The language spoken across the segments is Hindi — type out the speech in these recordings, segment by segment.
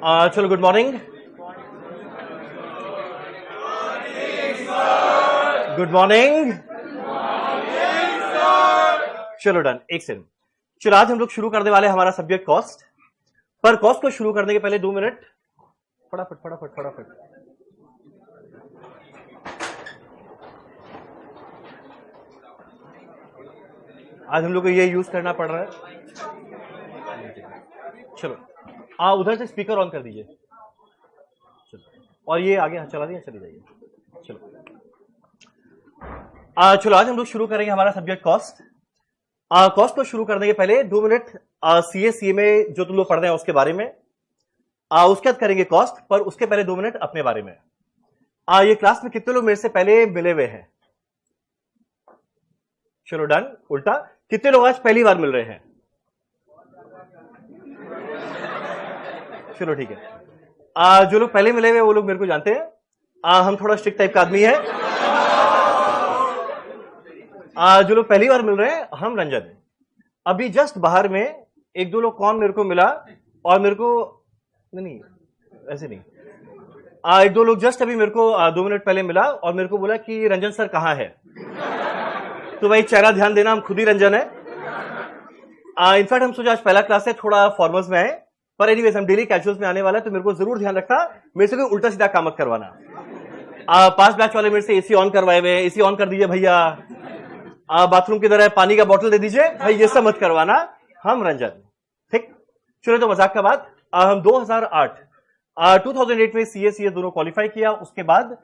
चलो गुड मॉर्निंग। Good morning. चलो डन, एक सेकंड। चलो आज हम लोग शुरू करने वाले हमारा सब्जेक्ट कॉस्ट। पर कॉस्ट को शुरू करने के पहले 2 मिनट फटाफट फटाफट फटाफट आज हम लोग को ये यूज करना पड़ रहा है। चलो उधर से स्पीकर ऑन कर दीजिए। चलो और ये आगे चला दिया, चली जाइए। चलो आज हम लोग शुरू करेंगे हमारा सब्जेक्ट कॉस्ट। कॉस्ट को शुरू करने के पहले 2 मिनट सीए में जो तुम लोग पढ़ रहे हैं उसके बारे में, उसके बाद करेंगे कॉस्ट। पर उसके पहले 2 मिनट अपने बारे में। ये क्लास में कितने लोग मेरे से पहले मिले हुए हैं? चलो डन। उल्टा, कितने लोग आज पहली बार मिल रहे हैं? चलो ठीक है। जो लोग पहले मिले हुए वो लोग मेरे को जानते हैं। हम थोड़ा स्ट्रिक्ट टाइप का आदमी है। जो लोग पहली बार मिल रहे हैं, हम रंजन। अभी जस्ट बाहर में 1-2 लोग कौन मेरे को मिला और मेरे को नहीं ऐसे नहीं, 1-2 लोग जस्ट अभी मेरे को 2 मिनट पहले मिला और मेरे को बोला कि रंजन सर कहां है। तो भाई चेहरा ध्यान देना, हम खुद ही रंजन है। इनफैक्ट हम सोचा आज पहला क्लास है, थोड़ा फॉर्मल्स में आए, पर एनीवेज हम डेली कैजुअल्स में आने वाला है, तो मेरे को जरूर ध्यान रखना मेरे से कोई उल्टा सीधा काम मत करवाना। पास बैच वाले मेरे से एसी ऑन करवाए हुए, एसी ऑन कर दीजिए भैया, बाथरूम की तरह पानी का बोतल दे दीजिए भाई, ये सब मत करवाना। हम रंजन, ठीक। चलो तो मजाक का बात, हम 2008 में सीए दोनों क्वालिफाई किया। उसके बाद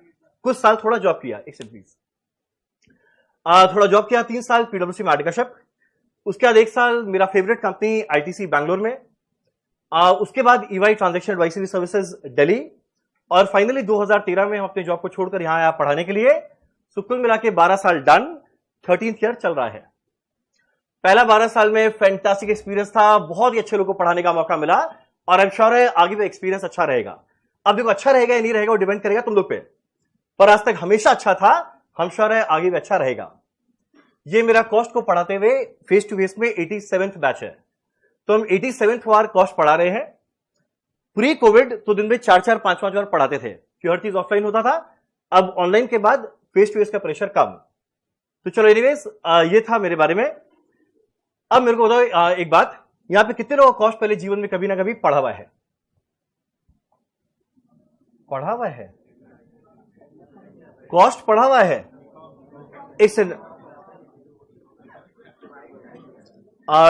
कुछ साल थोड़ा जॉब किया, थोड़ा जॉब किया 3 साल पीडब्ल्यूसी में आर्टिकलशिप। उसके बाद 1 साल मेरा फेवरेट कंपनी आईटीसी बैंगलोर में। उसके बाद EY transaction advisory services Delhi. और फाइनली 2013 में हम अपने जॉब को छोड़कर यहां आया पढ़ाने के लिए। सो कुल मिला के 12 साल डन, 13th ईयर चल रहा है। पहला 12 साल में फैंटास्टिक एक्सपीरियंस था, बहुत ही अच्छे लोगों को पढ़ाने का मौका मिला और आई एम श्योर है आगे भी एक्सपीरियंस अच्छा रहेगा। अब देखो अच्छा रहेगा या नहीं रहेगा वो डिपेंड करेगा तुम लोग पे, पर आज तक हमेशा अच्छा था, हम श्योर है आगे भी अच्छा रहेगा। ये मेरा कॉस्ट को पढ़ाते हुए फेस टू फेस में 87th बैच है, तो हम 87th बार कॉस्ट पढ़ा रहे हैं। प्री कोविड तो दिन में 4-4, 5-5 बार पढ़ाते थे कि हर चीज ऑफलाइन होता था। अब ऑनलाइन के बाद फेस टू फेस का प्रेशर कम। तो चलो एनीवेज ये था मेरे बारे में। अब मेरे को बताओ एक बात, यहां पे कितने लोगों कॉस्ट पहले जीवन में कभी ना कभी पढ़ा हुआ है? पढ़ा हुआ है? कॉस्ट पढ़ा हुआ है? एक सेकंड,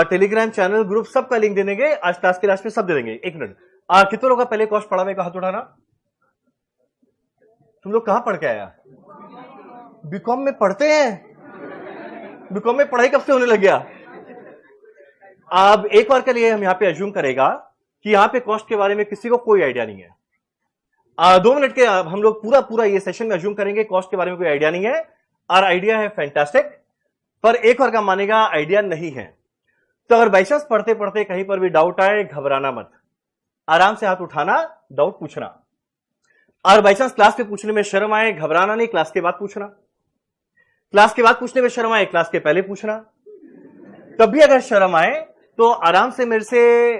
टेलीग्राम चैनल ग्रुप सबका लिंक दे देंगे, आज क्लास के लास्ट में सब दे देंगे। 1 मिनट, कितने लोग का पहले कॉस्ट पढ़ा हुआ का हाथ उठाना। तुम लोग कहां पढ़ के आया? बीकॉम में पढ़ते हैं? बीकॉम में पढ़ाई कब से होने लग गया? अब एक बार के लिए हम यहां पे अज्यूम करेगा कि यहां पे कॉस्ट के बारे में किसी को कोई आइडिया नहीं है। 2 मिनट के हम लोग पूरा ये सेशन में अज्यूम करेंगे कॉस्ट के बारे में कोई आइडिया नहीं है और आइडिया है फैंटास्टिक, पर एक बार का मानेगा आइडिया नहीं है। तो अगर बाई चांस पढ़ते पढ़ते कहीं पर भी डाउट आए, घबराना मत, आराम से हाथ उठाना, डाउट पूछना। और बाई चांस क्लास पे पूछने में शर्म आए, घबराना नहीं, क्लास के बाद पूछना। क्लास के बाद पूछने में शर्म आए, क्लास के पहले पूछना। तब भी अगर शर्म आए तो आराम से मेरे से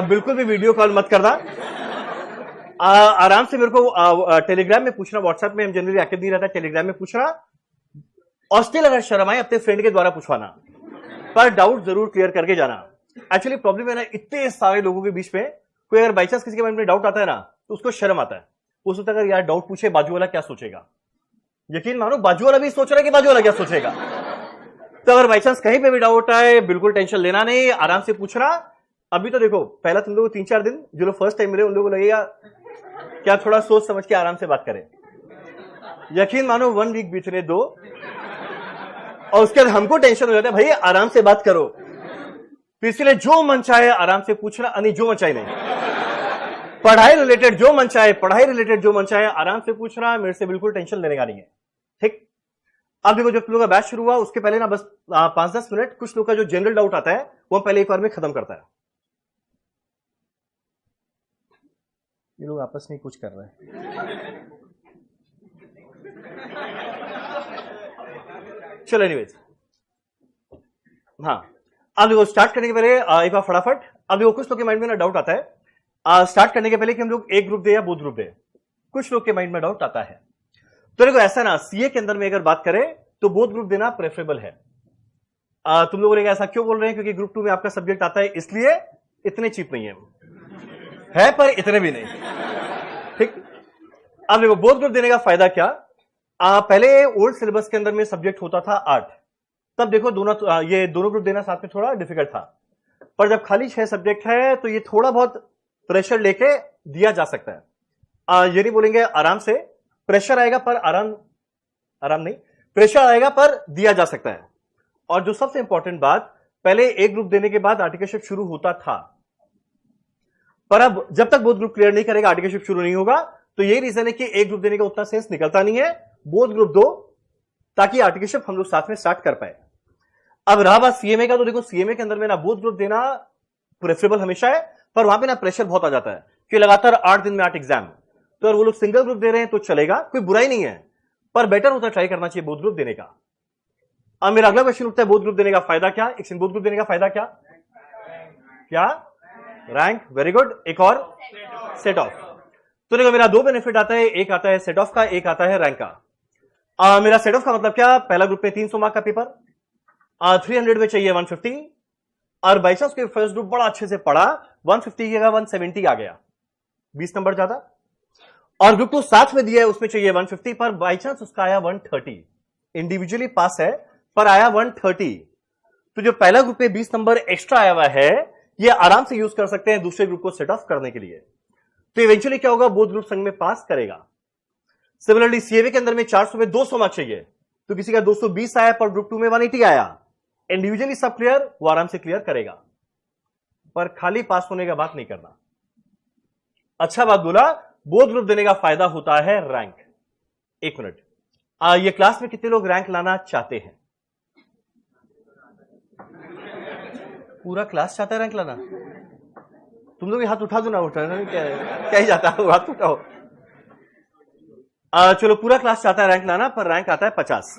बिल्कुल भी वीडियो कॉल मत करना। आराम से मेरे को टेलीग्राम में पूछना, व्हाट्सएप में हम जनरली एक्टिव नहीं रहता, टेलीग्राम में पूछना। और स्टिल अगर शर्म आए अपने फ्रेंड के द्वारा पूछवाना, पर डाउट जरूर क्लियर करके जाना। एक्चुअली प्रॉब्लम है ना, इतने सारे लोगों के बीच में कोई अगर बाई चांस किसी के मन में डाउट आता है ना, तो उसको शर्म आता है। वो सोचता है अगर यार डाउट पूछे बाजू वाला क्या सोचेगा। यकीन मानो बाजू वाला भी सोच रहा है कि बाजू वाला क्या सोचेगा। तो अगर बाई चांस कहीं पे भी डाउट आए, बिल्कुल टेंशन लेना नहीं, आराम से पूछना। अभी तो देखो पहला तुम लोग 3-4 दिन जो लोग फर्स्ट टाइम मिले उन लोगों को लगेगा क्या थोड़ा सोच समझ के आराम से बात करें। यकीन मानो 1 वीक बीतने दो और उसके बाद हमको टेंशन हो जाता है, भाई आराम से बात करो। तो इसलिए जो मन चाहे आराम से पूछना, नहीं जो मन चाहे नहीं, पढ़ाई रिलेटेड जो मन चाहे, पढ़ाई रिलेटेड जो मन चाहे आराम से पूछना, मेरे से बिल्कुल टेंशन लेने का नहीं है, ठीक। अब देखो जब तुम लोग का बैच शुरू हुआ उसके पहले ना बस 5-10 मिनट कुछ लोग का जो जनरल डाउट आता है वो पहले एक बार में खत्म करता है। ये लोग आपस में कुछ कर रहे हैं। चलो एनीवेज, हाँ, अब देखो स्टार्ट करने के पहले एक बार फटाफट, अब देखो कुछ लोग के माइंड में ना डाउट आता है स्टार्ट करने के पहले कि हम लोग एक ग्रुप दे या बोथ ग्रुप दे, कुछ लोग के माइंड में डाउट आता है। तो देखो ऐसा ना, सीए के अंदर में अगर बात करें तो बोथ ग्रुप देना प्रेफरेबल है। तुम लोग बोलेंगे ऐसा क्यों बोल रहे हैं, क्योंकि ग्रुप 2 में आपका सब्जेक्ट आता है, इसलिए इतने चीप नहीं है पर इतने भी नहीं, ठीक। अब देखो बोथ ग्रुप देने का फायदा क्या, पहले ओल्ड सिलेबस के अंदर में सब्जेक्ट होता था 8, तब देखो ये दोनों ग्रुप देना साथ में थोड़ा डिफिकल्ट था, पर जब खाली 6 सब्जेक्ट है तो ये थोड़ा बहुत प्रेशर लेके दिया जा सकता है। ये नहीं बोलेंगे आराम से, प्रेशर आएगा पर आराम नहीं, प्रेशर आएगा पर दिया जा सकता है। और जो सबसे इंपॉर्टेंट बात, पहले एक ग्रुप देने के बाद आर्टिकलशिप शुरू होता था, पर अब जब तक बोथ ग्रुप क्लियर नहीं करेगा आर्टिकलशिप शुरू नहीं होगा। तो यही रीजन है कि एक ग्रुप देने का उतना सेंस निकलता नहीं है, बोथ ग्रुप दो ताकि आर्टिकलशिप हम लोग साथ में स्टार्ट कर पाए। अब रहा बात सीएमए का, तो देखो सीएमए के अंदर में ना बोथ ग्रुप देना प्रेफरेबल हमेशा है, पर वहां पे ना प्रेशर बहुत आ जाता है कि लगातार 8 दिन में 8 एग्जाम, तो अगर वो लोग सिंगल ग्रुप दे रहे हैं तो चलेगा, कोई बुराई नहीं है, पर बेटर होता है ट्राई करना चाहिए बोथ ग्रुप देने का। अब मेरा अगला क्वेश्चन उठता है, बोथ ग्रुप देने का फायदा क्या, बोथ ग्रुप देने का फायदा क्या क्या रैंक, वेरी गुड। एक और सेट ऑफ। तो देखो मेरा 2 बेनिफिट आता है, एक आता है सेट ऑफ का, एक आता है रैंक का। मेरा सेट ऑफ का मतलब क्या, पहला ग्रुप में 300 मार्क का पेपर, 300 में चाहिए 150, और बाई चांस कोई फर्स्ट ग्रुप बड़ा अच्छे से पढ़ा, 150 की जगह 170 आ गया, 20 नंबर ज्यादा। और ग्रुप 2 साथ में दिया है, उसमें चाहिए 150, पर बाई चांस उसका आया 130, इंडिविजुअली पास है पर आया 130, तो जो पहला ग्रुप में 20 नंबर एक्स्ट्रा आया हुआ है, ये आराम से यूज कर सकते हैं दूसरे ग्रुप को सेट ऑफ करने के लिए। तो इवेंचुअली क्या होगा, बोथ ग्रुप संग में पास करेगा। सिमिलरली सीएमए के अंदर में 400 में 200 मार्क्स चाहिए, तो किसी का 220 आया पर ग्रुप 2 में 180 आया, इंडिविजुअली सब क्लियर, वो आराम से क्लियर करेगा, पर खाली पास होने का बात नहीं करना। अच्छा बात बोला, बोथ ग्रुप देने का फायदा होता है रैंक। एक मिनट, ये क्लास में कितने लोग रैंक लाना चाहते हैं? पूरा क्लास चाहता है रैंक लाना? तुम लोग हाथ उठा दो ना, क्या ही जाता है, हाथ उठाओ। चलो, पूरा क्लास चाहता है रैंक लाना, पर रैंक आता है 50।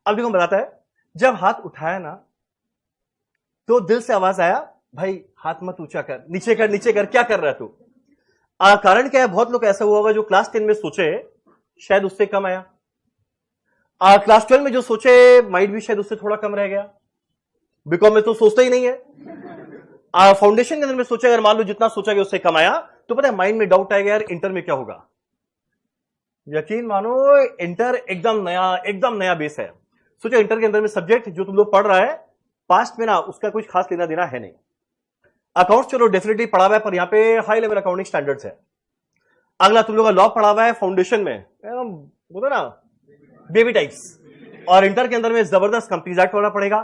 अब देखो बताता है, जब हाथ उठाया ना तो दिल से आवाज आया, भाई हाथ मत ऊंचा कर, नीचे कर, नीचे कर, क्या कर रहा है तू? कारण क्या है, बहुत लोग ऐसा हुआ होगा जो क्लास 10 में सोचे शायद उससे कम आया, क्लास 12 में जो सोचे माइट भी शायद उससे थोड़ा कम रह गया, बीकॉम में तो सोचता ही नहीं है। फाउंडेशन के अंदर में सोचा, अगर मान लो जितना सोचा कि उससे कम आया, तो पता है माइंड में डाउट आएगा, यार इंटर में क्या होगा। यकीन मानो, इंटर एकदम नया बेस है। सोचो इंटर के अंदर में सब्जेक्ट जो तुम लोग पढ़ रहा है पास्ट में ना, उसका कुछ खास लेना देना है नहीं। अकाउंट्स चलो डेफिनेटली पढ़ा हुआ है, पर यहां पे हाई लेवल अकाउंटिंग स्टैंडर्ड्स है। अगला तुम लोग का लॉ पढ़ा हुआ है फाउंडेशन में, बोलो ना बेबी टाइप्स, और इंटर के अंदर में जबरदस्त कंपनीज एक्ट वाला पड़ेगा,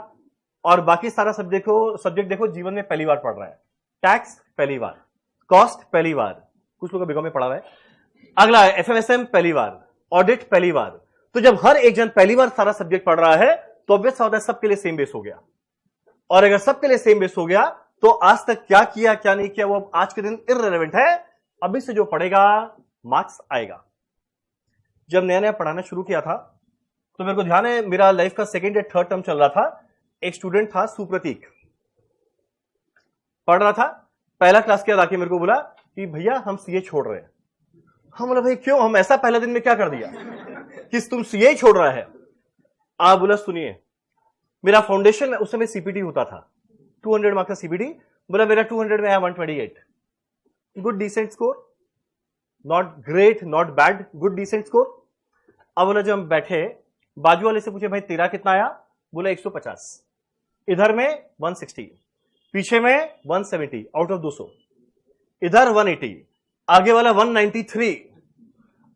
और बाकी सारा सब्जेक्ट देखो जीवन में पहली बार पढ़ रहा है, टैक्स पहली बार, कॉस्ट पहली बार, कुछ लोग बीकॉम में पढ़ा हुआ है, अगला एफएमएसएम पहली बार, ऑडिट पहली बार। तो जब हर एक जन पहली बार सारा सब्जेक्ट पढ़ रहा है तो ऑब्वियस होता है सबके लिए सेम बेस हो गया, और अगर सबके लिए सेम बेस हो गया तो आज तक क्या किया क्या नहीं किया वो आज के दिन इररिलेवेंट है, अभी से जो पढ़ेगा मार्क्स आएगा। जब नया नया पढ़ाना शुरू किया था तो मेरे को ध्यान है, मेरा लाइफ का 2nd या 3rd टर्म चल रहा था, एक स्टूडेंट था सुप्रतीक, पढ़ रहा था, पहला क्लास के बाद आके मेरे को बोला कि भैया हम सीए छोड़ रहे हैं। हम बोला भाई क्यों, हम ऐसा पहले दिन में क्या कर दिया कि तुम सीए छोड़ रहा है? बोला सुनिए, मेरा फाउंडेशन में उस समय सीपीटी होता था, 200 मार्क्स का सीपीटी, बोला मेरा 200 में आया 128, good decent score, not great not bad, good decent score. अब बोला जब हम बैठे, बाजू वाले से पूछे भाई तेरा कितना आया? बोला 150, इधर में 160, पीछे में 170 आउट ऑफ 200, इधर 180, आगे वाला 193।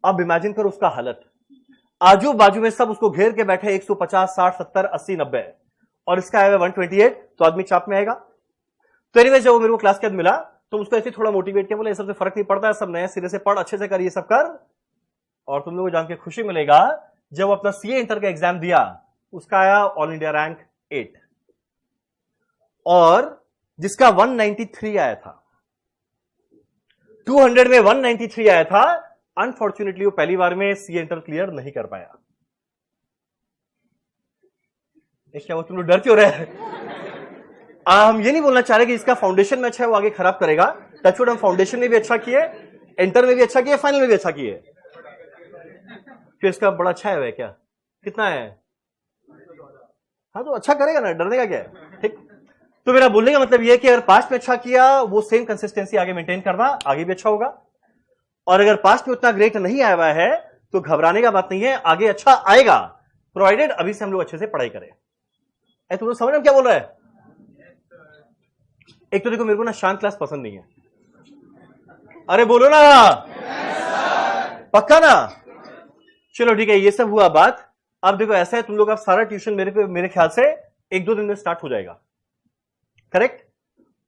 अब इमेजिन करो उसका हालत, आजू बाजू में सब उसको घेर के बैठे, 150, 60, 70, 80, 90, और इसका आया 128, तो आदमी चाप में आएगा। तो एनीवे जब वो मेरे को क्लास के बाद मिला तो उसको ऐसे थोड़ा मोटिवेट किया, बोले ये सबसे फर्क नहीं पड़ता है, सब नए सिरे से पढ़, अच्छे से कर, ये सब कर, और तुम लोगों को जान के खुशी मिलेगा जब अपना सीए इंटर का एग्जाम दिया, उसका आया ऑल इंडिया रैंक 8, और जिसका 193 आया था, 200 में 193 आया था, अनफॉर्चुनेटली वो पहली बार में सीए इंटर क्लियर नहीं कर पाया। क्या वो तुम लोग डर क्यों रहे? हम ये नहीं बोलना चाह रहे कि इसका फाउंडेशन में अच्छा है वो आगे खराब करेगा। टचवुड हम फाउंडेशन में भी अच्छा किए, एंटर में भी अच्छा किए, फाइनल में भी अच्छा किए। फिर इसका बड़ा अच्छा है क्या? कितना है? हाँ तो अच्छा करेगा ना, डरने का क्या है। ठीक, तो मेरा बोलने का मतलब यह है कि अगर पास्ट में अच्छा किया वो सेम कंसिस्टेंसी आगे मेंटेन करना, आगे भी अच्छा होगा। और अगर पास्ट में उतना ग्रेट नहीं आया हुआ है तो घबराने का बात नहीं है, आगे अच्छा आएगा, प्रोवाइडेड अभी से हम लोग अच्छे से पढ़ाई करें। तुम लोग समझ रहे हो क्या बोल रहा है? एक तो देखो मेरे को ना शांत क्लास पसंद नहीं है। अरे बोलो ना, पक्का ना? चलो ठीक है, ये सब हुआ बात। अब देखो ऐसा है, तुम लोग अब सारा ट्यूशन मेरे ख्याल से 1-2 दिन में स्टार्ट हो जाएगा, करेक्ट?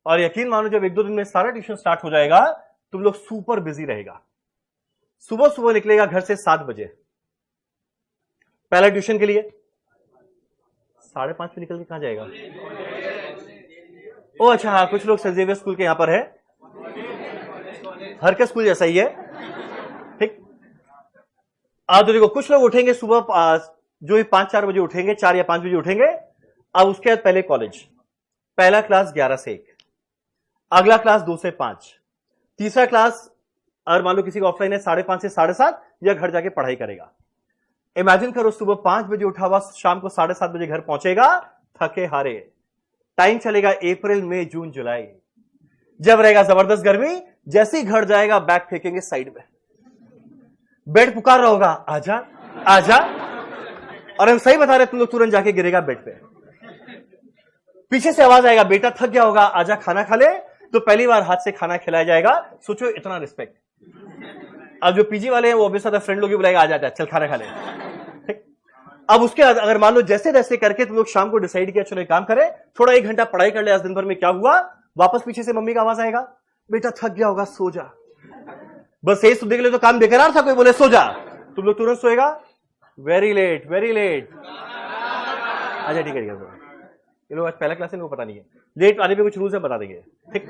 और यकीन मानो जब 1-2 दिन में सारा ट्यूशन स्टार्ट हो जाएगा तुम लोग सुपर बिजी रहेगा। सुबह सुबह निकलेगा घर से 7 बजे पहला ट्यूशन के लिए, 5:30 में निकल के कहां जाएगा? ओ अच्छा हाँ, कुछ लोग सेंट जेवियर स्कूल के यहां पर है, हर के स्कूल जैसा ही है। ठीक, तो देखो कुछ लोग उठेंगे सुबह जो 5-4 बजे उठेंगे, 4 या 5 बजे उठेंगे। अब उसके बाद पहले कॉलेज, पहला क्लास 11 से 1, अगला क्लास 2 से 5, तीसरा क्लास अगर मान लो किसी का ऑफलाइन है 5:30 से 7:30 या घर जाके पढ़ाई करेगा। इमेजिन करो सुबह 5 बजे उठा हुआ शाम को 7:30 बजे घर पहुंचेगा, थके हारे। टाइम चलेगा अप्रैल मई जून जुलाई, जब रहेगा जबरदस्त गर्मी। जैसे ही घर जाएगा बैग फेंकेंगे साइड में, बेड पुकार रहा होगा आजा आजा, और हम सही बता रहे तुम लोग तुरंत जाके गिरेगा बेड पे। पीछे से आवाज आएगा बेटा थक गया होगा आजा खाना खा ले, तो पहली बार हाथ से खाना खिलाया जाएगा। सोचो इतना रिस्पेक्ट। अब जो पीजी वाले हैं वो भी साथ फ्रेंड लोग भी बुलाएगा आ जाता चल खाना खा ले। ठीक, अब उसके बाद अगर मान लो जैसे जैसे करके तुम लोग शाम को डिसाइड किया चलो एक काम करें, थोड़ा 1 घंटा पढ़ाई कर ले, आज दिन भर में क्या हुआ, वापस पीछे से मम्मी का आवाज आएगा बेटा थक गया होगा सो जा। बस यही सुनने के लिए तो काम बेकरार था, कोई बोले सो जा, तुम लोग तुरंत सोएगा। Very late very late. अच्छा ठीक है ये लोग आज पहला क्लास है, इनको पता नहीं है, लेट आने पे कुछ रूल्स है बता देंगे। ठीक,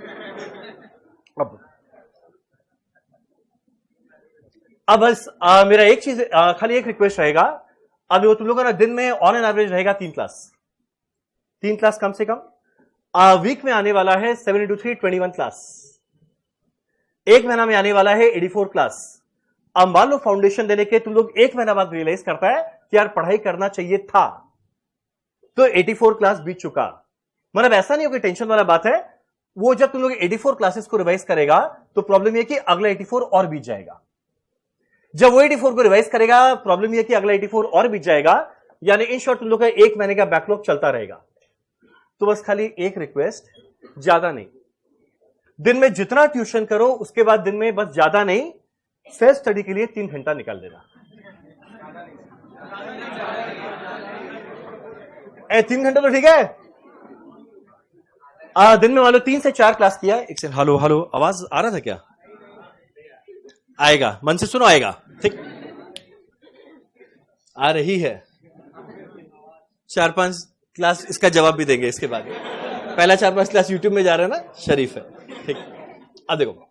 अब बस मेरा एक चीज खाली एक रिक्वेस्ट रहेगा। अब वो तुम लोगों का दिन में ऑन एन एवरेज रहेगा 3 क्लास, 3 क्लास कम से कम। वीक में आने वाला है 7 into 3 21 क्लास, एक महीना में आने वाला है 84 क्लास। अब मान लो फाउंडेशन देने के तुम लोग 1 महीना बाद रियलाइज करता है कि यार पढ़ाई करना चाहिए था, तो 84 क्लास बीत चुका। मतलब ऐसा नहीं हो कि टेंशन वाला बात है, वो जब तुम लोग 84 क्लासेस को रिवाइज करेगा तो प्रॉब्लम यह कि अगला 84 और बीत जाएगा। जब वो 84 को रिवाइज करेगा प्रॉब्लम यह कि अगला 84 और बीत जाएगा, यानी इन शॉर्ट तुम लोग का 1 महीने का बैकलॉग चलता रहेगा। तो बस खाली एक रिक्वेस्ट, ज्यादा नहीं, दिन में जितना ट्यूशन करो उसके बाद दिन में बस ज्यादा नहीं, सेल्फ स्टडी के लिए 3 घंटा निकाल देना। 3 घंटा तो ठीक है। दिन में मान लो 3 से 4 क्लास किया। एक सेकंड, हेलो हेलो, आवाज आ रहा था क्या? आएगा, मन से सुनो आएगा। ठीक, आ रही है। 4-5 क्लास इसका जवाब भी देंगे इसके बाद। पहला 4-5 क्लास यूट्यूब में जा रहा है ना, शरीफ है। ठीक, अब देखो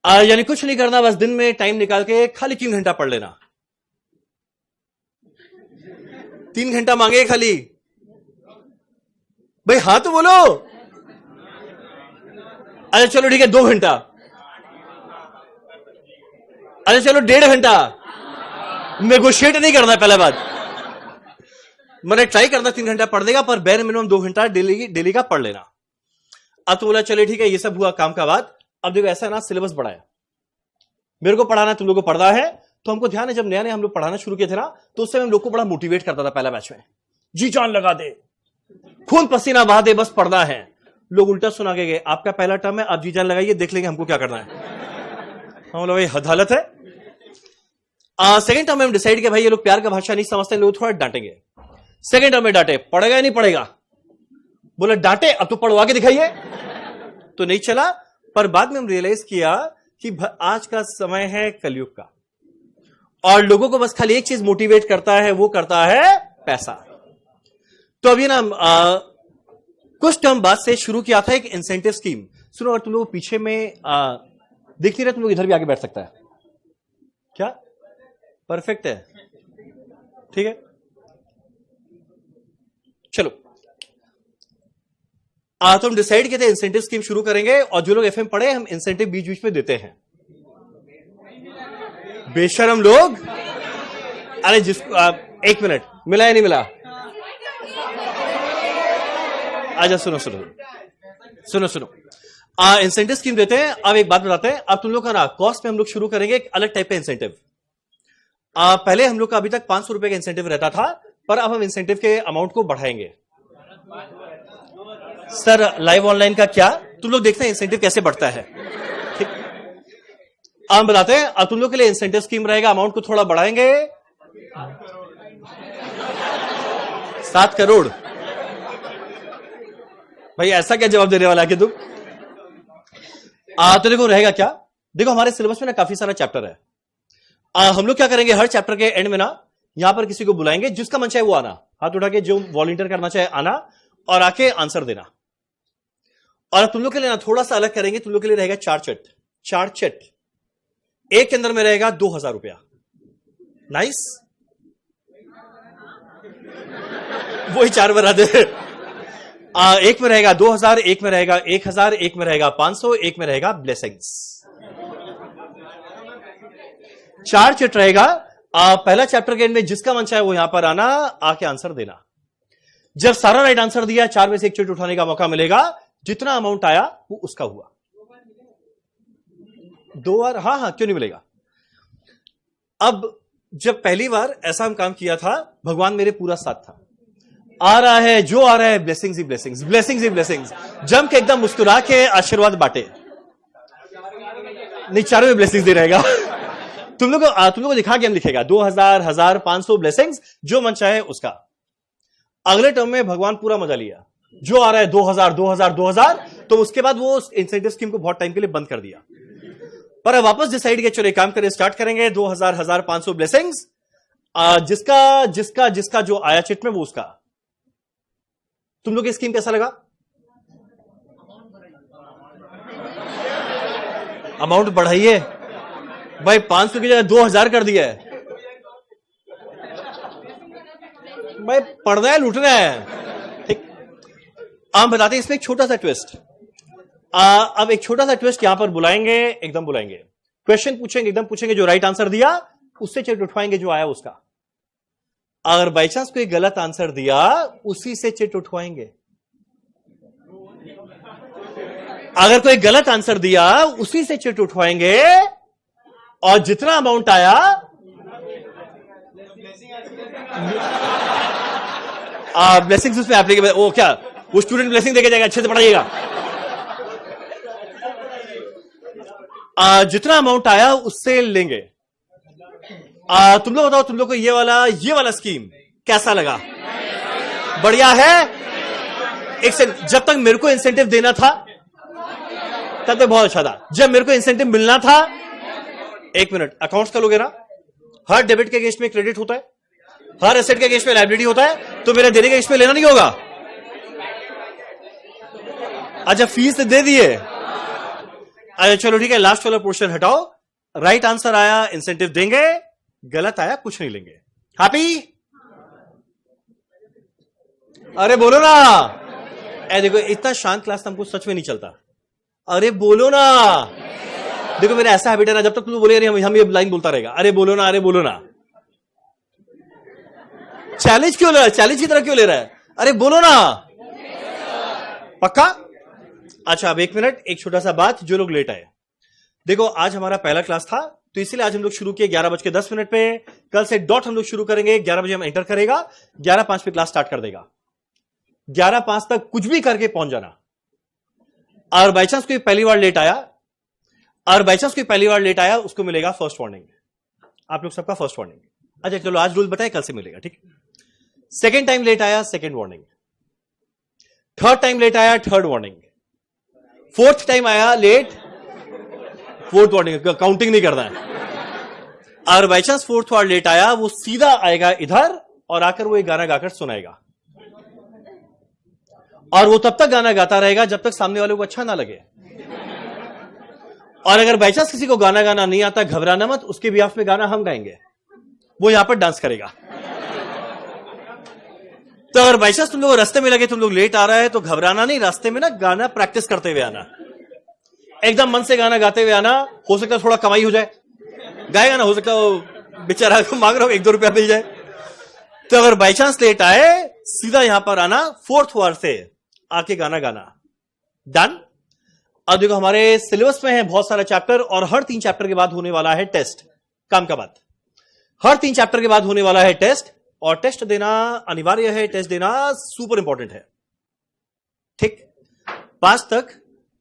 यानी कुछ नहीं करना, बस दिन में टाइम निकाल के खाली 3 घंटा पढ़ लेना। 3 घंटा मांगे खाली भाई, हाँ तो बोलो। अच्छा चलो ठीक है 2 घंटा, अच्छा चलो 1.5 घंटा। नेगोशिएट नहीं करना पहले बात, मैंने ट्राई करना 3 घंटा पढ़ देगा, पर बैर मिनिमम 2 घंटा डेली का पढ़ लेना। अब तो बोला चले ठीक है, ये सब हुआ काम का बात। अब देखो ऐसा ना, सिलेबस बढ़ाया, मेरे को पढ़ाना तुम लोगों को पढ़ना है। तो हमको ध्यान है जब नया नया हम लोग पढ़ाना शुरू किए थे ना, तो उससे हम लोग को बड़ा मोटिवेट करता था पहला बैच में, जी जान लगा दे, खून पसीना बहा दे, बस पढ़ना है। लोग उल्टा सुना के गए, आपका पहला टर्म है, आप जी जान लगाइए, देख लेंगे हमको क्या करना है। हम लोग भाई हदालत है। सेकेंड टर्म में हम डिसाइड किया भाई ये लोग प्यार का भाषा नहीं समझते, लोग थोड़ा डांटेंगे। सेकेंड टर्म में डांटे, पढ़ेगा या नहीं पढ़ेगा, बोला डांटे अब तो पढ़वा के दिखाइए, तो नहीं चला। पर बाद में हम रियलाइज किया कि आज का समय है कलयुग का, और लोगों को बस खाली एक चीज मोटिवेट करता है, वो करता है पैसा। तो अभी ना कुछ टर्म बाद से शुरू किया था एक इंसेंटिव स्कीम। सुनो, अगर तुम लोग पीछे में दिख नहीं रहे, तुम लोग इधर भी आके बैठ सकता है क्या? परफेक्ट है, ठीक है। चलो तो हम डिसाइड किए थे इंसेंटिव स्कीम शुरू करेंगे, और जो लोग एफएम पढ़े हम इंसेंटिव बीच बीच में देते हैं। बेशरम लोग। अरे एक मिनट, मिला या नहीं मिला? आजा सुनो सुनो सुनो सुनो। इंसेंटिव स्कीम देते हैं। अब एक बात बताते हैं, अब तुम लोग का ना कॉस्ट में हम लोग शुरू करेंगे एक अलग टाइप का इंसेंटिव। पहले हम लोग का अभी तक 500 रुपए का इंसेंटिव रहता था, पर अब हम इंसेंटिव के अमाउंट को बढ़ाएंगे। सर लाइव ऑनलाइन का क्या? तुम लोग देखते हैं इंसेंटिव कैसे बढ़ता है, ठीक? हम बताते हैं, अब तुम लोग के लिए इंसेंटिव स्कीम रहेगा, अमाउंट को थोड़ा बढ़ाएंगे। 7 करोड़। भाई ऐसा क्या जवाब देने वाला है कि तुम? तो देखो रहेगा क्या, देखो हमारे सिलेबस में ना काफी सारा चैप्टर है। हम लोग क्या करेंगे, हर चैप्टर के एंड में ना यहां पर किसी को बुलाएंगे, जिसका मन चाहे वो आना, हाथ उठा के जो वॉलंटियर करना चाहे आना और आके आंसर देना। और तुम लोग के लिए ना थोड़ा सा अलग करेंगे, तुम लोग के लिए रहेगा चार चट। एक के अंदर में रहेगा 2000 रुपया। नाइस, वही 4 बना दे। एक में रहेगा 2000, एक में रहेगा 1000, एक में रहेगा 500, एक में रहेगा ब्लेसिंग्स। 4 चिट रहेगा। पहला चैप्टर के एंड में जिसका मन चाहे वो यहां पर आना, आके आंसर देना। जब सारा राइट आंसर दिया, 4 में से एक चिट उठाने का मौका मिलेगा। जितना अमाउंट आया वो उसका हुआ। 2 बार? हाँ, क्यों नहीं मिलेगा। अब जब पहली बार ऐसा हम काम किया था, भगवान मेरे पूरा साथ था। आ रहा है जो आ रहा है, ब्लेसिंग्स ही ब्लेसिंग्स, ब्लेसिंग्स ही ब्लेसिंग्स। जम के एकदम मुस्कुरा के आशीर्वाद बांटे। नहीं, चारों में ब्लेसिंग्स दे रहेगा। तुम लोग को दिखा के हम लिखेगा 2000, 1500 ब्लेसिंग्स, जो मन चाहे उसका। अगले टर्म में भगवान पूरा मजा लिया, जो आ रहा है 2000, 2000, 2000, तो उसके बाद वो इंसेंटिव स्कीम को बहुत टाइम के लिए बंद कर दिया। पर अब वापस डिसाइड किया चलो काम करें, स्टार्ट करेंगे 2000, 1500 ब्लेसिंग्स। जिसका जो आया चिट में वो उसका। तुम लोग की स्कीम कैसा लगा? अमाउंट बढ़ाइए भाई, 500 की जगह 2000 कर दिया है भाई, पढ़ना है लूटना है, ठीक। आप बताते हैं इसमें एक छोटा सा ट्विस्ट। अब एक छोटा सा ट्विस्ट यहां पर बुलाएंगे, एकदम बुलाएंगे, क्वेश्चन पूछेंगे, एकदम पूछेंगे, जो राइट आंसर दिया उससे चिट उठवाएंगे, जो आया उसका। अगर बाई चांस कोई गलत आंसर दिया, उसी से चिट उठवाएंगे। अगर कोई गलत आंसर दिया, उसी से चिट उठवाएंगे, और जितना अमाउंट आया ब्लेसिंग्स उसमें एप्लीकेबल। वो क्या, वो स्टूडेंट ब्लेसिंग देके जाएगा, अच्छे से पढ़ाइएगा। जितना अमाउंट आया उससे लेंगे। तुम लोग बताओ, तुम लोग को ये वाला स्कीम कैसा लगा? बढ़िया है। एक सेकंड, जब तक मेरे को इंसेंटिव देना था तब तक बहुत अच्छा था। जब मेरे को इंसेंटिव मिलना था, 1 मिनट, अकाउंट्स का लोगे ना, हर डेबिट के अगेंस्ट में क्रेडिट होता है, हर एसेट के अगेंस्ट में लायबिलिटी होता है, तो मेरा देने के अगेंस्ट में लेना नहीं होगा। अच्छा, फीस दे दिए, अच्छा चलो ठीक है, लास्ट वाला पोर्शन हटाओ। राइट आंसर आया इंसेंटिव देंगे, गलत आया कुछ नहीं लेंगे। हैप्पी? अरे बोलो ना। देखो इतना शांत क्लास हमको सच में नहीं चलता। अरे बोलो ना। देखो मेरा ऐसा हैबिट है ना, जब तक तुम बोले हम ये लाइन बोलता रहेगा, अरे बोलो ना, अरे बोलो ना। चैलेंज क्यों ले रहा है? चैलेंज की तरह क्यों ले रहा है? अरे बोलो ना। पक्का? अच्छा, अब 1 मिनट, एक छोटा सा बात, जो लोग लेट आए, देखो आज हमारा पहला क्लास था, तो इसीलिए आज हम लोग शुरू किए 11:10 पे। कल से डॉट हम लोग शुरू करेंगे, 11 बजे हम एंटर करेगा, 11:05 पे क्लास स्टार्ट कर देगा। 11:05 तक कुछ भी करके पहुंच जाना। और बाई चांस कोई पहली बार लेट आया, उसको मिलेगा फर्स्ट वार्निंग। आप लोग सबका फर्स्ट वार्निंग। अच्छा चलो, आज रूल बताए, कल से मिलेगा, ठीक। सेकेंड टाइम लेट आया, second warning. Third time late आया, थर्ड वार्निंग। फोर्थ टाइम आया लेट, फोर्थ वार्निंग। काउंटिंग नहीं करना है। और बाई चांस फोर्थ बार लेट आया, वो सीधा आएगा इधर और आकर वो एक गाना गाकर सुनाएगा। और वो तब तक गाना गाता रहेगा जब तक सामने वाले को अच्छा ना लगे। और अगर बाई चांस किसी को गाना गाना नहीं आता, घबराना मत, उसके बिहाफ में गाना हम गाएंगे, वो यहां पर डांस करेगा। तो अगर बाई चांस तुम लोग रास्ते में लगे, तुम लोग लेट आ रहा है, तो घबराना नहीं, रास्ते में ना गाना प्रैक्टिस करते हुए आना, एकदम मन से गाना गाते हुए आना। हो सकता है थोड़ा कमाई हो जाए, गाएगा ना, हो सकता है बेचारा मांग रहा हो 1-2 रुपया मिल जाए। तो अगर बाई चांस लेट आए, सीधा यहां पर आना, 4th वार से आके गाना गाना। डन। अब देखो हमारे सिलेबस में है बहुत सारा चैप्टर, और हर 3 चैप्टर के बाद होने वाला है टेस्ट। काम का बात, हर 3 चैप्टर के बाद होने वाला है टेस्ट, और टेस्ट देना अनिवार्य है, टेस्ट देना सुपर इंपॉर्टेंट है। ठीक, पास तक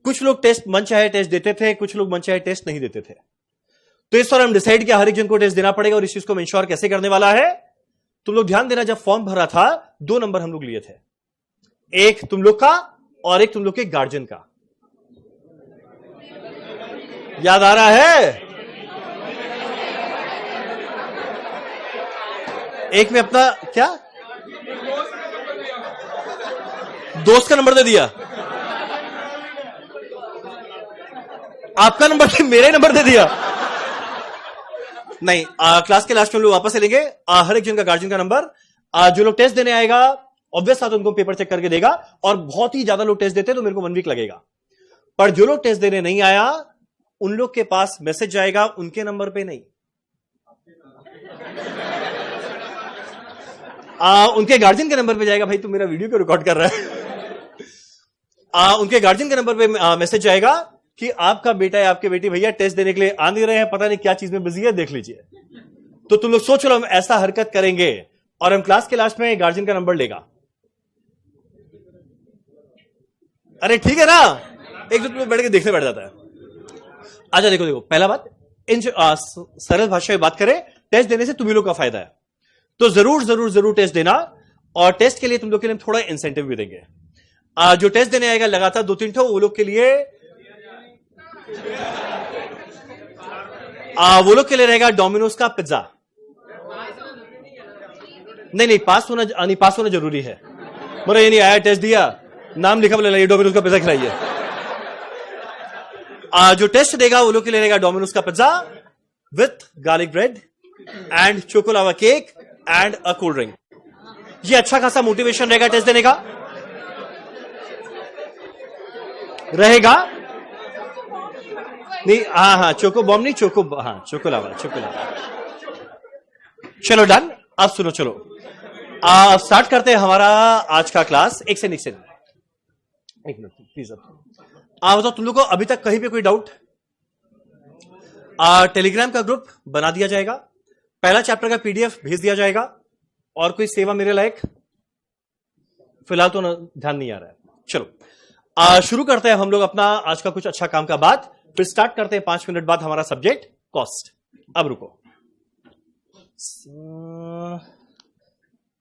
कुछ लोग टेस्ट मन चाहे टेस्ट देते थे, कुछ लोग मन चाहे टेस्ट नहीं देते थे। तो इस बार हम डिसाइड किया हर एक जन को टेस्ट देना पड़ेगा, और इस चीज को इंश्योर कैसे करने वाला है। तुम लोग ध्यान देना, जब फॉर्म भरा था 2 नंबर हम लोग लिए थे, एक तुम लोग का और एक तुम लोग के गार्जियन का। याद आ रहा है? एक में अपना क्या दोस्त का नंबर दे दिया, आपका नंबर से मेरे नंबर दे दिया। नहीं, क्लास के लास्ट में हम लोग वापस से लेंगे हर एक जन का गार्जियन का नंबर। जो लोग टेस्ट देने आएगा ऑब्वियस बात उनको पेपर चेक करके देगा, और बहुत ही ज्यादा लोग टेस्ट देते तो मेरे को 1 वीक लगेगा। पर जो लोग टेस्ट देने नहीं आया, उन लोग के पास मैसेज जाएगा, उनके नंबर पे नहीं, उनके गार्जियन के नंबर पे जाएगा। भाई तू मेरा वीडियो क्यों रिकॉर्ड कर रहा है? उनके गार्जियन के नंबर पे मैसेज जाएगा कि आपका बेटा या आपकी बेटी भैया टेस्ट देने के लिए आ नहीं रहे हैं, पता नहीं क्या चीज में बिजी है, देख लीजिए। तो तुम लोग सोच लो हम ऐसा हरकत करेंगे, और हम क्लास के लास्ट में गार्जियन का नंबर लेगा। अरे ठीक है ना, एक दो तुम बैठ के देखने बैठ जाता है। अच्छा देखो देखो, पहला बात, इन सरल भाषा में बात करें, टेस्ट देने से तुम्ही लोग का फायदा है, तो जरूर जरूर जरूर टेस्ट देना। और टेस्ट के लिए तुम लोग के लिए थोड़ा इंसेंटिव भी देंगे। जो टेस्ट देने आएगा लगातार 2-3 ठो, वो लोग के लिए रहेगा डोमिनोज का पिज्जा। नहीं, पास होना जरूरी है। मतलब ये नहीं आया टेस्ट दिया, नाम लिखा, बोले डोमिनोज का पिज्जा खिलाइए। जो टेस्ट देगा वो लोग के लिए रहेगा डोमिनोज का pizza with garlic bread and choco lava cake and a cold drink. ये अच्छा खासा मोटिवेशन रहेगा टेस्ट देने का, रहेगा नहीं? हाँ, चोको बॉम्ब नहीं, चोकोलावा। चलो डन। अब सुनो, चलो स्टार्ट करते हैं हमारा आज का क्लास। एक मिनट प्लीज। बताओ तुम लोग को अभी तक कहीं पे कोई डाउट? टेलीग्राम का ग्रुप बना दिया जाएगा, पहला चैप्टर का पीडीएफ भेज दिया जाएगा, और कोई सेवा मेरे लायक फिलहाल तो ध्यान नहीं आ रहा है। चलो शुरू करते हैं हम लोग अपना आज का कुछ अच्छा काम का बात, फिर स्टार्ट करते हैं 5 मिनट बाद हमारा सब्जेक्ट कॉस्ट। अब रुको,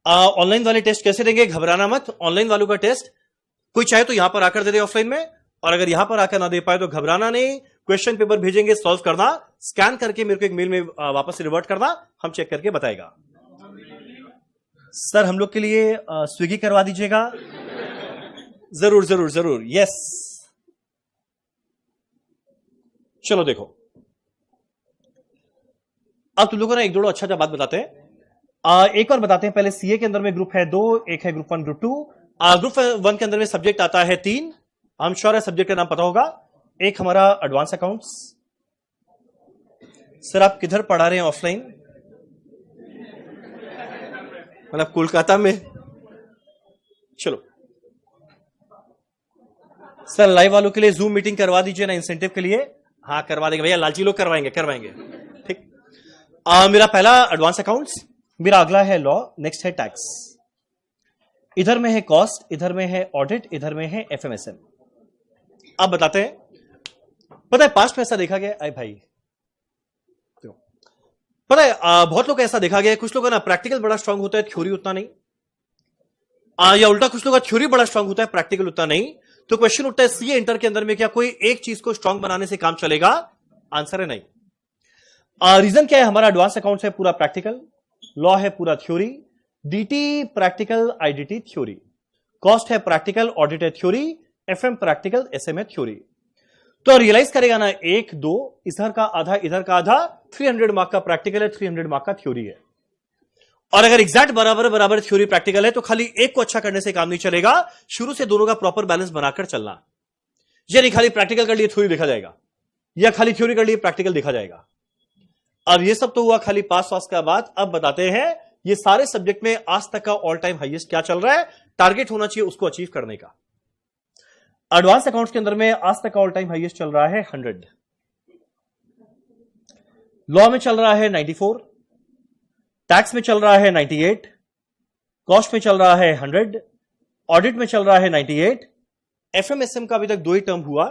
ऑनलाइन वाले टेस्ट कैसे देंगे? घबराना मत। ऑनलाइन वालों का टेस्ट कोई चाहे तो यहां पर आकर दे दे ऑफलाइन में, और अगर यहां पर आकर ना दे पाए तो घबराना नहीं। क्वेश्चन पेपर भेजेंगे, सॉल्व करना, स्कैन करके मेरे को एक मेल में वापस से रिवर्ट करना, हम चेक करके बताएगा। सर हम लोग के लिए स्विगी करवा दीजिएगा। जरूर जरूर जरूर, यस। चलो देखो, अब तुम लोगों ने एक दो अच्छा बात बताते हैं। एक और बताते हैं, पहले सीए के अंदर में ग्रुप है 2, एक है ग्रुप 1 ग्रुप 2। ग्रुप 1 के अंदर में सब्जेक्ट आता है 3, हम श्योर है सब्जेक्ट का नाम पता होगा। एक हमारा एडवांस अकाउंट्स। सर आप किधर पढ़ा रहे हैं ऑफलाइन? मतलब कोलकाता में? चलो सर लाइव वालों के लिए जूम मीटिंग करवा दीजिए ना इंसेंटिव के लिए। हाँ करवा देंगे भैया, लालची लोग करवाएंगे। ठीक। मेरा पहला एडवांस अकाउंट्स, मेरा अगला है लॉ, नेक्स्ट है टैक्स। इधर में है कॉस्ट, इधर में है ऑडिट, इधर में है एफएमएसएम। अब बताते हैं, पता है पास्ट में ऐसा देखा गया, अरे भाई तो पता है बहुत लोग ऐसा देखा गया, कुछ लोगों का ना प्रैक्टिकल बड़ा स्ट्रांग होता है, थ्योरी उतना नहीं, या उल्टा कुछ लोगों का थ्योरी बड़ा स्ट्रांग होता है, प्रैक्टिकल उतना नहीं। तो क्वेश्चन उठता है सीए इंटर के अंदर में क्या कोई एक चीज को स्ट्रांग बनाने से काम चलेगा? आंसर है नहीं। रीजन क्या है? हमारा एडवांस अकाउंट्स है पूरा प्रैक्टिकल, लॉ है पूरा theory, DT practical, IDT theory, cost है प्रैक्टिकल, ऑडिट है थ्योरी, एफएम प्रैक्टिकल, एसएम है थ्योरी। तो रियलाइज करेगा ना 1 2 इधर का आधा इधर का आधा, 300 मार्क का प्रैक्टिकल है, 300 मार्क का थ्योरी है। और अगर एग्जैक्ट बराबर बराबर थ्योरी प्रैक्टिकल है तो खाली एक को अच्छा करने से काम नहीं चलेगा, शुरू से दोनों का प्रॉपर बैलेंस बनाकर चलना। यानी खाली प्रैक्टिकल कर लिए थ्योरी देखा जाएगा, या खाली थ्योरी कर लिए प्रैक्टिकल देखा जाएगा। अब ये सब तो हुआ खाली पास वास का बात। अब बताते हैं ये सारे सब्जेक्ट में आज तक का ऑल टाइम हाईएस्ट क्या चल रहा है, टारगेट होना चाहिए उसको अचीव करने का। एडवांस अकाउंट्स के अंदर में आज तक का ऑल टाइम हाईएस्ट चल रहा है 100, लॉ में चल रहा है 94, टैक्स में चल रहा है 98, कॉस्ट में चल रहा है 100, ऑडिट में चल रहा है 98, एफएमएसएम का अभी तक 2 ही टर्म हुआ,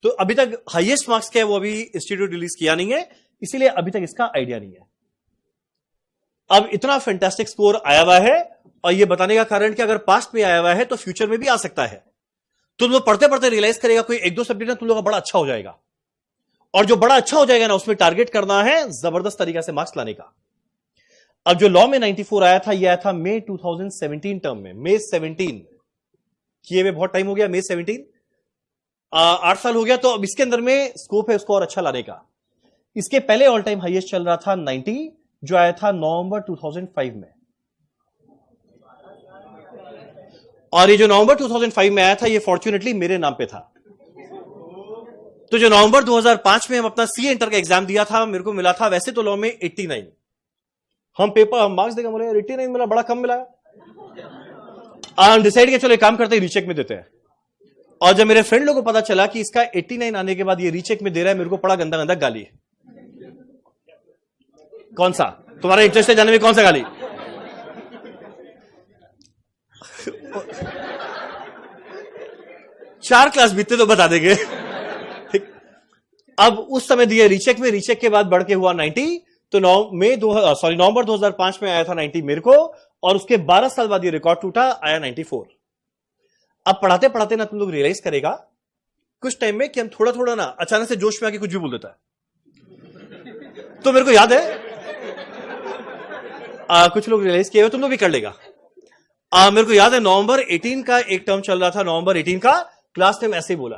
तो अभी तक हाईएस्ट मार्क्स क्या है वो अभी इंस्टीट्यूट रिलीज किया नहीं है, इसीलिए अभी तक इसका आइडिया नहीं है। अब इतना फैंटास्टिक स्कोर आया हुआ है, और ये बताने का कारण कि अगर पास्ट में आया हुआ है तो फ्यूचर में भी आ सकता है। तुम लोग पढ़ते पढ़ते रियलाइज करेगा कोई 1-2 सब्जेक्ट में तुम लोग का बड़ा अच्छा हो जाएगा, और जो बड़ा अच्छा हो जाएगा ना उसमें टारगेट करना है जबरदस्त तरीका से मार्क्स लाने का। अब जो लॉ में 94 आया था, यह आया था मई 2017 टर्म में, मई 17 किए हुए बहुत टाइम हो गया, मई 17 8 साल हो गया, तो अब इसके अंदर में स्कोप है उसको और अच्छा लाने का। इसके पहले ऑल टाइम हाईएस्ट चल रहा था 90, जो आया था नवंबर 2005 में, और ये जो नवंबर 2005 में आया था ये फॉर्च्यूनेटली मेरे नाम पे था। तो जो नवंबर 2005 में हम अपना सीए इंटर का एग्जाम दिया था, मेरे को मिला था वैसे तो लॉ में 89, हम मार्क्स देगा बोले 89 मिला, बड़ा कम मिला। डिसाइड किया चलो एक काम करते हैं रीचेक में देते हैं, और जब मेरे फ्रेंड लोगों को पता चला कि इसका 89 आने के बाद ये रीचेक में दे रहा है, मेरे को बड़ा गंदा गंदा गाली। कौन सा तुम्हारा इंटरेस्ट है जाने में, कौन सा गाली? चार क्लास बीतते तो बता देंगे। अब उस समय दिए रीचेक में, रीचेक के बाद बढ़ के हुआ 90, तो नवंबर 2005 में आया था 90 मेरे को, और उसके 12 साल बाद ये रिकॉर्ड टूटा, आया 94। अब पढ़ाते पढ़ाते ना तुम लोग रियलाइज करेगा कुछ टाइम में कि हम थोड़ा थोड़ा ना अचानक से जोश में आके कुछ भी बोल देता है। तो मेरे को याद है कुछ लोग रियलाइज किए हुए, तुम लोग भी कर लेगा। मेरे को याद है नवंबर 18 का एक टर्म चल रहा था, नवंबर 18 का क्लास में ऐसे ही बोला,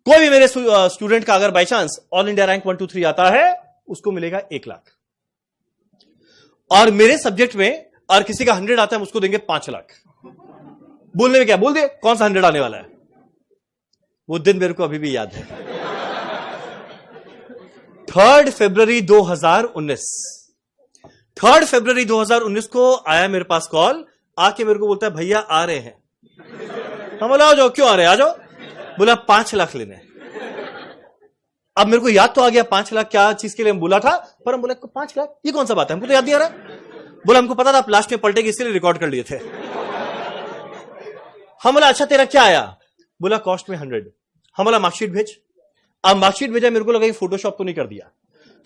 कोई भी मेरे स्टूडेंट का अगर by chance all India rank 1 2 3 आता है उसको मिलेगा 1 लाख, और मेरे सब्जेक्ट में और किसी का 100 आता है उसको देंगे 5 लाख। बोलने में क्या बोल दे, कौन सा 100 आने वाला है? वो दिन मेरे को अभी भी याद है, 3 फरवरी 2019, 3 फरवरी 2019 को आया मेरे पास कॉल, आके मेरे को बोलता है भैया आ रहे हैं। हम बोला आ जाओ, क्यों आ रहे हैं, आ जाओ। बोला 5 लाख लेने। अब मेरे को याद तो आ गया 5 लाख क्या चीज के लिए हम बोला था, पर हम बोला 5 लाख ये कौन सा बात है, हमको तो याद नहीं आ रहा। बोला हमको पता था आप लास्ट में पलटेगी इसलिए रिकॉर्ड कर लिए थे। हम बोला अच्छा तेरा क्या आया? बोला कॉस्ट में 100। हम बोला मार्कशीट भेज। अब मार्कशीट भेजा, मेरे को लगा फोटोशॉप तो नहीं कर दिया,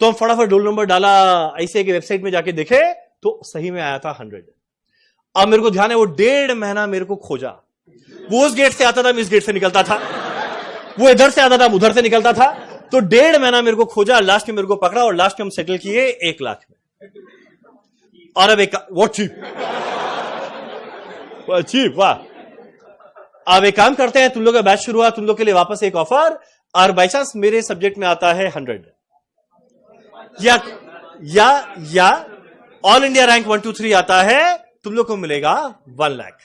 तो हम फटाफट रोल नंबर डाला, ऐसे की वेबसाइट में जाके देखे तो सही में आया था 100। अब मेरे को ध्यान है वो 1.5 महीना मेरे को खोजा, वो उस गेट से आता था मैं इस गेट से निकलता था, वो इधर से आता था उधर से निकलता था, तो 1.5 महीना मेरे को खोजा, लास्ट में मेरे को पकड़ा और लास्ट में हम सेटल किए 1 लाख में। और अब एक वो चीप वाह। अब एक काम करते हैं, तुम लोग का बैच शुरू हुआ, तुम लोग के लिए वापस एक ऑफर, और बाई चांस मेरे सब्जेक्ट में आता है 100 या ऑल इंडिया रैंक 1 2 3 आता है, तुम लोग को मिलेगा 1 लाख।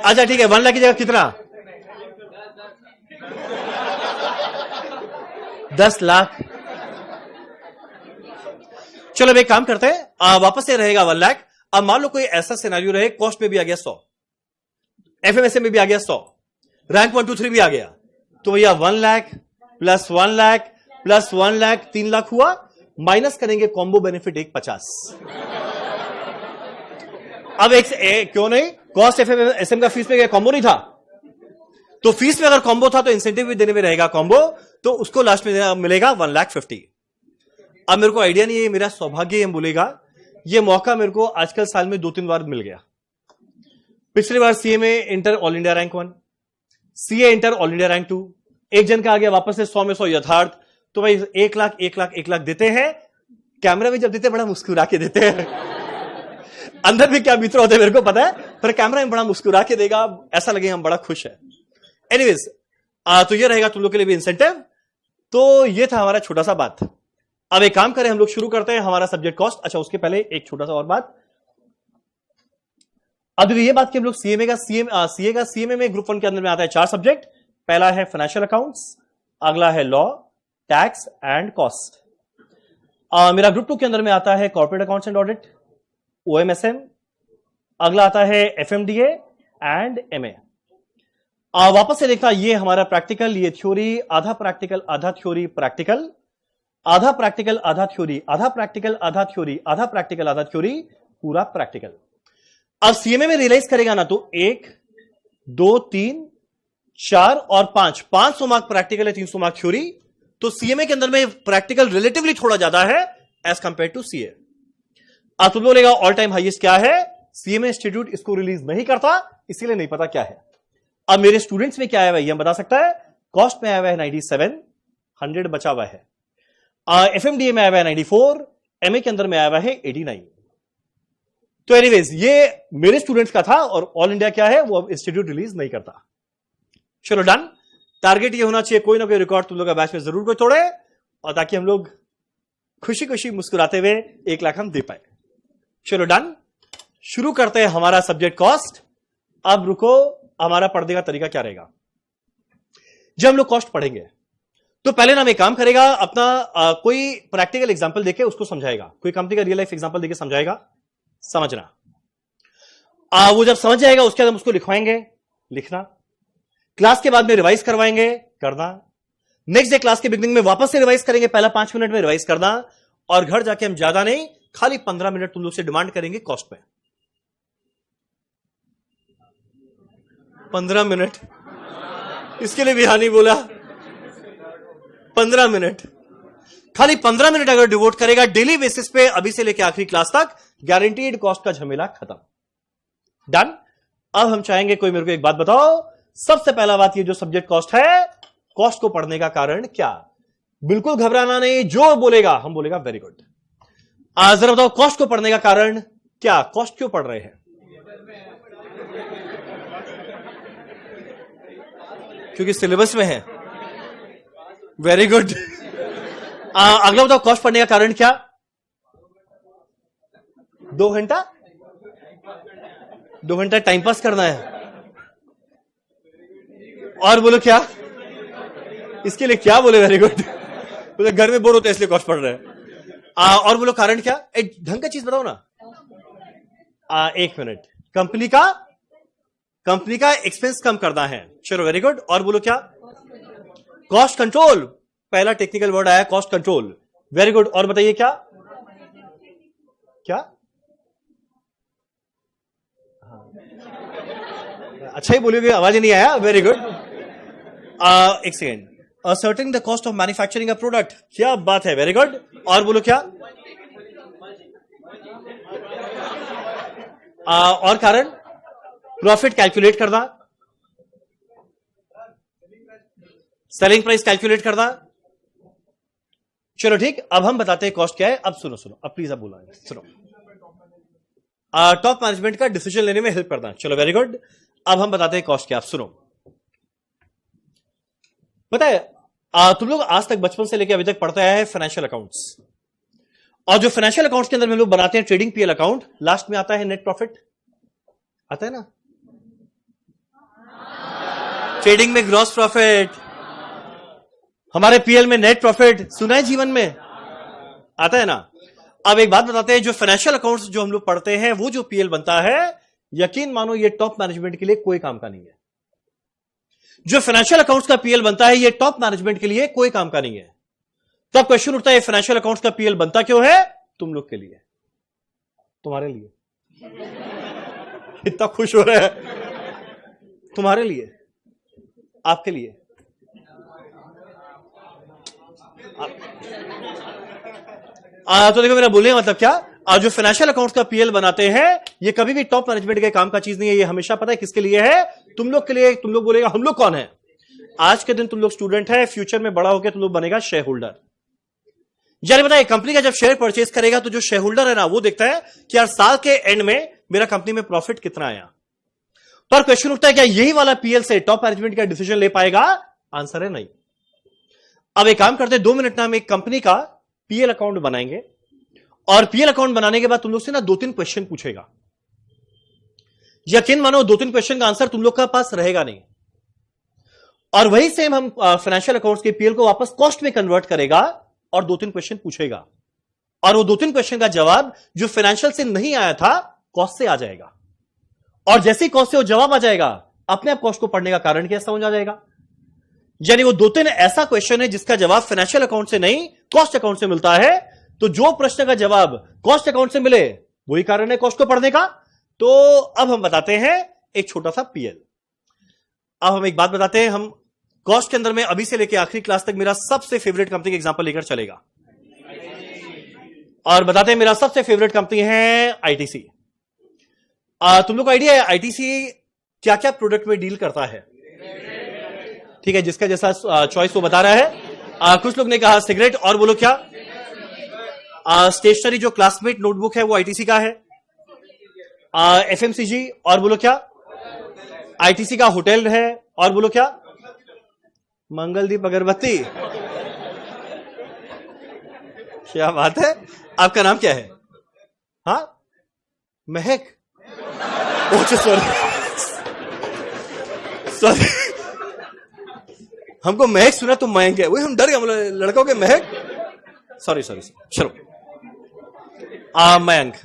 अच्छा ठीक है, 1 लाख की जगह कितना? 10 लाख। चलो अब एक काम करते हैं, वापस से रहेगा 1 लाख। अब मान लो कोई ऐसा सिनेरियो रहे, कॉस्ट में भी आ गया 100, एफएमएसएम में भी आ गया 100, रैंक 1 2 3 भी आ गया, तो भैया 1 लाख प्लस 1 लाख प्लस 1 लाख 3 लाख हुआ, माइनस करेंगे कॉम्बो बेनिफिट 150। अब क्यों नहीं, कॉस्ट एफएमएसएम का फीस में क्या कॉम्बो नहीं था, तो फीस में अगर कॉम्बो था तो इंसेंटिव भी देने में रहेगा कॉम्बो, तो उसको लास्ट में मिलेगा 1,50,000। अब मेरे को आइडिया नहीं है, मेरा सौभाग्य हम बोलेगा, ये मौका मेरे को आजकल साल में 2-3 बार मिल गया। पिछली बार सीए में inter all India rank 1, CA inter all India rank 2, एक जन का आ गया वापस से 100 में 100 यथार्थ, तो भाई 1 लाख 1 लाख 1 लाख देते हैं। कैमरा में जब देते बड़ा मुस्कुरा के देते हैं, अंदर भी क्या मित्र होते हैं मेरे को पता है, पर कैमरा में बड़ा मुस्कुरा के देगा, ऐसा लगे हम बड़ा खुश है। एनीवेज तो ये रहेगा तुम लोग के लिए भी इंसेंटिव। तो ये था हमारा छोटा सा बात। अब एक काम करें, हम लोग शुरू करते हैं हमारा सब्जेक्ट कॉस्ट। अच्छा, उसके पहले एक छोटा सा और बात। अब ये बात कि हम लोग सीएमए में ग्रुप 1 के अंदर में आता है 4 सब्जेक्ट। पहला है फाइनेंशियल अकाउंट्स, अगला है लॉ, टैक्स एंड कॉस्ट। मेरा ग्रुप 2 के अंदर में आता है कॉर्पोरेट अकाउंट्स एंड ऑडिट, ओएमएसएम, अगला आता है एफएमडीए एंड एमए। वापस से देखा, ये हमारा प्रैक्टिकल, ये थ्योरी, आधा प्रैक्टिकल आधा थ्योरी, प्रैक्टिकल आधा प्रैक्टिकल आधा थ्योरी, आधा प्रैक्टिकल आधा थ्योरी, आधा प्रैक्टिकल आधा थ्योरी, पूरा प्रैक्टिकल। अब सीएमए में रियलाइज करेगा ना तो 1 2 3 4 और 500 मार्क प्रैक्टिकल है, 300 मार्क थ्योरी। तो सीएमए के अंदर में प्रैक्टिकल रिलेटिवली थोड़ा ज्यादा है एज कंपेयर टू सीए। अब तुम बोलेगा ऑल टाइम हाईएस्ट क्या है? सीएमए इंस्टीट्यूट इसको रिलीज नहीं करता, इसीलिए नहीं पता क्या है। अब मेरे स्टूडेंट्स में क्या आया हुआ है ये हम बता सकता है। कॉस्ट में आया हुआ है 97, 100 बचा हुआ है। एफएमडीए में आया हुआ है 94, एमए के अंदर में आया हुआ है 89। तो एनीवेज ये मेरे स्टूडेंट्स का था, और ऑल इंडिया क्या है वो अब इंस्टीट्यूट रिलीज नहीं करता। चलो डन। टारगेट ये होना चाहिए कोई ना कोई रिकॉर्ड तुम लोग का बैच में जरूर कोई तोड़े, और ताकि हम लोग खुशी खुशी मुस्कुराते हुए 1 लाख हम दे पाए। चलो डन, शुरू करते हैं हमारा सब्जेक्ट कॉस्ट। अब रुको, हमारा पढ़ने का तरीका क्या रहेगा? जब हम लोग कॉस्ट पढ़ेंगे तो पहले ना हम एक काम करेगा, अपना कोई प्रैक्टिकल एग्जांपल देके उसको समझाएगा, कोई कंपनी का रियल लाइफ एग्जांपल देके समझाएगा, समझना। वो जब समझ जाएगा उसके बाद हम उसको लिखवाएंगे, लिखना। क्लास के बाद में रिवाइज करवाएंगे, करना। नेक्स्ट डे क्लास के बिगनिंग में वापस से रिवाइज करेंगे, पहला 5 मिनट में रिवाइज करना। और घर जाके हम ज्यादा नहीं, खाली 15 मिनट तुम लोग से डिमांड करेंगे कॉस्ट में। 15 मिनट, इसके लिए बिहानी बोला 15 मिनट, खाली 15 मिनट अगर डिवोट करेगा डेली बेसिस पे अभी से लेकर आखिरी क्लास तक, गारंटीड कॉस्ट का झमेला खत्म। डन। अब हम चाहेंगे कोई मेरे को एक बात बताओ। सबसे पहला बात, ये जो सब्जेक्ट कॉस्ट है, कॉस्ट को पढ़ने का कारण क्या? बिल्कुल घबराना नहीं, जो बोलेगा हम बोलेगा वेरी गुड। जरा बताओ कॉस्ट को पढ़ने का कारण क्या? कॉस्ट क्यों पढ़ रहे हैं? क्योंकि सिलेबस में है। Very good. अगला बताओ कॉस्ट पढ़ने का कारण क्या? 2 घंटा टाइम पास करना है। और बोलो क्या? इसके लिए क्या बोले? Very good. बोले घर में बोर होते हैं इसलिए कॉस्ट पढ़ रहे हैं। और बोलो कारण क्या? एक ढंग का चीज बताओ ना। 1 मिनट। कंपनी का एक्सपेंस कम करना है। चलो वेरी गुड। और बोलो क्या? Cost control. पहला टेक्निकल वर्ड आया कॉस्ट कंट्रोल। Very good. और बताइए क्या? अच्छा ही बोलोगे, आवाज ही नहीं आया। Very good. एक second. Asserting the cost of manufacturing a product. क्या बात है, वेरी गुड। और बोलो क्या? और कारण? प्रॉफिट कैलकुलेट करना, सेलिंग प्राइस कैलकुलेट करना। चलो ठीक, अब हम बताते हैं कॉस्ट क्या है। अब सुनो, अब प्लीज अब बोला सुनो। टॉप मैनेजमेंट का डिसीजन लेने में हेल्प करना। चलो वेरी गुड। अब हम बताते हैं कॉस्ट क्या। अब सुनो, पता है तुम लोग आज तक बचपन से लेकर अभी तक पढ़ते आए हैं फाइनेंशियल अकाउंट्स, और जो फाइनेंशियल अकाउंट्स के अंदर में लोग बनाते हैं ट्रेडिंग पीएल अकाउंट, लास्ट में आता है नेट प्रॉफिट। आता है ना? ट्रेडिंग में ग्रॉस प्रॉफिट, हमारे पीएल में नेट प्रॉफिट। सुना है जीवन में? आता है ना? अब एक बात बताते हैं, जो फाइनेंशियल अकाउंट्स जो हम लोग पढ़ते हैं, वो जो पीएल बनता है, यकीन मानो ये टॉप मैनेजमेंट के लिए कोई काम का नहीं है। जो फाइनेंशियल अकाउंट्स का पीएल बनता है, ये टॉप मैनेजमेंट के लिए कोई काम का नहीं है। तब क्वेश्चन उठता है, फाइनेंशियल अकाउंट्स का पीएल बनता क्यों है? तुम लोग के लिए, तुम्हारे लिए। इतना खुश हो रहा है? तुम्हारे लिए, आपके लिए। तो देखो, मेरा बोलने का मतलब क्या, आज जो फाइनेंशियल अकाउंट्स का पीएल बनाते हैं, ये कभी भी टॉप मैनेजमेंट के काम का चीज नहीं है। ये हमेशा पता है किसके लिए है? तुम लोग के लिए। तुम लोग बोलेगा हम लोग कौन है? आज के दिन तुम लोग स्टूडेंट है, फ्यूचर में बड़ा होकर तुम लोग बनेगा शेयर होल्डर। यानी बताइए, कंपनी का जब शेयर परचेज करेगा तो जो शेयर होल्डर है ना, वो देखता है कि यार साल के एंड में मेरा कंपनी में प्रॉफिट कितना आया। तो क्वेश्चन उठता है, क्या यही वाला पीएल से टॉप मैनेजमेंट का डिसीजन ले पाएगा? आंसर है नहीं। अब एक काम करते हैं, 2 मिनट में हम एक कंपनी का पीएल अकाउंट बनाएंगे और पीएल अकाउंट बनाने के बाद तुम लोग से ना 2-3 क्वेश्चन पूछेगा। यकीन मानो 2-3 क्वेश्चन का आंसर तुम लोग का पास रहेगा नहीं, और वही सेम हम फाइनेंशियल अकाउंट्स के पीएल को वापस कॉस्ट में कन्वर्ट करेगा और 2-3 क्वेश्चन पूछेगा, और वो 2-3 क्वेश्चन का जवाब जो फाइनेंशियल से नहीं आया था कॉस्ट से आ जाएगा, और जैसे ही कॉस्ट से वो जवाब आ जाएगा अपने आप कॉस्ट को पढ़ने का कारण क्या समझ आ जाएगा। यानी वो 2-3 ऐसा क्वेश्चन है जिसका जवाब फाइनेंशियल अकाउंट से नहीं कॉस्ट अकाउंट से मिलता है, तो जो प्रश्न का जवाब कॉस्ट अकाउंट से मिले वही कारण है कॉस्ट को पढ़ने का। तो अब हम बताते हैं एक छोटा सा पीएल। अब हम एक बात बताते हैं, हम कॉस्ट के अंदर में अभी से लेकर आखिरी क्लास तक मेरा सबसे फेवरेट कंपनी का एग्जांपल लेकर चलेगा, और बताते हैं मेरा सबसे फेवरेट कंपनी है आईटीसी। तुम लोग को आइडिया है आईटीसी क्या क्या प्रोडक्ट में डील करता है? ठीक है, जिसका जैसा चॉइस वो बता रहा है। कुछ लोग ने कहा सिगरेट, और बोलो क्या? स्टेशनरी जो क्लासमेट नोटबुक है वो आईटीसी का है। एफएमसीजी, और बोलो क्या? आईटीसी का होटल है, और बोलो क्या? मंगलदीप अगरबत्ती। क्या बात है, आपका नाम क्या है? हाँ, महक। ओके सॉरी हमको महक सुना तो महक है, वही हम डर गए, लड़कों के महक। सॉरी चलो। मयंक,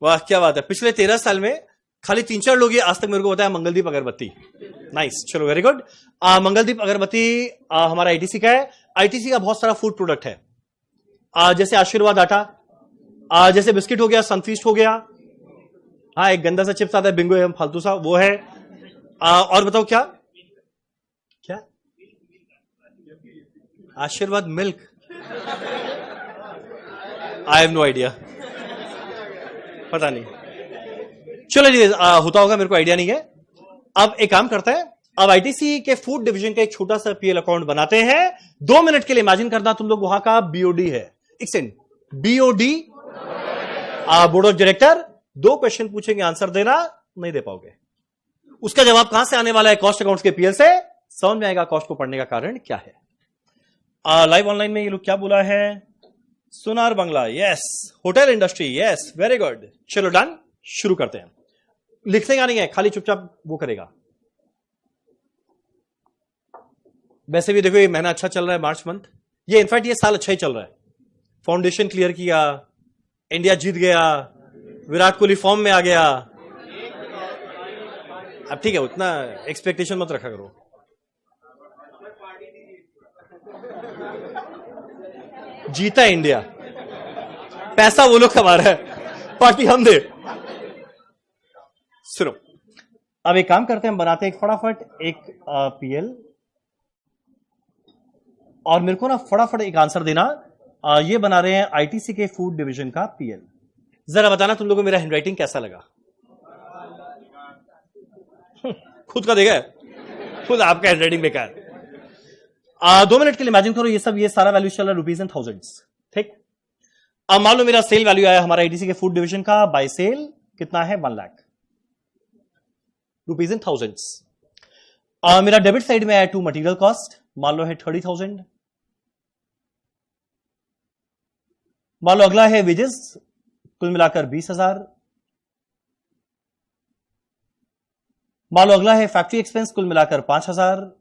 वाह क्या बात है, पिछले 13 साल में खाली 3-4 लोग ये आज तक मेरे को बताया मंगलदीप अगरबत्ती। नाइस, चलो वेरी गुड। मंगलदीप अगरबत्ती हमारा आईटीसी का है। आईटीसी का बहुत सारा फूड प्रोडक्ट है, जैसे आशीर्वाद आटा, जैसे बिस्किट हो गया, सनफीस्ट हो गया, हाँ एक गंदा सा चिप्स आता है बिंगो एवं फालतू सा, वो है। और बताओ क्या क्या? Aashirvaad milk, I have no idea, पता नहीं, चलो जी होता होगा, मेरे को आइडिया नहीं है। अब एक काम करता है, अब आईटीसी के फूड डिवीजन का एक छोटा सा पीएल अकाउंट बनाते हैं। 2 मिनट के लिए इमेजिन करना तुम लोग वहां का बीओडी है, एक second, BOD board of director. 2 question पूछेंगे, आंसर देना, नहीं दे पाओगे। उसका जवाब कहां से आने वाला है? कॉस्ट अकाउंट्स के पीएल से। समझ में आएगा कॉस्ट को पढ़ने का कारण क्या है। लाइव ऑनलाइन में ये लोग क्या बोला है? Sonar Bangla, yes. Hotel industry, yes, very good. चलो डन, शुरू करते हैं। लिखने का नहीं है, खाली चुपचाप वो करेगा। वैसे भी देखो ये महीना अच्छा चल रहा है, मार्च मंथ, ये इनफैक्ट ये साल अच्छा ही चल रहा है। फाउंडेशन क्लियर किया, इंडिया जीत गया, विराट कोहली फॉर्म में आ गया। अब ठीक है, उतना एक्सपेक्टेशन मत रखा करो। जीता इंडिया, पैसा वो लोग कमा रहा है, पार्टी हम दे। सुनो, अब एक काम करते हैं, हम बनाते हैं फटाफट एक पीएल, और मेरे को ना फटाफट एक आंसर देना। ये बना रहे हैं आईटीसी के फूड डिवीजन का पीएल। जरा बताना तुम लोगों को मेरा हैंडराइटिंग कैसा लगा? खुद का देखा है, खुद आपका हैंडराइटिंग बेकार। 2 मिनट के लिए इमेजिन करो, ये सारा वैल्यू चल रहा है रुपीज एंड थाउजेंड्स, ठीक। अब मान लो मेरा सेल वैल्यू आया हमारा आईटीसी के फूड डिवीजन का, बाय सेल कितना है? 1 लाख रुपीज एंड थाउजेंड्स। मेरा डेबिट साइड में आया टू मटीरियल कॉस्ट, मान लो है 30,000। मान लो अगला है वेजेस, कुल मिलाकर 20,000। मान लो अगला है फैक्ट्री एक्सपेंस, कुल मिलाकर 5,000।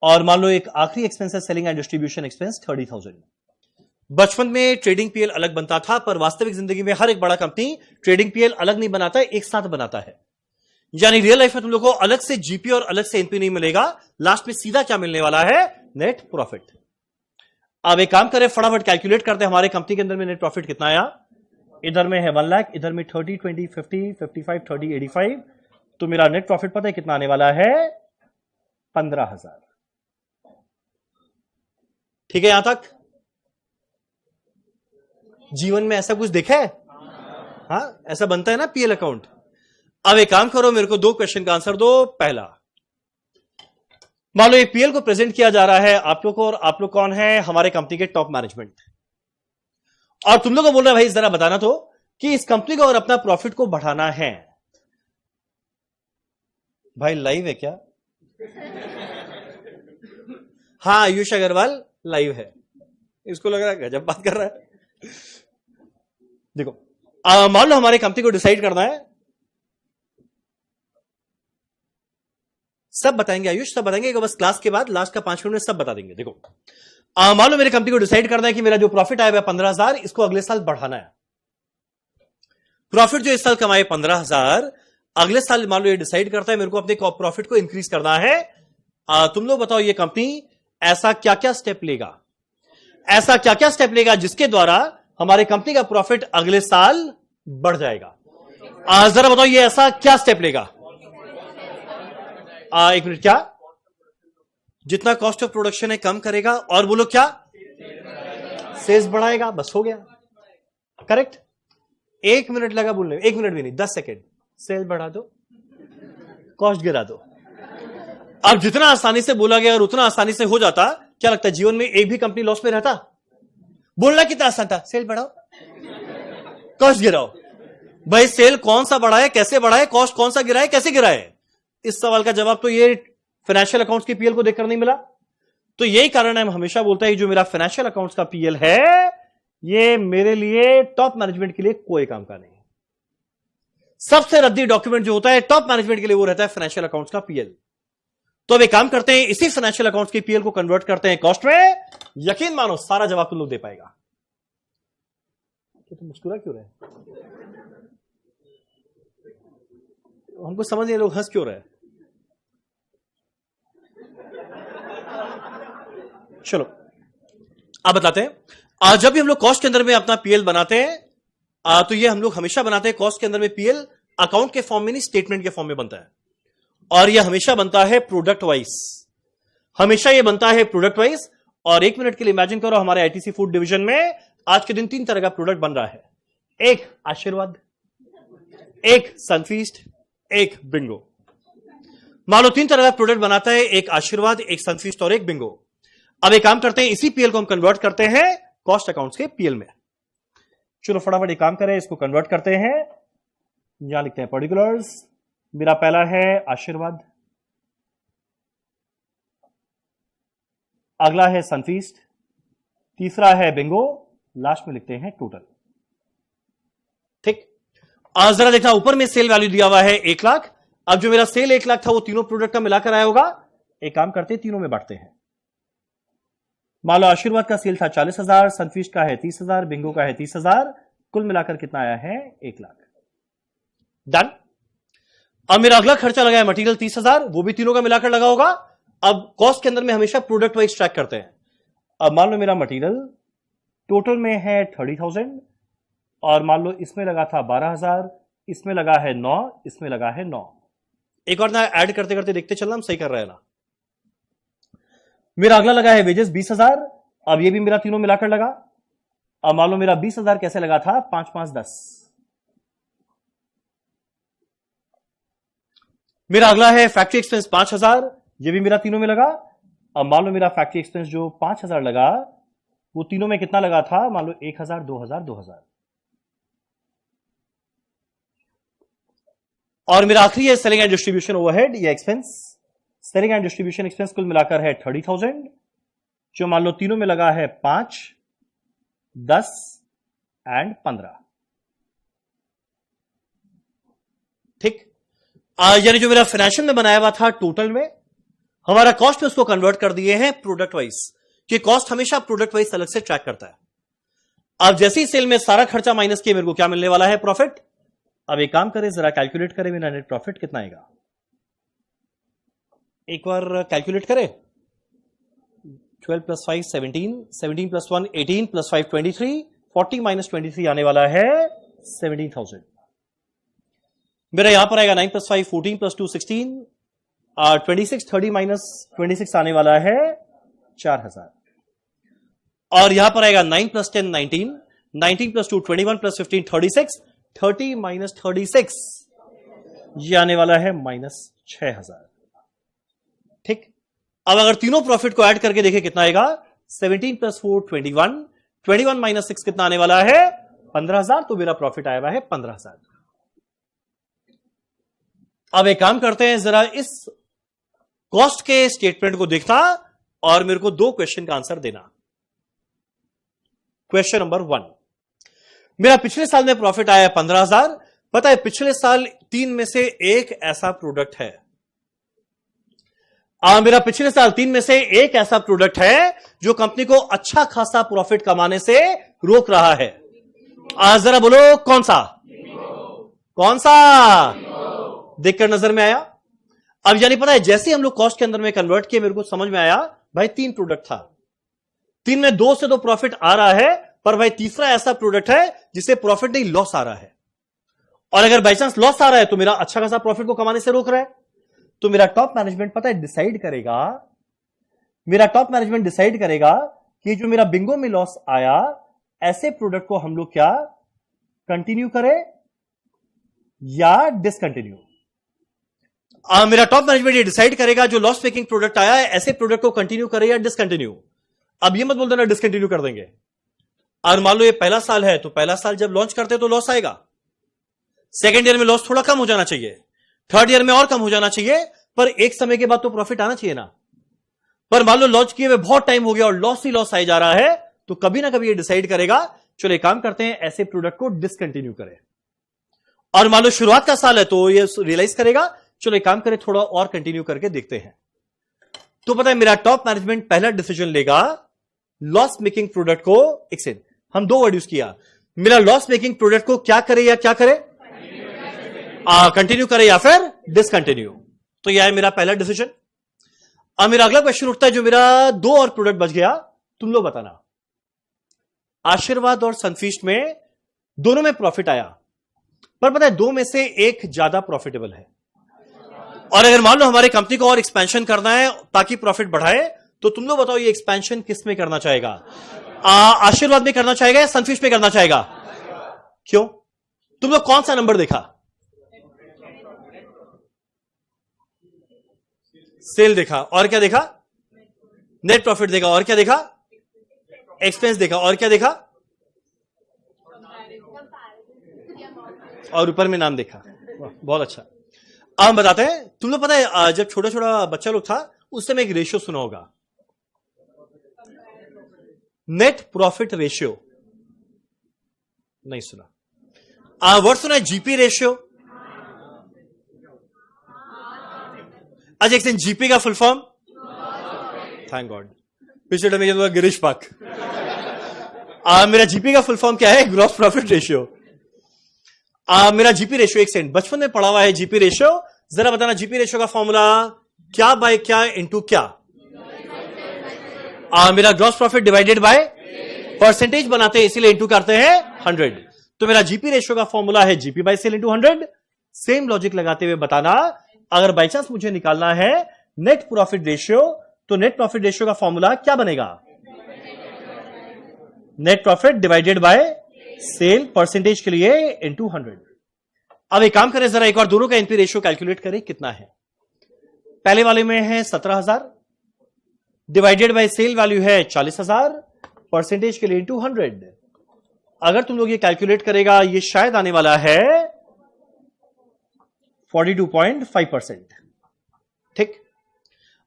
और मान लो एक आखिरी एक्सपेंस है सेलिंग एंड डिस्ट्रीब्यूशन एक्सपेंस, 30,000। बचपन में ट्रेडिंग पीएल अलग बनता था, पर वास्तविक जिंदगी में हर एक बड़ा कंपनी ट्रेडिंग पीएल अलग नहीं बनाता है, एक साथ बनाता है। यानी रियल लाइफ में तुम लोग को अलग से जीपी और अलग से एनपी नहीं मिलेगा, लास्ट में सीधा क्या मिलने वाला है? Net profit. अब एक काम करें, फटाफट कैलकुलेट करते हैं हमारे कंपनी के अंदर में नेट प्रॉफिट कितना आया। इधर में है 1 लाख, इधर में 30, 20, 50, 55, 30, 85। तो मेरा नेट प्रॉफिट पता है कितना आने वाला है? 15,000। ठीक है, यहां तक जीवन में ऐसा कुछ देखा है? हाँ, ऐसा बनता है ना पीएल अकाउंट। अब एक काम करो, मेरे को 2 क्वेश्चन का आंसर दो। पहला, मान लो ये पीएल को प्रेजेंट किया जा रहा है आप लोग को, और आप लोग कौन है? हमारे कंपनी के टॉप मैनेजमेंट। और तुम लोग को बोल रहा है भाई जरा बताना तो कि इस कंपनी को और अपना प्रॉफिट को बढ़ाना है। भाई लाइव है क्या? हाँ आयुष अग्रवाल, लाइव है, इसको लग रहा है गजब बात कर रहा है। देखो मान लो हमारी कंपनी को डिसाइड करना है, सब बताएंगे आयुष, सब बताएंगे, बस क्लास के बाद लास्ट का 5 मिनट में सब बता देंगे। देखो मान लो मेरी कंपनी को डिसाइड करना है कि मेरा जो प्रॉफिट आया है 15,000, इसको अगले साल बढ़ाना है। प्रॉफिट जो इस साल कमाए 15,000, अगले साल मान लो ये डिसाइड करता है मेरे को अपने प्रॉफिट को इंक्रीज करना है। तुम लोग बताओ ये कंपनी ऐसा क्या क्या स्टेप लेगा, ऐसा क्या क्या स्टेप लेगा जिसके द्वारा हमारे कंपनी का प्रॉफिट अगले साल बढ़ जाएगा। जरा बताओ ये ऐसा क्या स्टेप लेगा। एक मिनट, क्या? जितना कॉस्ट ऑफ प्रोडक्शन है कम करेगा, और बोलो क्या? सेल्स बढ़ाएगा, बस हो गया, करेक्ट। 1 मिनट लगा बोलने, 1 मिनट भी नहीं, 10 सेकेंड। सेल्स बढ़ा दो, कॉस्ट गिरा दो। अब जितना आसानी से बोला गया और उतना आसानी से हो जाता, क्या लगता है जीवन में एक भी कंपनी लॉस में रहता? बोलना कितना आसान था, सेल बढ़ाओ, कॉस्ट गिराओ। भाई सेल कौन सा बढ़ा है, कैसे बढ़ा है, कॉस्ट कौन सा गिरा है, कैसे गिरा है? इस सवाल का जवाब तो ये फाइनेंशियल अकाउंट्स की पीएल को देखकर नहीं मिला। तो यही कारण है हम हमेशा बोलते हैं जो मेरा फाइनेंशियल अकाउंट्स का पीएल है, ये मेरे लिए टॉप मैनेजमेंट के लिए कोई काम का नहीं। सबसे रद्दी डॉक्यूमेंट जो होता है टॉप मैनेजमेंट के लिए वो रहता है फाइनेंशियल अकाउंट्स का पीएल। तो अब एक काम करते हैं, इसी फाइनेंशियल अकाउंट्स की पीएल को कन्वर्ट करते हैं कॉस्ट में। यकीन मानो सारा जवाब तुम लोग दे पाएगा। तुम मुस्कुरा क्यों रहे? हमको समझ नहीं, लोग हंस क्यों रहे? चलो आप बताते हैं। जब भी हम लोग कॉस्ट के अंदर में अपना पीएल बनाते हैं, तो ये हम लोग हमेशा बनाते हैं कॉस्ट के अंदर में पीएल अकाउंट के फॉर्म में नहीं, स्टेटमेंट के फॉर्म में बनता है। और ये हमेशा बनता है प्रोडक्ट वाइज, हमेशा ये बनता है प्रोडक्ट वाइज। और 1 मिनट के लिए इमेजिन करो हमारे आईटीसी फूड डिवीजन में आज के दिन 3 तरह का प्रोडक्ट बन रहा है। एक आशीर्वाद, एक सनफीस्ट, एक बिंगो। मान लो 3 तरह का प्रोडक्ट बनाता है, एक आशीर्वाद, एक सनफीस्ट और एक बिंगो। अब एक काम करते हैं, इसी पीएल को हम कन्वर्ट करते हैं कॉस्ट अकाउंट्स के पीएल में। चलो फटाफट एक काम करें, इसको कन्वर्ट करते हैं। यहां लिखते हैं पर्टिकुलर्स। मेरा पहला है आशीर्वाद, अगला है सनफीस्ट, तीसरा है बिंगो, लास्ट में लिखते हैं टोटल। ठीक, आज जरा देखना ऊपर में सेल वैल्यू दिया हुआ है 1 लाख। अब जो मेरा सेल 1 लाख था वो तीनों प्रोडक्ट का मिलाकर आया होगा। एक काम करते हैं, तीनों में बांटते हैं। मान लो आशीर्वाद का सेल था 40,000, सनफीस्ट का है 30,000, बिंगो का है 30,000, कुल मिलाकर कितना आया है? 1 लाख। डन। अब मेरा अगला खर्चा लगा है मटेरियल 30,000, वो भी तीनों का मिलाकर लगा होगा। अब कॉस्ट के अंदर में हमेशा प्रोडक्ट वाइज ट्रैक करते हैं। अब मान लो मेरा मटेरियल टोटल में है 30,000, और मान लो इसमें लगा था 12,000, इसमें लगा है 9, इसमें लगा है 9। एक और ना ऐड करते करते देखते चलना हम सही कर रहे हैं ना। मेरा अगला लगा है वेजेस 20,000, अब ये भी मेरा तीनों मिलाकर लगा। अब मान लो मेरा 20,000 कैसे लगा था? 5 5 10। मेरा अगला है फैक्ट्री एक्सपेंस 5,000, ये भी मेरा तीनों में लगा। अब मान लो मेरा फैक्ट्री एक्सपेंस जो 5,000 लगा वो तीनों में कितना लगा था? मान लो 1,000 2,000 2,000। और मेरा आखिरी है सेलिंग एंड डिस्ट्रीब्यूशन ओवरहेड, ये expense. Selling and distribution expense कुल मिलाकर है 30,000, जो मान लो तीनों में लगा है 5 10 एंड 15। ठीक, यानी जो मेरा फाइनेंशियल में बनाया हुआ था टोटल में, हमारा कॉस्ट में उसको कन्वर्ट कर दिए हैं प्रोडक्ट वाइज, कि कॉस्ट हमेशा प्रोडक्ट वाइज अलग से ट्रैक करता है। अब जैसे ही सेल में सारा खर्चा माइनस किए मेरे को क्या मिलने वाला है? प्रॉफिट। अब एक काम करें, जरा कैलकुलेट करें मेरा नेट प्रॉफिट कितना आएगा। एक बार कैलकुलेट करें। 12 + 5 17, 17 + 1 18 + 5 23, 40 - 23 आने वाला है 17,000। मेरा यहां पर आएगा 9 + 5 14 + 2 16, 26 30 - 26 आने वाला है 4,000। और यहां पर आएगा 9 + 10 19, 19 + 2 21 + 15 36, 30 - 36 ये आने वाला है -6,000। ठीक, अब अगर तीनों प्रॉफिट को ऐड करके देखें कितना आएगा? 17 + 4 21, 21 - 6 कितना आने वाला है? 15,000। तो मेरा प्रॉफिट आया हुआ है 15,000। अब एक काम करते हैं, जरा इस कॉस्ट के स्टेटमेंट को देखना और मेरे को 2 क्वेश्चन का आंसर देना। क्वेश्चन नंबर 1, मेरा पिछले साल में प्रॉफिट आया 15,000। पता है पिछले साल 3 में से एक ऐसा प्रोडक्ट है, मेरा पिछले साल 3 में से एक ऐसा प्रोडक्ट है जो कंपनी को अच्छा खासा प्रॉफिट कमाने से रोक रहा है। जरा बोलो कौन सा? कौन सा? देखकर नजर में आया। अब यानी पता है जैसे हम लोग कॉस्ट के अंदर में कन्वर्ट किए, मेरे को समझ में आया भाई 3 प्रोडक्ट था, 3 में 2 से तो प्रॉफिट आ रहा है, पर भाई तीसरा ऐसा प्रोडक्ट है जिसे प्रॉफिट नहीं लॉस आ रहा है। और अगर बाई चांस लॉस आ रहा है तो मेरा अच्छा खासा प्रॉफिट को कमाने से रोक रहा है। तो मेरा टॉप मैनेजमेंट पता है डिसाइड करेगा, मेरा टॉप मैनेजमेंट डिसाइड करेगा कि जो मेरा बिंगो में लॉस आया, ऐसे प्रोडक्ट को हम लोग क्या कंटिन्यू करें या डिसकंटिन्यू। मेरा टॉप मैनेजमेंट ये डिसाइड करेगा जो लॉस मेकिंग प्रोडक्ट आया है, ऐसे प्रोडक्ट को कंटिन्यू करें या डिसकंटिन्यू। अब ये मत बोल देना डिसकंटिन्यू कर देंगे। और मान लो ये पहला साल है, तो पहला साल जब लॉन्च करते तो लॉस आएगा, सेकेंड ईयर में लॉस थोड़ा कम हो जाना चाहिए, थर्ड ईयर में और कम हो जाना चाहिए, पर एक समय के बाद तो प्रॉफिट आना चाहिए ना। पर मान लो लॉन्च किए हुए बहुत टाइम हो गया और लॉस ही लॉस आए जा रहा है, तो कभी ना कभी ये डिसाइड करेगा चलो एक काम करते हैं, ऐसे प्रोडक्ट को डिसकंटिन्यू करें। और मान लो शुरुआत का साल है तो ये रियलाइज करेगा चलो एक काम करें, थोड़ा और कंटिन्यू करके देखते हैं। तो पता है मेरा टॉप मैनेजमेंट पहला डिसीजन लेगा लॉस मेकिंग प्रोडक्ट को, एक सेकंड, हम 2 वर्ड यूज किया, मेरा लॉस मेकिंग प्रोडक्ट को क्या करे या क्या करे, कंटिन्यू करे या फिर डिसकंटिन्यू। तो यह है मेरा पहला डिसीजन। अब मेरा अगला क्वेश्चन उठता है, जो मेरा 2 और प्रोडक्ट बच गया, तुम लोग बताना। आशीर्वाद और सनफीस्ट में दोनों में प्रॉफिट आया, पर पता है 2 में से एक ज्यादा प्रॉफिटेबल है। और अगर मान लो हमारे कंपनी को और एक्सपेंशन करना है ताकि प्रॉफिट बढ़ाए, तो तुम लोग बताओ ये एक्सपेंशन किस में करना चाहेगा? आशीर्वाद में करना चाहेगा या सनफीस्ट में करना चाहेगा? क्यों? तुम लोग कौन सा नंबर देखा? सेल देखा, और क्या देखा? नेट प्रॉफिट देखा, और क्या देखा? एक्सपेंस देखा, और क्या देखा? और ऊपर में नाम देखा। बहुत अच्छा। अब हम बताते हैं, तुम लोग पता है जब छोटा छोटा बच्चा लोग था उस समय एक रेशियो सुना होगा, नेट प्रॉफिट रेशियो। नहीं सुना? वर्ड सुना है जीपी रेशियो। अच्छा एक सेकंड, जीपी का फुल फॉर्म? थैंक गॉड, पिछले टाइम में गिरीश पाक। मेरा जीपी का फुल फॉर्म क्या है? Gross profit ratio. मेरा जीपी रेशियो, एक सेकंड, बचपन में पढ़ा हुआ है जीपी रेशियो, जरा बताना जीपी रेशियो का फॉर्मूला क्या बाय क्या इंटू क्या? मेरा gross profit divided by percentage बनाते हैं इसीलिए इंटू करते हैं 100। तो मेरा जीपी रेशियो का फॉर्मूला है GP by sale into 100। Same logic लगाते हुए बताना, अगर बाई चांस मुझे निकालना है नेट प्रॉफिट रेशियो, तो नेट प्रॉफिट रेशियो का फॉर्मूला क्या बनेगा? Net profit divided by sale percentage के लिए इंटू 100। अब एक काम करें, जरा एक बार दोनों का एनपी रेशियो कैलकुलेट करें कितना है। पहले वाले में है 17,000 डिवाइडेड बाय सेल वैल्यू है 40,000, परसेंटेज के लिए इंटू 100। अगर तुम लोग ये कैलकुलेट करेगा, ये शायद आने वाला है 42.5%। ठीक,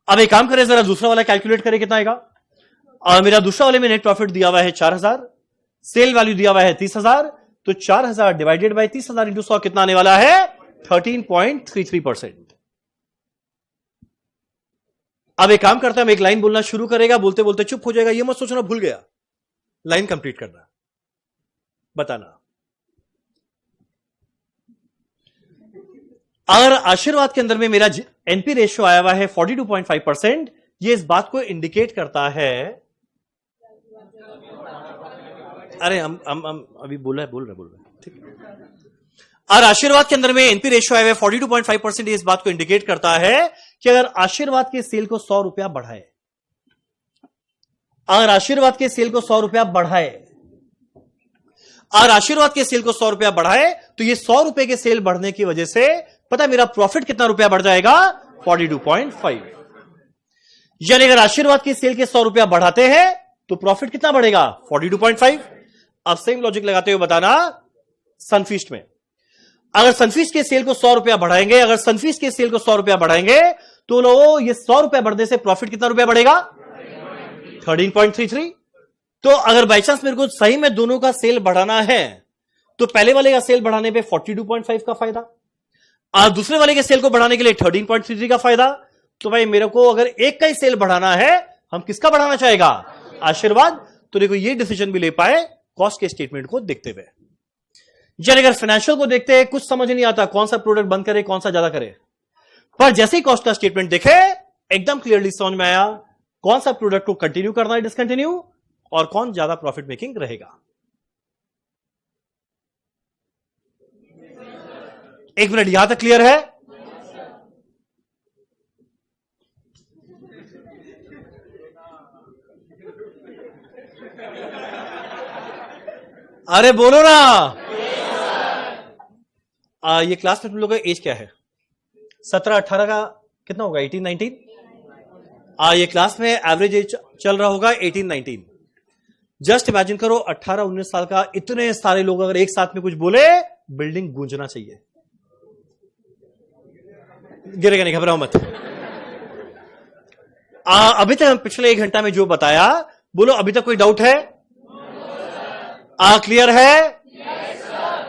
अब एक काम करें, जरा दूसरा वाला कैलकुलेट करें कितना आएगा। और मेरा दूसरा वाले में नेट प्रॉफिट दिया हुआ है 4,000, सेल वैल्यू दिया हुआ है 30,000, तो 4,000 डिवाइडेड बाय 30,000 इंटू 100 कितना आने वाला है? 13.33%। अब एक काम करता है, हम एक लाइन बोलना शुरू करेगा, बोलते बोलते चुप हो जाएगा, ये मत सोचना भूल गया, लाइन कंप्लीट करना, बताना। अगर आशीर्वाद के अंदर में मेरा एनपी रेशियो आया हुआ है 42.5%, ये इस बात को इंडिकेट करता है, अरे हम अभी बोल रहे ठीक। और आशीर्वाद के अंदर में एनपी रेशियो आया हुआ है 42.5%, ये इस बात को इंडिकेट करता है कि अगर आशीर्वाद के सेल को 100 रुपया बढ़ाए, अगर आशीर्वाद के सेल को 100 रुपया बढ़ाए, और आशीर्वाद के सेल को 100 रुपया बढ़ाए, तो ये 100 रुपए के सेल बढ़ने की वजह से पता है मेरा प्रॉफिट कितना रुपया बढ़ जाएगा? 42.5। यानी अगर आशीर्वाद की सेल के 100 रुपया बढ़ाते हैं तो प्रॉफिट कितना बढ़ेगा? 42.5। अब सेम लॉजिक लगाते हुए बताना, सनफीस्ट में अगर सनफीस्ट के सेल को 100 रुपया बढ़ाएंगे, अगर सनफीस्ट के सेल को 100 रुपया बढ़ाएंगे, तो लो ये 100 रुपया बढ़ने से प्रॉफिट कितना रुपया बढ़ेगा? 13.33। तो अगर बाई चांस मेरे को सही में दोनों का सेल बढ़ाना है तो पहले वाले का सेल बढ़ाने पे 42.5 का फायदा, और दूसरे वाले के सेल को बढ़ाने के लिए 13.33 का फायदा। तो भाई मेरे को अगर एक का ही सेल बढ़ाना है, हम किसका बढ़ाना चाहेगा? आशीर्वाद। तो देखो ये डिसीजन भी ले पाए कॉस्ट के स्टेटमेंट को देखते हुए। यानी अगर फाइनेंशियल को देखते हैं कुछ समझ नहीं आता कौन सा प्रोडक्ट बंद करे कौन सा ज्यादा करे, पर जैसे ही कॉस्ट का स्टेटमेंट देखे एकदम क्लियरली समझ में आया कौन सा प्रोडक्ट को कंटिन्यू करना है, डिसकंटिन्यू, और कौन ज्यादा प्रॉफिट मेकिंग रहेगा। एक मिनट, यहां तक क्लियर है? अरे बोलो ना। ये क्लास में तुम लोगों का एज क्या है? 17-18 का कितना होगा? 18-19? ये क्लास में एवरेज एज चल रहा होगा 18-19। जस्ट इमेजिन करो 18-19 साल का इतने सारे लोग अगर एक साथ में कुछ बोले, बिल्डिंग गूंजना चाहिए। गिरेगा नहीं, घबराओ मत। अभी तक हम पिछले 1 घंटा में जो बताया, बोलो अभी तक कोई डाउट है? क्लियर है?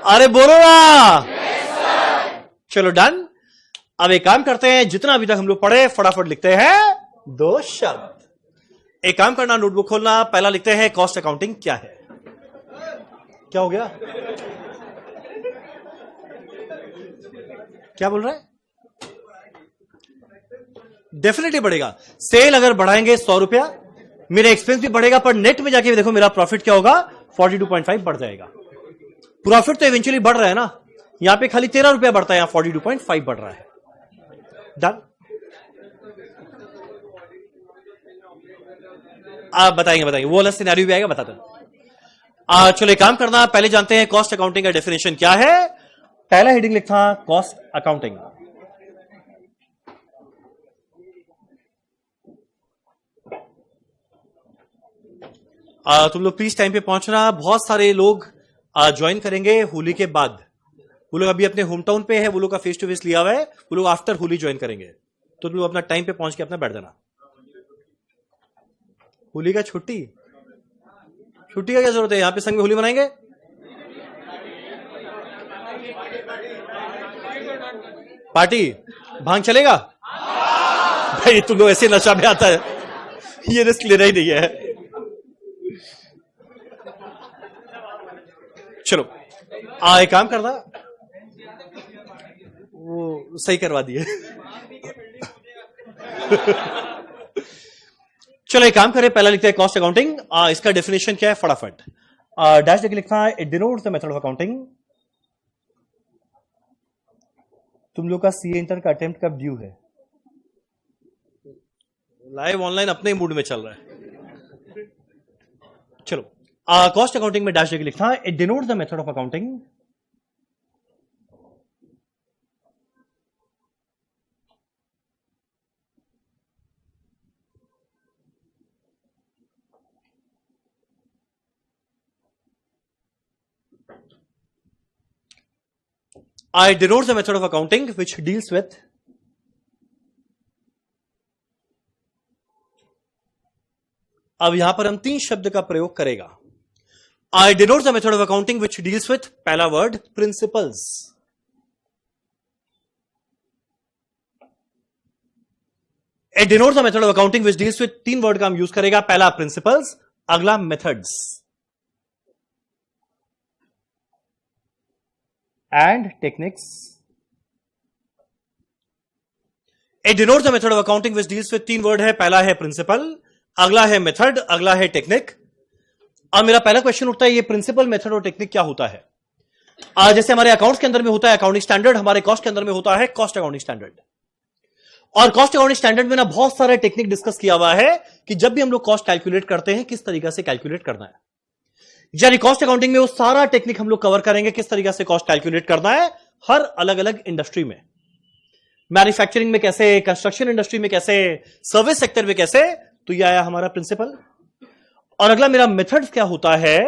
अरे बोलो ना। चलो डन। अब एक काम करते हैं, जितना अभी तक हम लोग पढ़े फटाफट लिखते हैं 2 शब्द। एक काम करना, नोटबुक खोलना, पहला लिखते हैं कॉस्ट अकाउंटिंग क्या है। क्या हो गया? क्या बोल रहा है? डेफिनेटली बढ़ेगा। सेल अगर बढ़ाएंगे 100 रुपया, मेरा एक्सपेंस भी बढ़ेगा, पर नेट में जाके देखो मेरा प्रॉफिट क्या होगा, 42.5 बढ़ जाएगा। प्रॉफिट तो इवेंचुअली बढ़ रहा है ना, यहां पे खाली 13 रुपया बढ़ता है, यहां 42.5 बढ़ रहा है। डन। आप बताएंगे वो वाला सिनेरियो भी आएगा, बताते हैं। चलो एक काम करना, पहले जानते हैं कॉस्ट अकाउंटिंग का डेफिनेशन क्या है। पहला हेडिंग लिखा कॉस्ट अकाउंटिंग। तुम लोग प्लीज टाइम पे पहुंचना। बहुत सारे लोग ज्वाइन करेंगे होली के बाद। वो लोग अभी अपने होम टाउन पे है, वो लोग का फेस टू फेस लिया हुआ है, वो लोग आफ्टर होली ज्वाइन करेंगे। तो तुम लोग अपना टाइम पे पहुंच के अपना बैठ जाना। होली का छुट्टी का क्या जरूरत है? यहां पे संग में होली मनाएंगे। पार्टी भांग चलेगा? भाई तुम लोग ऐसे नशा में आता है, ये रिस्क लेना ही नहीं है। चलो एक काम करना, वो सही करवा दिए। चलो एक काम करें, पहला लिखते हैं कॉस्ट अकाउंटिंग। इसका डेफिनेशन क्या है फटाफट डैश देके लिखना है। It denotes the method of accounting. तुम लोग का सीए इंटर का अटेम्प्ट कब ड्यू है? लाइव ऑनलाइन अपने मूड में चल रहा है। चलो कॉस्ट अकाउंटिंग में डैश देके लिखना है। It denotes the method of accounting I denotes the method of accounting which deals with अब यहां पर हम 3 शब्द का प्रयोग करेगा। I denotes the method of accounting which deals with पहला word principles. It denotes the method of accounting which deals with 3 word का हम यूज करेगा। पहला प्रिंसिपल्स, अगला methods and techniques. It denotes the method of accounting which deals with 3 word है। पहला है प्रिंसिपल, अगला है मेथड, अगला है टेक्निक। अब मेरा पहला क्वेश्चन उठता है, ये प्रिंसिपल, मेथड और टेक्निक क्या होता है? जैसे हमारे अकाउंट्स के अंदर में होता है अकाउंटिंग स्टैंडर्ड, हमारे कॉस्ट के अंदर में होता है कॉस्ट अकाउंटिंग स्टैंडर्ड। और कॉस्ट अकाउंटिंग स्टैंडर्ड में ना बहुत सारे टेक्निक डिस्कस किया हुआ है कि जब भी हम लोग कॉस्ट कैलकुलेट करते हैं किस तरीके से कैलकुलेट करना है। यानी कॉस्ट अकाउंटिंग में वो सारा टेक्निक हम लोग कवर करेंगे, किस तरीके से कॉस्ट कैलकुलेट करना है हर अलग अलग इंडस्ट्री में। मैन्युफैक्चरिंग में कैसे, कंस्ट्रक्शन इंडस्ट्री में कैसे, सर्विस सेक्टर में कैसे। तो ये आया हमारा प्रिंसिपल। और अगला मेरा मेथड क्या होता है।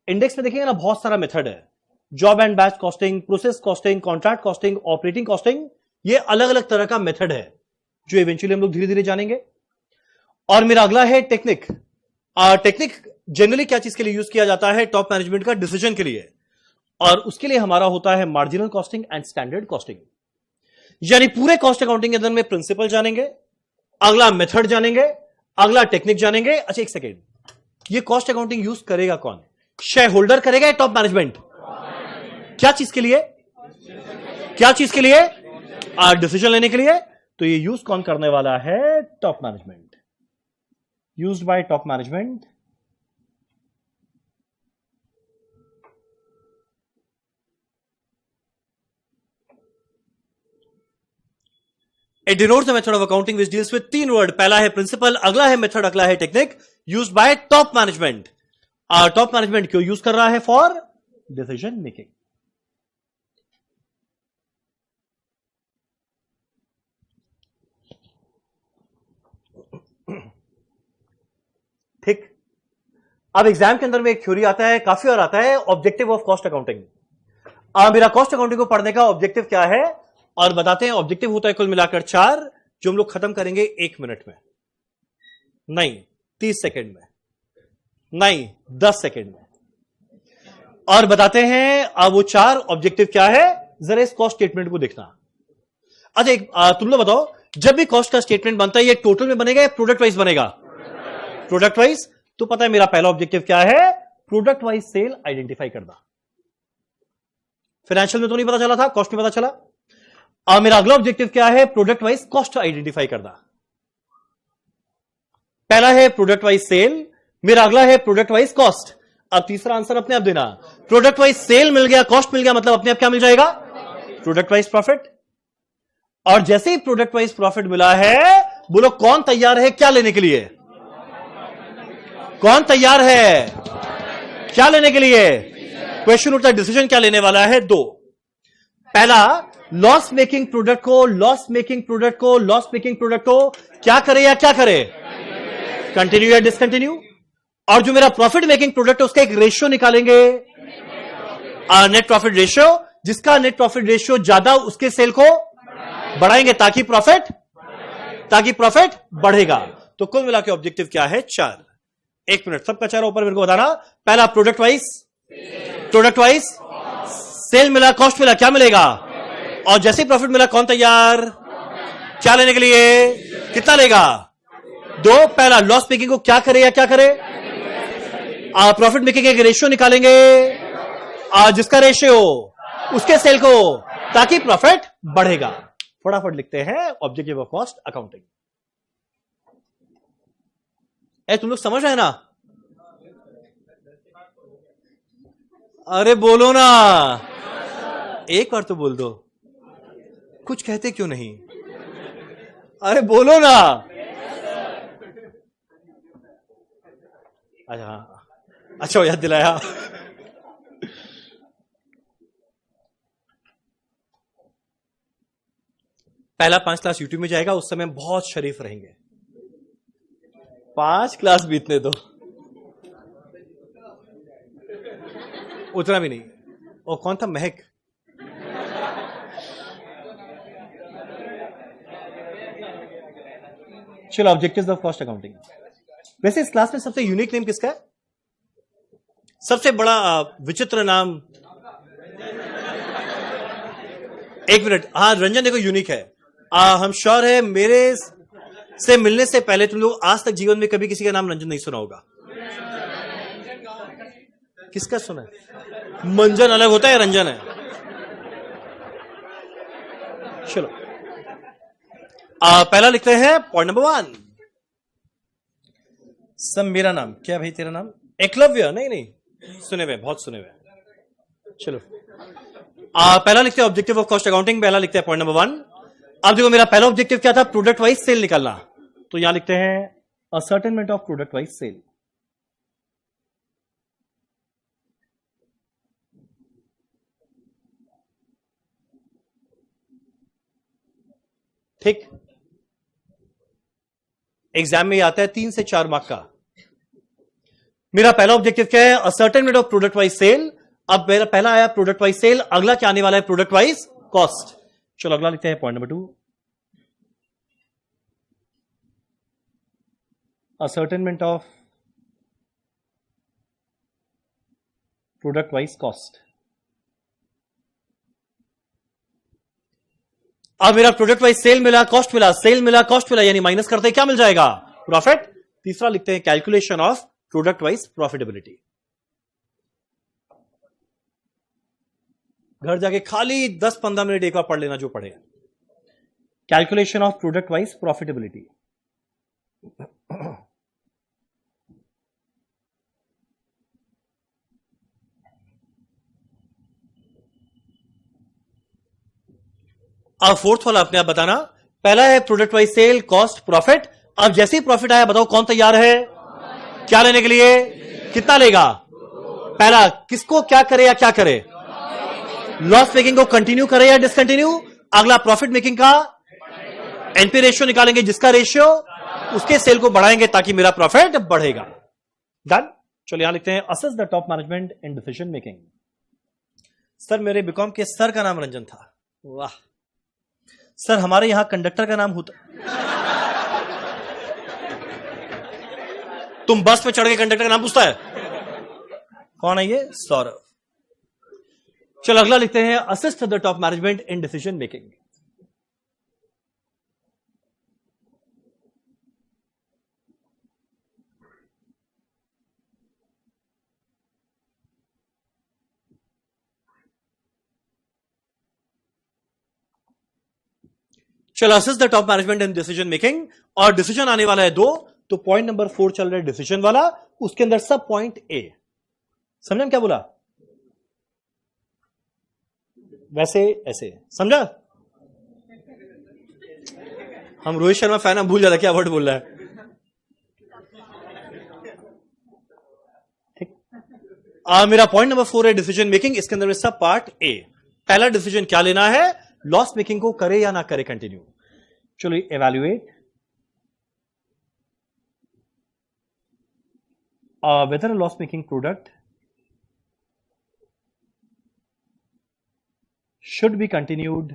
इंडेक्स में देखिएगा ना बहुत सारा मेथड है। Job and batch costing, process costing, contract costing, operating costing, ये अलग अलग तरह का मेथड है जो इवेंचुअली हम लोग धीरे धीरे जानेंगे। और मेरा अगला है टेक्निक। टेक्निक जनरली क्या चीज के लिए यूज किया जाता है? टॉप मैनेजमेंट का डिसीजन के लिए, और उसके लिए हमारा होता है marginal costing and standard costing. यानी पूरे कॉस्ट अकाउंटिंग के अंदर में प्रिंसिपल जानेंगे, अगला मेथड जानेंगे, अगला टेक्निक जानेंगे। अच्छा एक सेकेंड, ये कॉस्ट अकाउंटिंग यूज करेगा कौन? शेयर होल्डर करेगा या टॉप मैनेजमेंट? क्या चीज के लिए? क्या चीज के लिए? डिसीजन लेने के लिए। तो ये यूज कौन करने वाला है? Top management, used by top management. It denotes the method of accounting which deals with 3 word. पहला है प्रिंसिपल, अगला है मेथड, अगला है technique, used by top management. Top management क्यों यूज कर रहा है? For decision making. ठीक। अब एग्जाम के अंदर में एक थ्योरी आता है, काफी और आता है, ऑब्जेक्टिव ऑफ कॉस्ट अकाउंटिंग। मेरा कॉस्ट अकाउंटिंग को पढ़ने का ऑब्जेक्टिव क्या है? और बताते हैं। ऑब्जेक्टिव होता है कुल मिलाकर 4, जो हम लोग खत्म करेंगे 1 मिनट में, नहीं 30 सेकेंड में, नहीं 10 सेकेंड में। और बताते हैं अब वो 4 ऑब्जेक्टिव क्या है, जरा इस कॉस्ट स्टेटमेंट को देखना। अच्छा तुम लोग बताओ, जब भी कॉस्ट का स्टेटमेंट बनता है ये टोटल में बनेगा या प्रोडक्ट वाइज बनेगा? Product wise. तो पता है मेरा पहला ऑब्जेक्टिव क्या है? प्रोडक्ट वाइज सेल आइडेंटिफाई करना। फाइनेंशियल में तो नहीं पता चला था, कॉस्ट में पता चला। मेरा अगला ऑब्जेक्टिव क्या है? प्रोडक्ट वाइज कॉस्ट आइडेंटिफाई करना। पहला है प्रोडक्ट वाइज सेल, मेरा अगला है प्रोडक्ट वाइज कॉस्ट। अब तीसरा आंसर अपने आप देना। प्रोडक्ट वाइज सेल मिल गया, कॉस्ट मिल गया, मतलब अपने आप क्या मिल जाएगा? Product wise profit. और जैसे ही प्रोडक्ट वाइज प्रॉफिट मिला है, बोलो कौन तैयार है क्या लेने के लिए? कौन तैयार है क्या लेने के लिए? क्वेश्चन उठता है डिसीजन क्या लेने वाला है? 2। पहला, लॉस मेकिंग प्रोडक्ट को, लॉस मेकिंग प्रोडक्ट को, लॉस मेकिंग प्रोडक्ट को क्या करे या क्या करे? कंटिन्यू या डिसकंटिन्यू। और जो मेरा प्रॉफिट मेकिंग प्रोडक्ट है उसका एक रेशियो निकालेंगे, नेट प्रॉफिट रेशियो। जिसका नेट प्रॉफिट रेशियो ज्यादा उसके सेल को बढ़ाएंगे ताकि प्रॉफिट बढ़ेगा। तो कुल मिला के ऑब्जेक्टिव क्या है? 4। 1 मिनट सबका चेहरा ऊपर मेरे को बताना। पहला प्रोडक्ट वाइज सेल मिला, कॉस्ट मिला, क्या मिलेगा? और जैसे ही प्रॉफिट मिला कौन तैयार क्या लेने के लिए? कितना लेगा? 2। पहला लॉस मेकिंग को क्या करे या क्या करे? प्रॉफिट मेकिंग एक रेशियो निकालेंगे, जिसका रेशियो उसके सेल को, ताकि प्रॉफिट बढ़ेगा। फटाफट लिखते हैं ऑब्जेक्टिव ऑफ कॉस्ट अकाउंटिंग। तुम लोग समझ रहे ना? अरे बोलो ना, एक बार तो बोल दो। कुछ कहते क्यों नहीं? अरे बोलो ना। अच्छा हाँ, अच्छा याद दिलाया। पहला 5 क्लास यूट्यूब में जाएगा, उस समय बहुत शरीफ रहेंगे। 5 क्लास बीतने दो, उतना भी नहीं। और कौन था? महक। चलो, ऑब्जेक्टिव्स ऑफ कॉस्ट अकाउंटिंग। वैसे इस क्लास में सबसे यूनिक नेम किसका है? सबसे बड़ा विचित्र नाम? 1 मिनट। हाँ रंजन देखो यूनिक है। हम श्योर है मेरे से मिलने से पहले तुम लोग आज तक जीवन में कभी किसी का नाम रंजन नहीं सुना होगा। किसका सुना है? मंजन अलग होता है, रंजन है। चलो पहला लिखते हैं पॉइंट नंबर 1। सब मेरा नाम क्या भाई? तेरा नाम एकलव्य? नहीं सुने हुए, बहुत सुने हुए। चलो पहला लिखते हैं ऑब्जेक्टिव ऑफ कॉस्ट अकाउंटिंग। पहला लिखते हैं पॉइंट नंबर 1। अब देखो मेरा पहला ऑब्जेक्टिव क्या था? प्रोडक्ट वाइज सेल निकालना। तो यहां लिखते हैं ascertainment of product wise sale. ठीक, एग्जाम में आता है 3 से 4 मार्क का। मेरा पहला ऑब्जेक्टिव क्या है? Ascertainment of product wise sale. अब मेरा पहला आया प्रोडक्ट वाइज सेल, अगला क्या आने वाला है? Product wise cost. चलो अगला लिखते हैं point number 2। Ascertainment of product wise cost. अब मेरा प्रोडक्ट वाइज सेल मिला, कॉस्ट मिला, सेल मिला, कॉस्ट मिला, यानी माइनस करते क्या मिल जाएगा? प्रॉफिट। तीसरा लिखते हैं calculation of product wise profitability. घर जाके खाली 10-15 मिनट एक बार पढ़ लेना जो पढ़े। Calculation of product wise profitability. अब फोर्थ वाला अपने आप बताना। पहला है product wise sale, cost, profit. अब जैसे ही प्रॉफिट आया बताओ कौन तैयार है क्या लेने के लिए? कितना लेगा? पहला किसको क्या करे या क्या करे? लॉस मेकिंग को कंटिन्यू करे या डिसकंटिन्यू? अगला प्रॉफिट मेकिंग का एनपी रेशियो निकालेंगे, जिसका रेशियो उसके सेल को बढ़ाएंगे ताकि मेरा प्रॉफिट बढ़ेगा। डन। चलो यहां लिखते हैं assess the top management in decision making. Sir मेरे बीकॉम के सर का नाम रंजन था। वाह। सर हमारे यहां कंडक्टर का नाम होता। तुम बस में चढ़ के कंडक्टर का नाम पूछता है? कौन है ये? सौरभ। चलो अगला लिखते हैं assist the top management in decision making. चलो assist the top management in decision making. और डिसीजन आने वाला है 2, तो पॉइंट नंबर 4 चल रहा है डिसीजन वाला, उसके अंदर सब पॉइंट ए। समझे क्या बोला? वैसे ऐसे समझा? हम रोहित शर्मा फैन, हम भूल जाता क्या वर्ड बोल रहा है। ठीक। मेरा पॉइंट नंबर 4 है डिसीजन मेकिंग, इसके अंदर में सब पार्ट ए। पहला डिसीजन क्या लेना है? लॉस मेकिंग को करे या ना करे कंटिन्यू। चलो evaluate whether a loss making product should be continued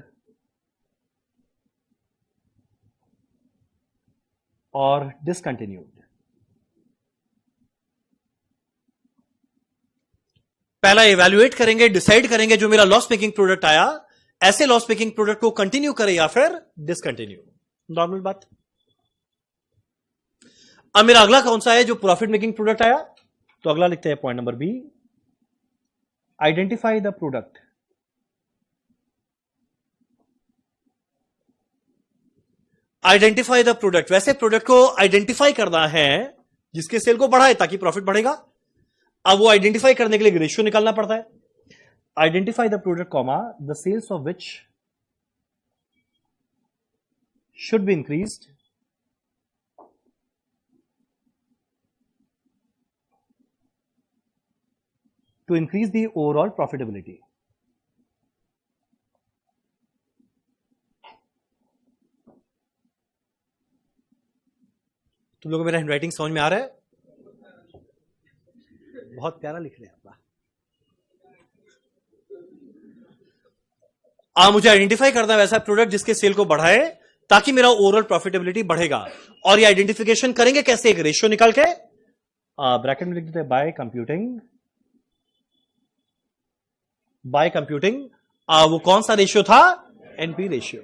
or discontinued। पहला इवैल्यूएट करेंगे, डिसाइड करेंगे जो मेरा लॉस मेकिंग प्रोडक्ट आया, ऐसे लॉस मेकिंग प्रोडक्ट को कंटिन्यू करे या फिर डिसकंटिन्यू। नॉर्मल बात। अब मेरा अगला कौन सा है? जो प्रॉफिट मेकिंग प्रोडक्ट आया। तो अगला लिखते हैं point number B, identify the product identify the product. वैसे प्रोडक्ट को आइडेंटिफाई करना है जिसके सेल को बढ़ाए ताकि प्रॉफिट बढ़ेगा। अब वो आइडेंटिफाई करने के लिए रेशियो निकालना पड़ता है। Identify the product comma the sales of which should be increased to increase the overall profitability। तुम लोगों को मेरा हैंडराइटिंग समझ में आ रहा है? बहुत प्यारा लिख रहे हैं आप। मुझे आइडेंटिफाई करना है वैसा प्रोडक्ट जिसके सेल को बढ़ाए ताकि मेरा ओवरऑल प्रॉफिटेबिलिटी बढ़ेगा। और ये आइडेंटिफिकेशन करेंगे कैसे? एक रेशियो निकाल के ब्रैकेट में लिख देते हैं बाय कंप्यूटिंग। वो कौन सा रेशियो था? NP ratio.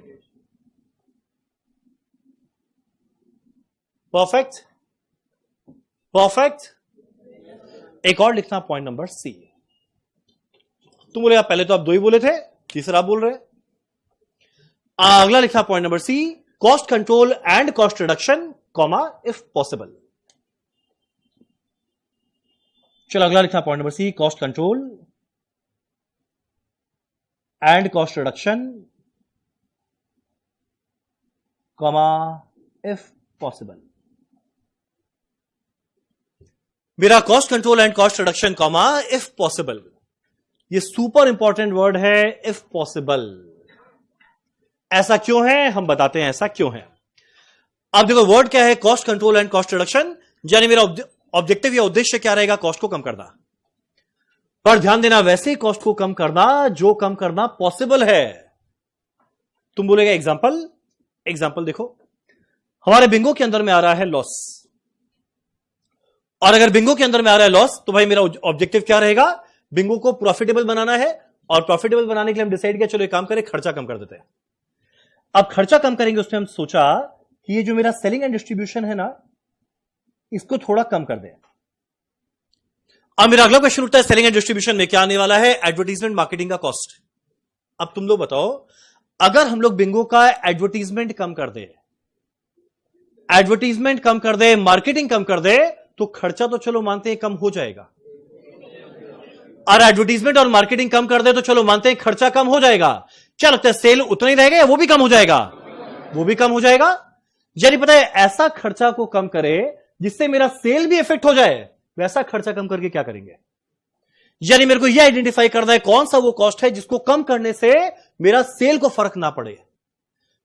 Perfect perfect. एक और लिखना पॉइंट नंबर सी। तुम बोले आप पहले तो आप 2 ही बोले थे, तीसरा आप बोल रहे। अगला लिखना point number C, cost control and cost reduction comma if possible. चलो अगला लिखना point number C, cost control and cost reduction, comma if possible। मेरा cost control and cost reduction comma if possible. ये सुपर इंपॉर्टेंट वर्ड है, इफ पॉसिबल। ऐसा क्यों है हम बताते हैं ऐसा क्यों है। अब देखो वर्ड क्या है? Cost control and cost reduction. यानी मेरा ऑब्जेक्टिव या उद्देश्य क्या रहेगा? कॉस्ट को कम करना। पर ध्यान देना, वैसे कॉस्ट को कम करना जो कम करना पॉसिबल है। तुम बोलेगा एग्जांपल देखो, हमारे बिंगो के अंदर में आ रहा है लॉस, और अगर बिंगो के अंदर में आ रहा है लॉस तो भाई मेरा ऑब्जेक्टिव क्या रहेगा? बिंगो को प्रॉफिटेबल बनाना है, और प्रॉफिटेबल बनाने के लिए हम डिसाइड किया चलो एक काम करें, खर्चा कम कर देते हैं। अब खर्चा कम करेंगे, उसमें हम सोचा कि ये जो मेरा सेलिंग एंड डिस्ट्रीब्यूशन है ना, इसको थोड़ा कम कर दें। अब मेरा अगला क्वेश्चन उठता है, सेलिंग एंड डिस्ट्रीब्यूशन में क्या आने वाला है? एडवर्टीजमेंट मार्केटिंग का कॉस्ट। अब तुम लोग बताओ, अगर हम लोग बिंगो का एडवर्टीजमेंट कम कर दे, एडवर्टीजमेंट कम कर दे, मार्केटिंग कम कर दे, तो खर्चा तो चलो मानते हैं कम हो जाएगा। और एडवर्टीजमेंट और मार्केटिंग कम कर दे तो चलो मानते हैं खर्चा कम हो जाएगा। क्या लगता है, सेल उतना ही रहेगा या वो भी कम हो जाएगा? वो भी कम हो जाएगा। यानी पता है, ऐसा खर्चा को कम करे जिससे मेरा सेल भी इफेक्ट हो जाए, वैसा खर्चा कम करके क्या करेंगे? यानी मेरे को यह आइडेंटिफाई करना है कौन सा वो कॉस्ट है जिसको कम करने से मेरा सेल को फर्क ना पड़े,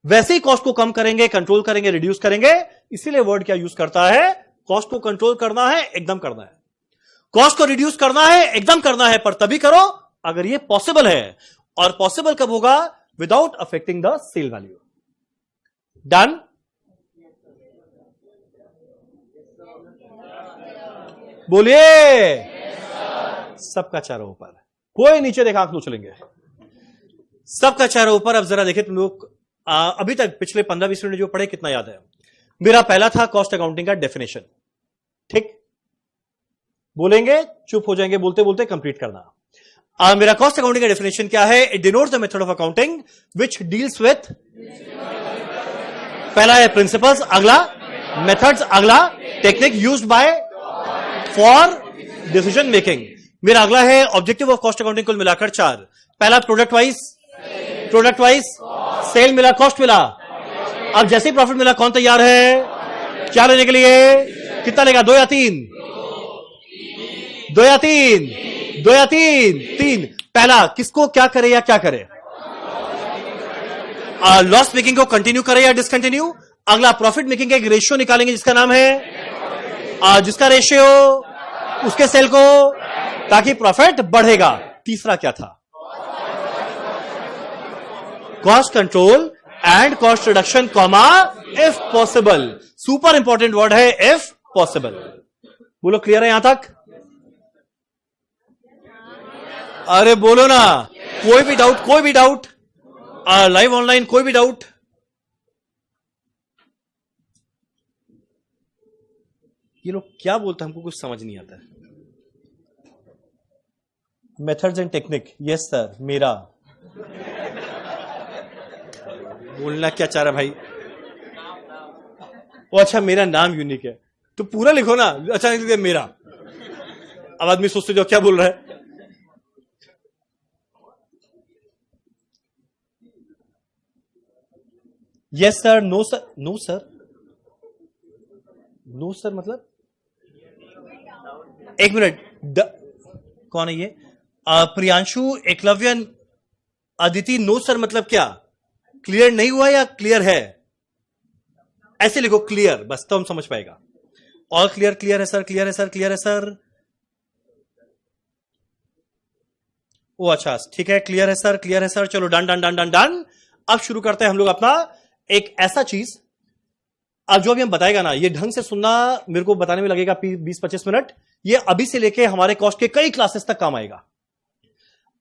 वैसे ही कॉस्ट को कम करेंगे, कंट्रोल करेंगे, रिड्यूस करेंगे। इसीलिए वर्ड क्या यूज करता है? कॉस्ट को कंट्रोल करना है, एकदम करना है। कॉस्ट को रिड्यूस करना है, एकदम करना है, पर तभी करो अगर ये पॉसिबल है। और पॉसिबल कब होगा? Without affecting the sale value. Done? बोलिए। सबका चेहरा ऊपर, कोई नीचे देखा आंख लो चलेंगे। सबका चेहरा ऊपर। अब जरा देखे तुम लोग, अभी तक पिछले 15-20 मिनट जो पढ़े कितना याद है? मेरा पहला था कॉस्ट अकाउंटिंग का डेफिनेशन, ठीक? बोलेंगे, चुप हो जाएंगे, बोलते बोलते कंप्लीट करना। मेरा कॉस्ट अकाउंटिंग का डेफिनेशन क्या है? It denotes the method of accounting which deals with, पहला है प्रिंसिपल्स, अगला मेथड्स, अगला technique used by for decision making. मेरा अगला है ऑब्जेक्टिव ऑफ कॉस्ट अकाउंटिंग, कुल मिलाकर 4। पहला प्रोडक्ट वाइज, सेल मिला, कॉस्ट मिला। अब जैसे ही प्रॉफिट मिला, कौन तैयार है क्या लेने के लिए? कितना लेगा? 2 या 3? 2 या 3? 2 या 3? पहला किसको क्या करे या क्या करे? लॉस मेकिंग को कंटिन्यू करे या डिसकंटिन्यू। अगला प्रॉफिट मेकिंग का एक रेशियो निकालेंगे जिसका नाम है, जिसका रेशियो उसके सेल को, ताकि प्रॉफिट बढ़ेगा। तीसरा क्या था? Cost control and cost reduction comma if possible. Super important word है इफ पॉसिबल। बोलो क्लियर है यहां तक? अरे बोलो ना, कोई भी डाउट, कोई भी डाउट? लाइव ऑनलाइन कोई भी डाउट? ये लोग क्या बोलते हैं हमको कुछ समझ नहीं आता। Methods and technique, yes sir. मेरा बोलना क्या चाह रहा भाई? ओ अच्छा, मेरा नाम यूनिक है तो पूरा लिखो ना। अच्छा लिख दिया मेरा। अब आदमी सोचते जो क्या बोल रहा है। Yes sir, no sir, no sir, no sir मतलब? एक मिनट, कौन है ये? प्रियांशु, एकलव्यन, अदिति। नो सर मतलब क्या? क्लियर नहीं हुआ या क्लियर है? ऐसे लिखो क्लियर, बस तो हम समझ पाएगा। ऑल क्लियर, क्लियर है सर, क्लियर है सर, क्लियर है सर। ओ अच्छा ठीक है, क्लियर है सर, क्लियर है सर। चलो done done done done done. अब शुरू करते हैं हम लोग अपना एक ऐसा चीज। अब जो भी हम बताएगा ना, ये ढंग से सुनना, मेरे को बताने में लगेगा 20-25 मिनट। ये अभी से लेके हमारे कॉस्ट के कई क्लासेस तक काम आएगा।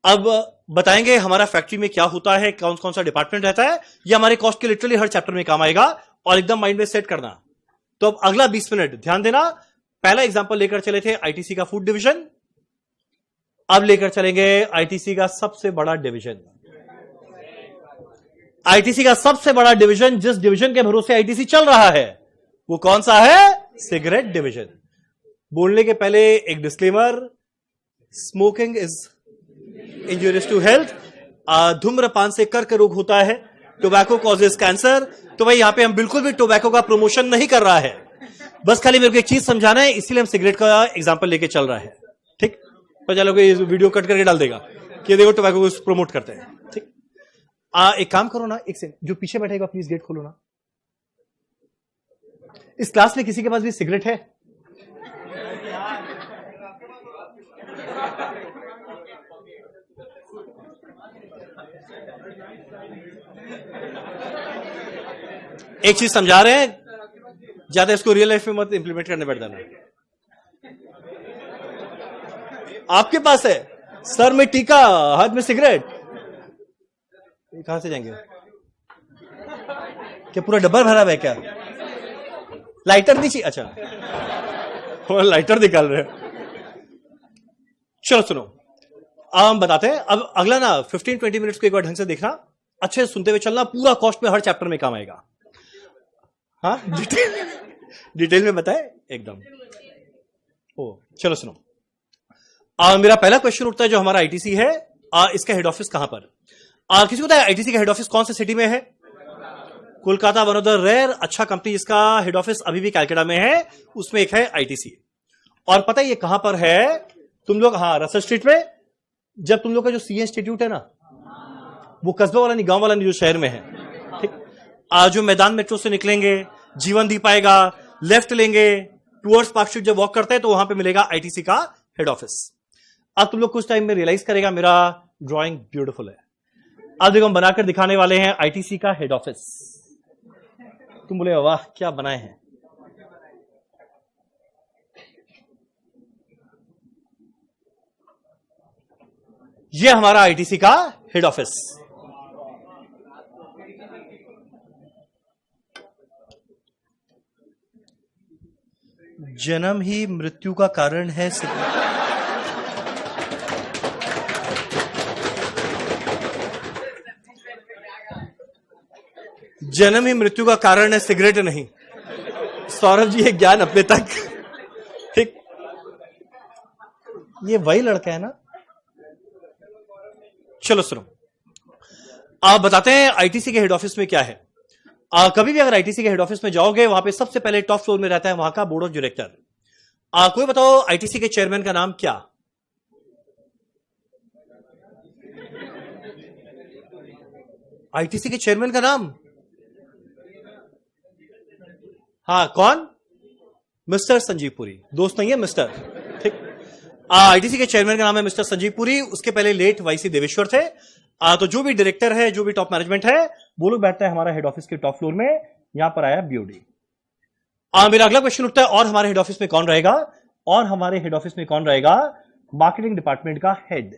अब बताएंगे हमारा फैक्ट्री में क्या होता है, कौन कौन सा डिपार्टमेंट रहता है। ये हमारे कॉस्ट के लिटरली हर चैप्टर में काम आएगा, और एकदम माइंड में सेट करना। तो अब अगला 20 मिनट ध्यान देना। पहला एग्जांपल लेकर चले थे आईटीसी का फूड डिवीजन, अब लेकर चलेंगे आईटीसी का सबसे बड़ा डिवीजन। आईटीसी का सबसे बड़ा डिवीजन, जिस डिवीजन के भरोसे आईटीसी चल रहा है, वो कौन सा है? Cigarette division. बोलने के पहले एक disclaimer, smoking is injurious to health. धूम्रपान से कर्क रोग होता है, टोबैको कॉजेज कैंसर। तो भाई यहां पे हम बिल्कुल भी टोबैको का प्रमोशन नहीं कर रहा है, बस खाली मेरे को एक चीज समझाना है, इसीलिए हम सिगरेट का एग्जांपल लेके चल रहा है। ठीक, पर चलो ये वीडियो कट करके डाल देगा कि देखो टोबैको को प्रमोट करते हैं। ठीक, एक काम करो ना, एक से जो पीछे बैठेगा प्लीज गेट खोलो ना। इस क्लास में किसी के पास भी सिगरेट है? एक चीज समझा रहे हैं, ज्यादा इसको रियल लाइफ में मत इंप्लीमेंट करने बैठ जाना। आपके पास है सर में टीका, हाथ में सिगरेट, कहां से जाएंगे? क्या पूरा डब्बा भरा हुआ है क्या? लाइटर नीचे, अच्छा वो लाइटर निकाल रहे हैं। चलो सुनो, अब हम बताते हैं। अब अगला ना 15-20 मिनट्स को एक बार ढंग से देखना, अच्छे से सुनते हुए चलना, पूरा कॉस्ट में हर चैप्टर में काम आएगा। हाँ डिटेल में बताए एकदम। ओ चलो सुनो, मेरा पहला क्वेश्चन उठता है जो हमारा आईटीसी है, इसका हेड ऑफिस कहां पर? किसी को पता है आईटीसी का हेड ऑफिस कौन से सिटी में है? Kolkata, one of the rare अच्छा कंपनी जिसका हेड ऑफिस अभी भी कैलकाटा में है, उसमें एक है आईटीसी। और पता है ये कहां पर है? तुम लोग, हाँ, रसल स्ट्रीट में। जब तुम लोग का जो सीए इंस्टीट्यूट है ना, वो कस्बा वाला नहीं, गांव वाला नहीं, जो शहर में है, ठीक। आज जो मैदान मेट्रो से निकलेंगे, जीवन दीप आएगा, लेफ्ट लेंगे, टूवर्ड्स पार्क स्ट्रीट जब वॉक करते हैं तो वहां पे मिलेगा आईटीसी का हेड ऑफिस। अब तुम लोग कुछ टाइम में रियलाइज करेगा मेरा ड्राइंग ब्यूटीफुल है। अब देखो हम बनाकर दिखाने वाले हैं आईटीसी का हेड ऑफिस। तुम बोले वाह क्या बनाए हैं। ये हमारा आईटीसी का हेड ऑफिस। जन्म ही मृत्यु का कारण है। जन्म ही मृत्यु का कारण है, सिगरेट नहीं। सौरभ जी, ये ज्ञान अपने तक, ठीक। ये वही लड़का है ना? चलो सुनो, आप बताते हैं आईटीसी के हेड ऑफिस में क्या है। कभी भी अगर आईटीसी के हेड ऑफिस में जाओगे, वहां पे सबसे पहले टॉप फ्लोर में रहता है वहां का बोर्ड ऑफ डायरेक्टर। कोई बताओ आईटीसी के चेयरमैन का नाम क्या? आईटीसी के चेयरमैन का नाम, हाँ कौन? मिस्टर संजीव पुरी। दोस्त नहीं है मिस्टर, ठीक। आईटीसी के चेयरमैन का नाम है मिस्टर संजीव पुरी। उसके पहले लेट वाईसी देवेश्वर थे। तो जो भी डायरेक्टर है, जो भी टॉप मैनेजमेंट है, वो लोग बैठता है हमारा हेड ऑफिस के टॉप फ्लोर में। यहां पर आया बीओडी। मेरा अगला क्वेश्चन उठता है, और हमारे हेड ऑफिस में कौन रहेगा? और हमारे हेड ऑफिस में कौन रहेगा? मार्केटिंग डिपार्टमेंट का हेड।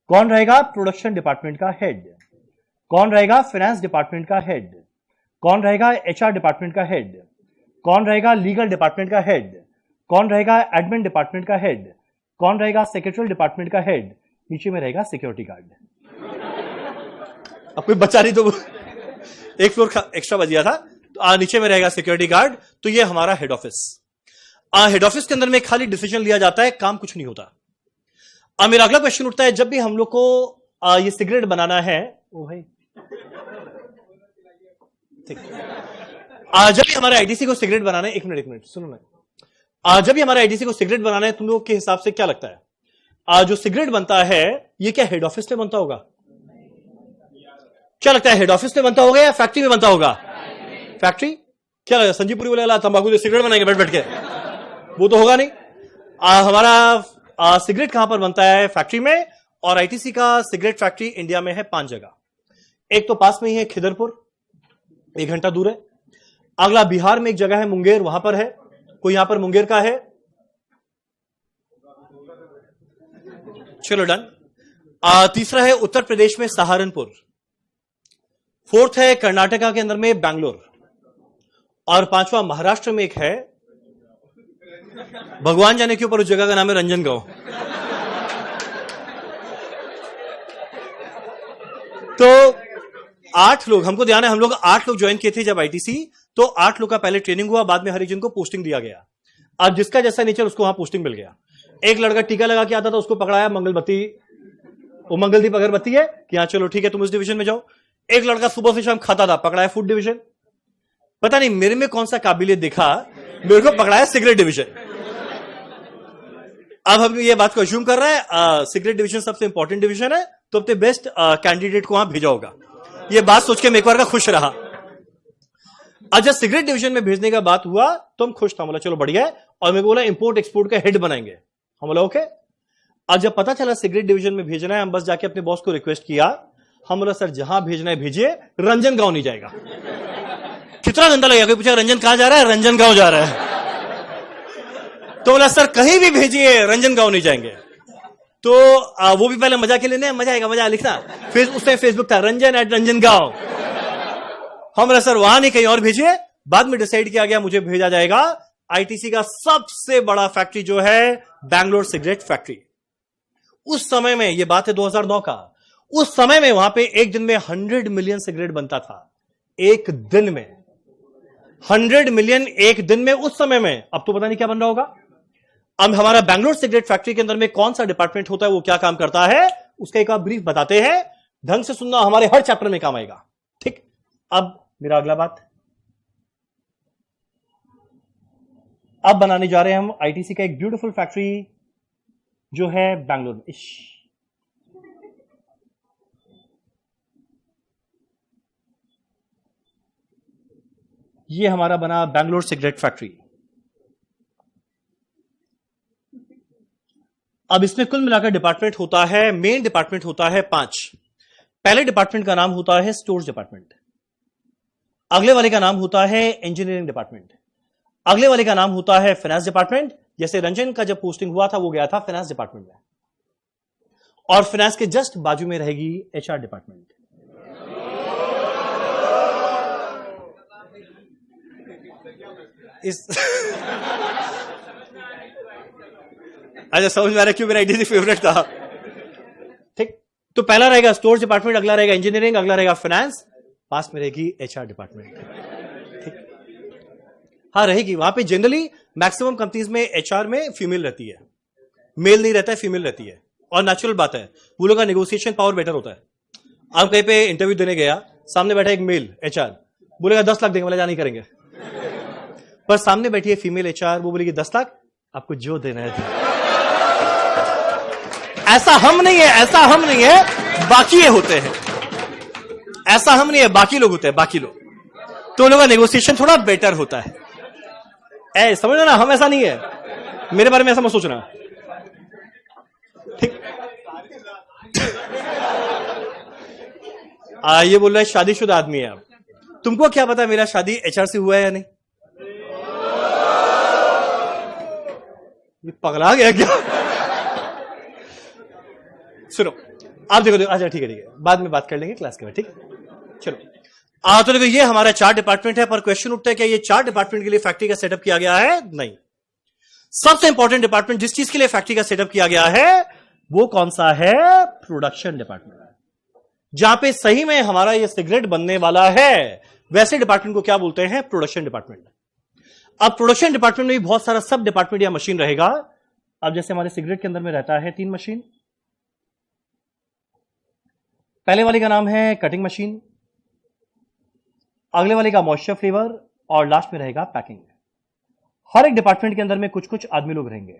कौन रहेगा? प्रोडक्शन डिपार्टमेंट का हेड। कौन रहेगा? फाइनेंस डिपार्टमेंट का हेड। कौन रहेगा? एचआर डिपार्टमेंट का हेड। कौन रहेगा? लीगल डिपार्टमेंट का हेड। कौन रहेगा? एडमिन डिपार्टमेंट का हेड। कौन रहेगा? सेक्रेटरी डिपार्टमेंट का हेड। नीचे में रहेगा सिक्योरिटी गार्ड। अब कोई बचा नहीं तो एक फ्लोर एक्स्ट्रा बच गया था, तो नीचे में रहेगा सिक्योरिटी गार्ड। तो ये हमारा हेड ऑफिस। हेड ऑफिस के अंदर में खाली डिसीजन लिया जाता है, काम कुछ नहीं होता। मेरा अगला क्वेश्चन उठता है, जब भी हम लोग को ये सिगरेट बनाना है, ओ भाई ठीक, जब भी हमारे आईटीसी को सिगरेट बनाना है, एक मिनट सुनो ना, जब भी हमारे आईटीसी को सिगरेट बनाना है, तुम लोग के हिसाब से क्या लगता है? जो सिगरेट बनता है ये क्या हेड ऑफिस में बनता होगा? क्या लगता है, हेड ऑफिस में बनता होगा या फैक्ट्री में बनता होगा? फैक्ट्री। क्या लगता है? संजीव पुरी बोले तंबाकू से सिगरेट बनाएंगे बैठ बैठ के, वो तो होगा नहीं। हमारा सिगरेट कहां पर बनता है? फैक्ट्री में। और आईटीसी का सिगरेट फैक्ट्री इंडिया में है 5 जगह। एक तो पास में ही है खिदरपुर, 1 घंटा दूर है। अगला बिहार में एक जगह है मुंगेर, वहां पर है। कोई यहां पर मुंगेर का है? चलो डन। तीसरा है उत्तर प्रदेश में सहारनपुर। 4th है कर्नाटका के अंदर में बैंगलोर। और 5वां महाराष्ट्र में एक है, भगवान जाने के ऊपर उस जगह का नाम है रंजनगांव। तो 8 लोग, हमको ध्यान है, हम लोग 8 लोग ज्वाइन किए थे जब आईटीसी। तो 8 लोग का पहले ट्रेनिंग हुआ, बाद में हर एक जन को पोस्टिंग दिया गया। अब जिसका जैसा नेचर उसको वहां पोस्टिंग मिल गया। एक लड़का टीका लगा के आता था, उसको पकड़ाया मंगलबत्ती, वो मंगलदीप अगरबत्ती है कि हाँ चलो ठीक है तुम उस डिवीजन में जाओ। एक लड़का सुबह से शाम खाता था, पकड़ाया फूड डिवीजन। पता नहीं मेरे में कौन सा काबिलियत दिखा, मेरे को पकड़ाया सिगरेट डिवीजन। अब हम ये बात को अज्यूम कर रहे हैं सिगरेट डिवीजन सबसे इंपॉर्टेंट डिवीजन है, तो अपने बेस्ट कैंडिडेट को वहां भेजा होगा। ये बात सोच के मैं एक बार का खुश रहा। आज जब सिगरेट डिवीजन में भेजने का बात हुआ तो हम खुश था, बोला चलो बढ़िया है। और मेरे को बोला इंपोर्ट एक्सपोर्ट का हेड बनाएंगे, हम बोला ओके। आज जब पता चला सिगरेट डिवीजन में भेजना है, हम बस जाके अपने बॉस को रिक्वेस्ट किया, हम बोला सर जहां भेजना है भेजिए, रंजनगांव नहीं जाएगा। कितना गंदा लगेगा, कोई पूछा रंजन कहां जा रहा है? रंजनगांव जा रहा है। तो बोला सर कहीं भी भेजिए, रंजनगांव नहीं जाएंगे। तो वो भी पहले मजा के लिए मजा आएगा लिखना। फिर उसमें फेसबुक था ranjan@ranjangaon। हमारा सर वहां नहीं कहीं और भेजिए। बाद में डिसाइड किया गया मुझे भेजा जाएगा आईटीसी का सबसे बड़ा फैक्ट्री जो है बैंगलोर सिगरेट फैक्ट्री। उस समय में, ये बात है 2009 का, उस समय में वहां पे एक दिन में 100 मिलियन सिगरेट बनता था। एक दिन में 100 मिलियन, एक दिन में, उस समय में। अब तो पता नहीं क्या बन रहा होगा। अब हमारा बैंगलोर सिगरेट फैक्ट्री के अंदर में कौन सा डिपार्टमेंट होता है, वो क्या काम करता है, उसका एक ब्रीफ बताते हैं। ढंग से सुनना, हमारे हर चैप्टर में काम आएगा। ठीक, अब मेरा अगला बात, अब बनाने जा रहे हैं हम आईटीसी का एक ब्यूटीफुल फैक्ट्री जो है बैंगलोर में। ये हमारा बना बैंगलोर सिगरेट फैक्ट्री। अब इसमें कुल मिलाकर डिपार्टमेंट होता है, मेन डिपार्टमेंट होता है 5। पहले डिपार्टमेंट का नाम होता है स्टोर्स डिपार्टमेंट, अगले वाले का नाम होता है इंजीनियरिंग डिपार्टमेंट, अगले वाले का नाम होता है फाइनेंस डिपार्टमेंट। जैसे रंजन का जब पोस्टिंग हुआ था वो गया था फाइनेंस डिपार्टमेंट में, और फाइनेंस के जस्ट बाजू में रहेगी एचआर डिपार्टमेंट। इस अच्छा, समझ में आ रहा है क्यों मेरा आईटीसी फेवरेट था। ठीक, तो पहला रहेगा स्टोर्स डिपार्टमेंट, अगला रहेगा इंजीनियरिंग, अगला रहेगा फाइनेंस, पास में रहेगी एचआर डिपार्टमेंट। ठीक, हाँ रहेगी। वहां पे जनरली मैक्सिमम कंपनीज में एचआर में फीमेल रहती है, मेल नहीं रहता है, फीमेल रहती है। और नेचुरल बात है, वो लोग का नेगोशिएशन पावर बेटर होता है। आप कहीं पे इंटरव्यू देने गया, सामने बैठा एक मेल एचआर, बोलेगा 10 लाख देंगे, बोले जा नहीं करेंगे। पर सामने बैठी है फीमेल एचआर, वो बोलेगी 10 लाख आपको जो देना है। ऐसा हम नहीं है, ऐसा हम नहीं है, बाकी ये होते हैं। ऐसा हम नहीं है, बाकी लोग होते हैं, बाकी लोग। तो लोगों का नेगोशिएशन थोड़ा बेटर होता है। समझ ना, हम ऐसा नहीं है, मेरे बारे में ऐसा मत सोचना। ठीक, ये बोल रहा है शादीशुदा आदमी है। आप, तुमको क्या पता मेरा शादी एचआर से हुआ है या नहीं? ये पगला गया क्या? सुनो, आप देखो, अच्छा ठीक है, बाद में बात कर लेंगे क्लास के बाद। ठीक, चलो। तो देखो, ये हमारा 4 डिपार्टमेंट है, पर क्वेश्चन उठता है क्या ये 4 डिपार्टमेंट के लिए फैक्ट्री का सेटअप किया गया है? नहीं। सबसे इंपॉर्टेंट डिपार्टमेंट जिस चीज के लिए फैक्ट्री का सेटअप किया गया है वो कौन सा है? Production department. जहां पे सही में हमारा ये सिगरेट बनने वाला है, वैसे डिपार्टमेंट को क्या बोलते हैं? Production department. अब प्रोडक्शन डिपार्टमेंट में भी बहुत सारा सब डिपार्टमेंट या मशीन रहेगा। अब जैसे हमारे सिगरेट के अंदर में रहता है 3 मशीन। पहले वाले का नाम है कटिंग मशीन, अगले वाले का मॉइस्चर फ्लेवर, और लास्ट में रहेगा पैकिंग। हर एक डिपार्टमेंट के अंदर में कुछ कुछ आदमी लोग रहेंगे।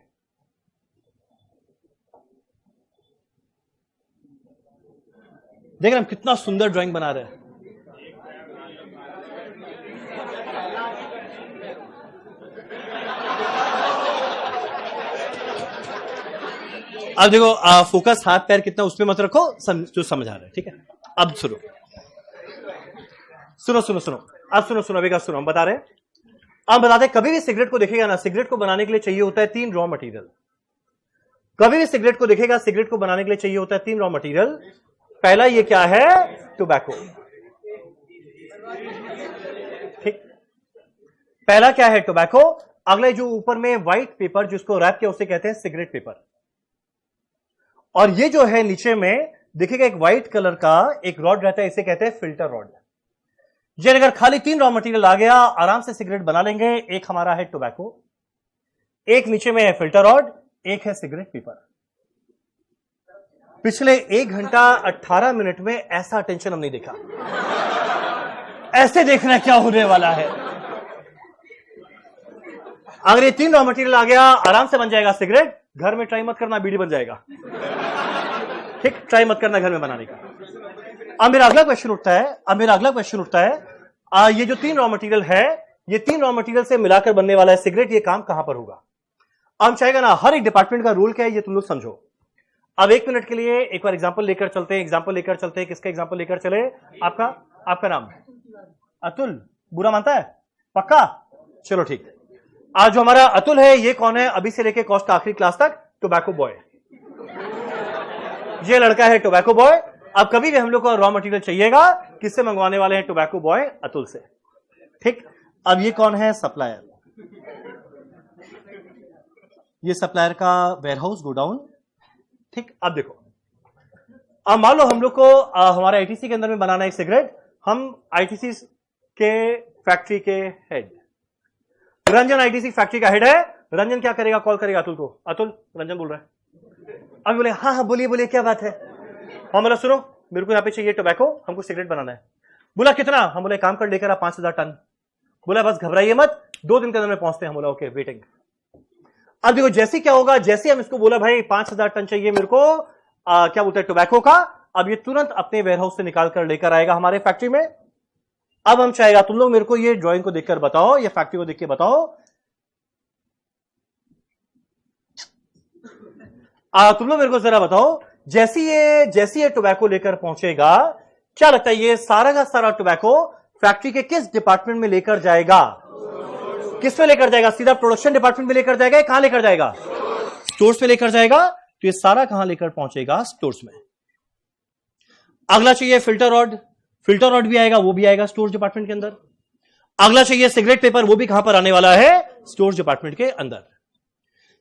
देख रहे हम कितना सुंदर ड्राइंग बना रहे हैं। अब देखो, फोकस हाथ पैर कितना उसमें मत रखो, जो समझ आ रहा है। ठीक है, अब सुनो सुनो सुनो सुनो, अब सुनो सुनो, अभी सुनो, हम बता रहे हैं। अब बताते हैं, कभी भी सिगरेट को देखेगा ना, सिगरेट को बनाने के लिए चाहिए होता है 3 रॉ मटेरियल। कभी भी सिगरेट को देखेगा, सिगरेट को बनाने के लिए चाहिए होता है 3 रॉ मटेरियल। पहला ये क्या है? टोबैको। ठीक, पहला क्या है? टोबैको। अगला जो ऊपर में व्हाइट पेपर जिसको रैप किया उसे कहते हैं सिगरेट पेपर। और ये जो है नीचे में देखिएगा एक व्हाइट कलर का एक रॉड रहता है, इसे कहते हैं फिल्टर रॉड। ये अगर खाली 3 रॉ मटेरियल आ गया, आराम से सिगरेट बना लेंगे। एक हमारा है टोबैको, एक नीचे में है फिल्टर रॉड, एक है सिगरेट पेपर। पिछले 1 घंटा 18 मिनट में ऐसा टेंशन हम नहीं देखा। ऐसे देखना क्या होने वाला है। अगर ये 3 रॉ मटेरियल आ गया, आराम से बन जाएगा सिगरेट। घर में ट्राई मत करना, बीड़ी बन जाएगा। ठीक, ट्राई मत करना घर में बनाने का। अब मेरा अगला क्वेश्चन उठता है, ये जो 3 रॉ मटेरियल है, ये 3 रॉ मटेरियल से मिलाकर बनने वाला है सिगरेट। ये काम कहां पर होगा? हम चाहेगा ना, हर एक डिपार्टमेंट का रूल क्या है ये तुम लोग समझो। अब 1 मिनट के लिए एक बार एग्जांपल लेकर चलते हैं। किसका एग्जांपल लेकर चले? आपका नाम अतुल। बुरा मानता है? पक्का? चलो ठीक। आज जो हमारा अतुल है, ये कौन है? अभी से लेकर कोर्स का आखिरी क्लास तक टोबैको बॉय। ये लड़का है टोबैको बॉय। अब कभी भी हम लोग को रॉ मटेरियल चाहिएगा, किससे मंगवाने वाले हैं? टोबैको बॉय अतुल से। ठीक, अब ये कौन है? सप्लायर। ये सप्लायर का वेयरहाउस, गोडाउन। ठीक, अब देखो, अब मान लो हम लोग को हमारे आईटीसी के अंदर में बनाना है सिगरेट। हम आईटीसी के फैक्ट्री के हेड, रंजन आईटीसी फैक्ट्री का हेड है। रंजन क्या करेगा? कॉल करेगा अतुल को। अतुल, रंजन बोल रहा है। अब बोले हाँ हाँ बोलिए बोलिए, क्या बात है? हम बोला सुनो, मेरे को यहाँ पे चाहिए टोबैको, हमको सिगरेट बनाना है। बोला कितना? हम बोले काम कर लेकर 5,000 टन। बोला बस घबराइए मत, 2 दिन के अंदर में पहुंचते हैं। हम बोला ओके वेटिंग। अब देखो जैसे क्या होगा, जैसे हम इसको बोला भाई 5,000 टन चाहिए मेरे को क्या बोलते हैं टोबैको का, अब ये तुरंत अपने वेयरहाउस से निकाल कर लेकर आएगा हमारे फैक्ट्री में। अब हम चाहेगा तुम लोग मेरे को ये ड्राइंग को देखकर बताओ, ये फैक्ट्री को देख के बताओ, तुम लोग मेरे को जरा बताओ, जैसी ये टोबैको लेकर पहुंचेगा, क्या लगता है ये सारा का सारा टोबैको फैक्ट्री के किस डिपार्टमेंट में लेकर जाएगा? किस में लेकर जाएगा? सीधा प्रोडक्शन डिपार्टमेंट में लेकर जाएगा? कहां लेकर जाएगा? स्टोर्स में लेकर जाएगा। तो ये सारा कहां लेकर पहुंचेगा? स्टोर्स में। अगला चाहिए फिल्टर रॉड, फिल्टर रॉड भी आएगा, वो भी आएगा स्टोर्स डिपार्टमेंट के अंदर। अगला चाहिए सिगरेट पेपर, वो भी कहां पर आने वाला है? स्टोर्स डिपार्टमेंट के अंदर।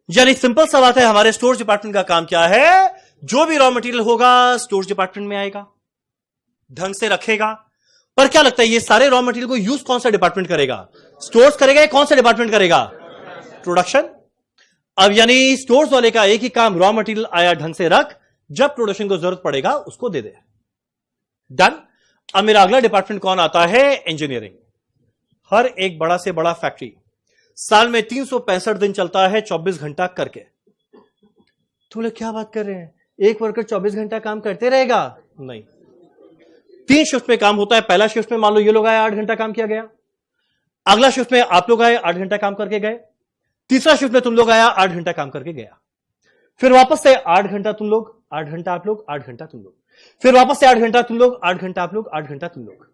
यानी सिंपल सा बात है, हमारे स्टोर्स डिपार्टमेंट का काम क्या है? जो भी रॉ मटेरियल होगा स्टोर्स डिपार्टमेंट में आएगा, ढंग से रखेगा। पर क्या लगता है ये सारे रॉ मटेरियल को यूज कौन सा डिपार्टमेंट करेगा? स्टोर्स करेगा या कौन सा डिपार्टमेंट करेगा? प्रोडक्शन। अब यानी स्टोर्स वाले का एक ही काम, रॉ मटेरियल आया ढंग से रख, जब प्रोडक्शन को जरूरत पड़ेगा उसको दे दे। डन। अब मेरा अगला डिपार्टमेंट कौन आता है? इंजीनियरिंग। हर एक बड़ा से बड़ा फैक्ट्री साल में 365 दिन चलता है 24 घंटा करके। तो लोग क्या बात कर रहे हैं, एक वर्कर 24 घंटा काम करते रहेगा? नहीं, 3 शिफ्ट में काम होता है। पहला शिफ्ट में मान लो ये लोग आए 8 घंटा काम किया गया, अगला शिफ्ट में आप लोग आए 8 घंटा काम करके गए, तीसरा शिफ्ट में तुम लोग आया 8 घंटा काम करके गया, फिर वापस से 8 घंटा तुम लोग, 8 घंटा आप लोग, 8 घंटा तुम लोग, फिर वापस से 8 घंटा तुम लोग, 8 घंटा आप लोग, 8 घंटा तुम लोग।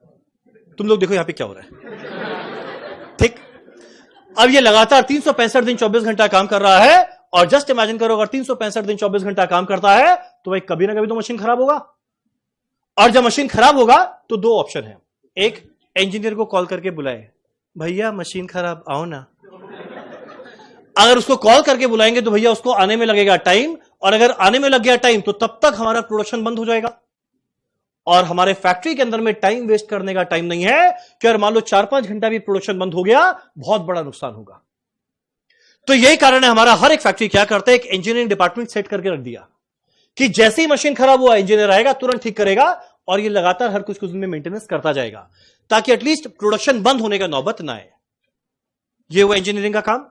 तुम लोग देखो यहां पे क्या हो रहा है। ठीक, अब ये लगातार 365 दिन 24 घंटा काम कर रहा है। और जस्ट इमेजिन करो, अगर 365 दिन 24 घंटा काम करता है तो भाई कभी ना कभी तो मशीन खराब होगा। और जब मशीन खराब होगा तो 2 ऑप्शन है। एक, इंजीनियर को कॉल करके बुलाए, भैया मशीन खराब आओ ना। अगर उसको कॉल करके बुलाएंगे तो भैया उसको आने में लगेगा टाइम, और अगर आने में लग गया टाइम तो तब तक हमारा प्रोडक्शन बंद हो जाएगा। और हमारे फैक्ट्री के अंदर में टाइम वेस्ट करने का टाइम नहीं है कि अगर मान लो 4-5 घंटा भी प्रोडक्शन बंद हो गया, बहुत बड़ा नुकसान होगा। तो यही कारण है हमारा हर एक फैक्ट्री क्या करता है, एक इंजीनियरिंग डिपार्टमेंट सेट करके रख दिया कि जैसे ही मशीन खराब हुआ इंजीनियर आएगा, तुरंत ठीक करेगा, और ये लगातार हर कुछ दिन में मेंटेनेंस करता जाएगा, ताकि एटलीस्ट प्रोडक्शन बंद होने का नौबत ना आए। ये हुआ इंजीनियरिंग का काम।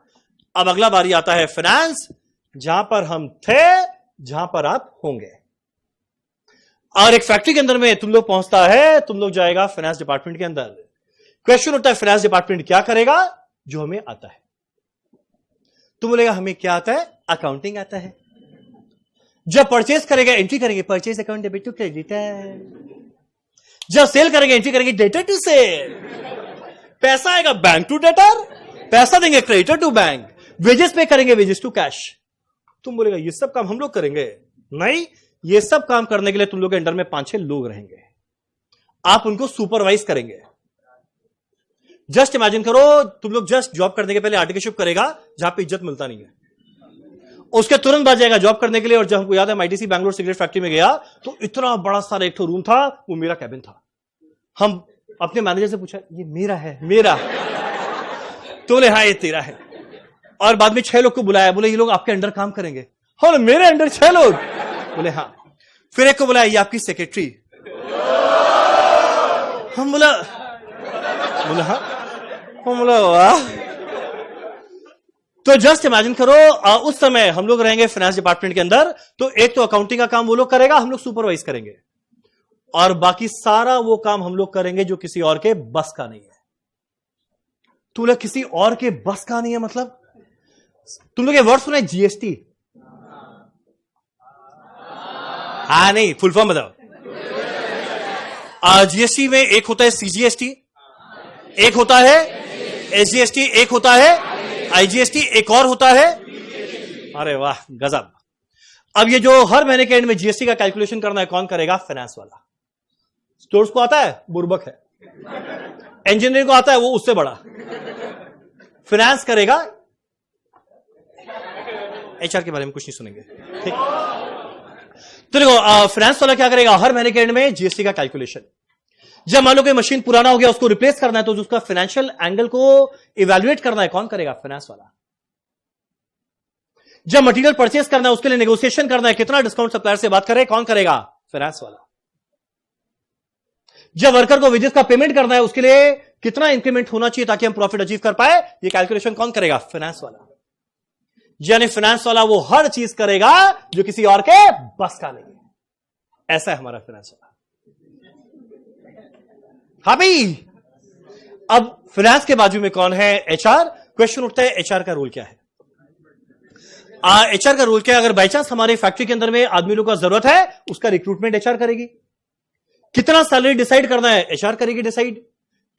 अब अगला बारी आता है फाइनेंस, जहां पर हम थे, जहां पर आप होंगे। और एक फैक्ट्री के अंदर में तुम लोग पहुंचता है, तुम लोग जाएगा फाइनेंस डिपार्टमेंट के अंदर। क्वेश्चन होता है फाइनेंस डिपार्टमेंट क्या करेगा? जो हमें आता है। तुम बोलेगा हमें क्या आता है? अकाउंटिंग आता है। जब परचेज करेगा एंट्री करेंगे, purchase account debit to creditor. जब सेल करेंगे एंट्री करेंगे, डेटर टू सेल। पैसा आएगा बैंक टू डेटर, पैसा देंगे क्रेडिटर टू बैंक। वेजेस पे करेंगे, वेजेस टू कैश। तुम बोलेगा ये सब काम हम लोग करेंगे? नहीं, ये सब काम करने के लिए तुम लोग के अंडर में 5-6 लोग रहेंगे, आप उनको सुपरवाइज करेंगे। जस्ट इमेजिन करो, तुम लोग जस्ट जॉब करने के पहले आर्टिकलशिप करेगा जहां पे इज्जत मिलता नहीं है, उसके तुरंत बाद जाएगा जॉब करने के लिए। और जब हमको याद है आईटीसी बैंगलोर सिगरेट फैक्ट्री में गया तो इतना बड़ा सारा एक रूम था, वो मेरा कैबिन था। हम अपने मैनेजर से पूछा ये मेरा है? मेरा। तो बोले हाँ ये तेरा है। और बाद में 6 लोग को बुलाया, बोले ये लोग आपके अंडर काम करेंगे। हाँ, मेरे अंडर 6 लोग? बोले हाँ। फिर एक को बुलाया, ये आपकी सेक्रेटरी। हम बोला हाँ, हम बोला वाह। तो जस्ट इमेजिन करो, उस समय हम लोग रहेंगे फाइनेंस डिपार्टमेंट के अंदर, तो एक तो अकाउंटिंग का काम वो लोग करेगा, हम लोग सुपरवाइज करेंगे, और बाकी सारा वो काम हम लोग करेंगे जो किसी और के बस का नहीं है। तुम लोग किसी और के बस का नहीं है मतलब? तुम लोग ये वर्ड सुना है जीएसटी? हाँ नहीं, फुल फॉर्म बताओ। जीएसटी में एक होता है सीजीएसटी, एक होता है एसजीएसटी, एक होता है आईजीएसटी, एक और होता है, अरे वाह गजब। अब ये जो हर महीने के एंड में जीएसटी का कैलकुलेशन करना है, कौन करेगा? फाइनेंस वाला। स्टोर्स को आता है, बुर्बक है। इंजीनियरिंग को आता है, वो उससे बड़ा। फाइनेंस करेगा, एचआर के बारे में कुछ नहीं सुनेंगे, ठीक। तो देखो, फाइनेंस वाला क्या करेगा? हर महीने के एंड में जीएसटी का कैलकुलेशन। जब मान लो कि मशीन पुराना हो गया, उसको रिप्लेस करना है, तो उसका फाइनेंशियल एंगल को इवैल्यूएट करना है, कौन करेगा? फाइनेंस वाला। जब मटेरियल परचेस करना है, उसके लिए नेगोशिएशन करना है, कितना डिस्काउंट सप्लायर से बात करें, कौन करेगा? फाइनेंस वाला। जब वर्कर को वेजेस का पेमेंट करना है, उसके लिए कितना इंक्रीमेंट होना चाहिए ताकि हम प्रॉफिट अचीव कर पाए, ये कैलकुलेशन कौन करेगा? फाइनेंस वाला। यानी फाइनेंस वाला वो हर चीज करेगा जो किसी और के बस का नहीं है। ऐसा है हमारा फाइनेंस वाला। हाँ भाई, अब फाइनेंस के बाजू में कौन है? एचआर। क्वेश्चन उठता है, एचआर का रोल क्या है? एचआर का रोल क्या है? अगर बाई चांस हमारे फैक्ट्री के अंदर में आदमी लोगों का जरूरत है, उसका रिक्रूटमेंट एचआर करेगी। कितना सैलरी डिसाइड करना है, एचआर करेगी डिसाइड।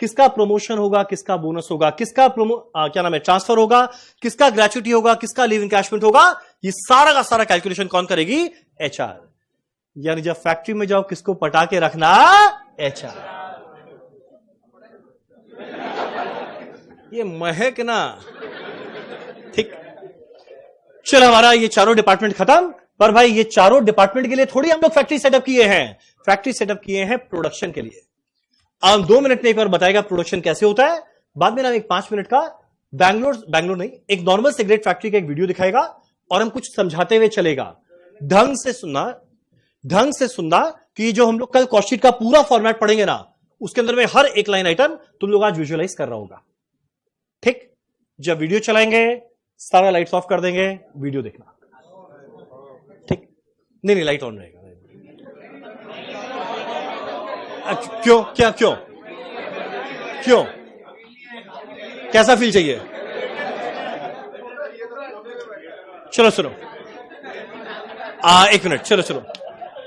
किसका प्रमोशन होगा, किसका बोनस होगा, किसका क्या नाम है, ट्रांसफर होगा, किसका ग्रेच्युटी होगा, किसका लीव इनकैशमेंट होगा, ये सारा का सारा कैलकुलेशन कौन करेगी? एचआर। यानी जब फैक्ट्री में जाओ, किसको पटा के रखना? एचआर। ये महक ना, ठीक। चलो, हमारा ये चारों डिपार्टमेंट खत्म। पर भाई, ये चारों डिपार्टमेंट के लिए थोड़ी हम लोग फैक्ट्री सेटअप किए हैं। फैक्ट्री सेटअप किए हैं प्रोडक्शन के लिए। अब 2 मिनट में एक बार बताएगा प्रोडक्शन कैसे होता है। बाद में ना एक 5 मिनट का बैंगलोर नहीं, एक नॉर्मल सिगरेट फैक्ट्री का एक वीडियो दिखाएगा और हम कुछ समझाते हुए चलेगा। ढंग से सुनना कि जो हम लोग कल कॉस्टशीट का पूरा फॉर्मेट पढ़ेंगे ना, उसके अंदर में हर एक लाइन आइटम तुम लोग आज विजुअलाइज कर रहा होगा, ठीक। जब वीडियो चलाएंगे, सारा लाइट्स ऑफ कर देंगे, वीडियो देखना, ठीक। नहीं, लाइट ऑन रहेगा। क्यों? क्या क्यों? कैसा फील चाहिए? चलो सुनो, एक मिनट, चलो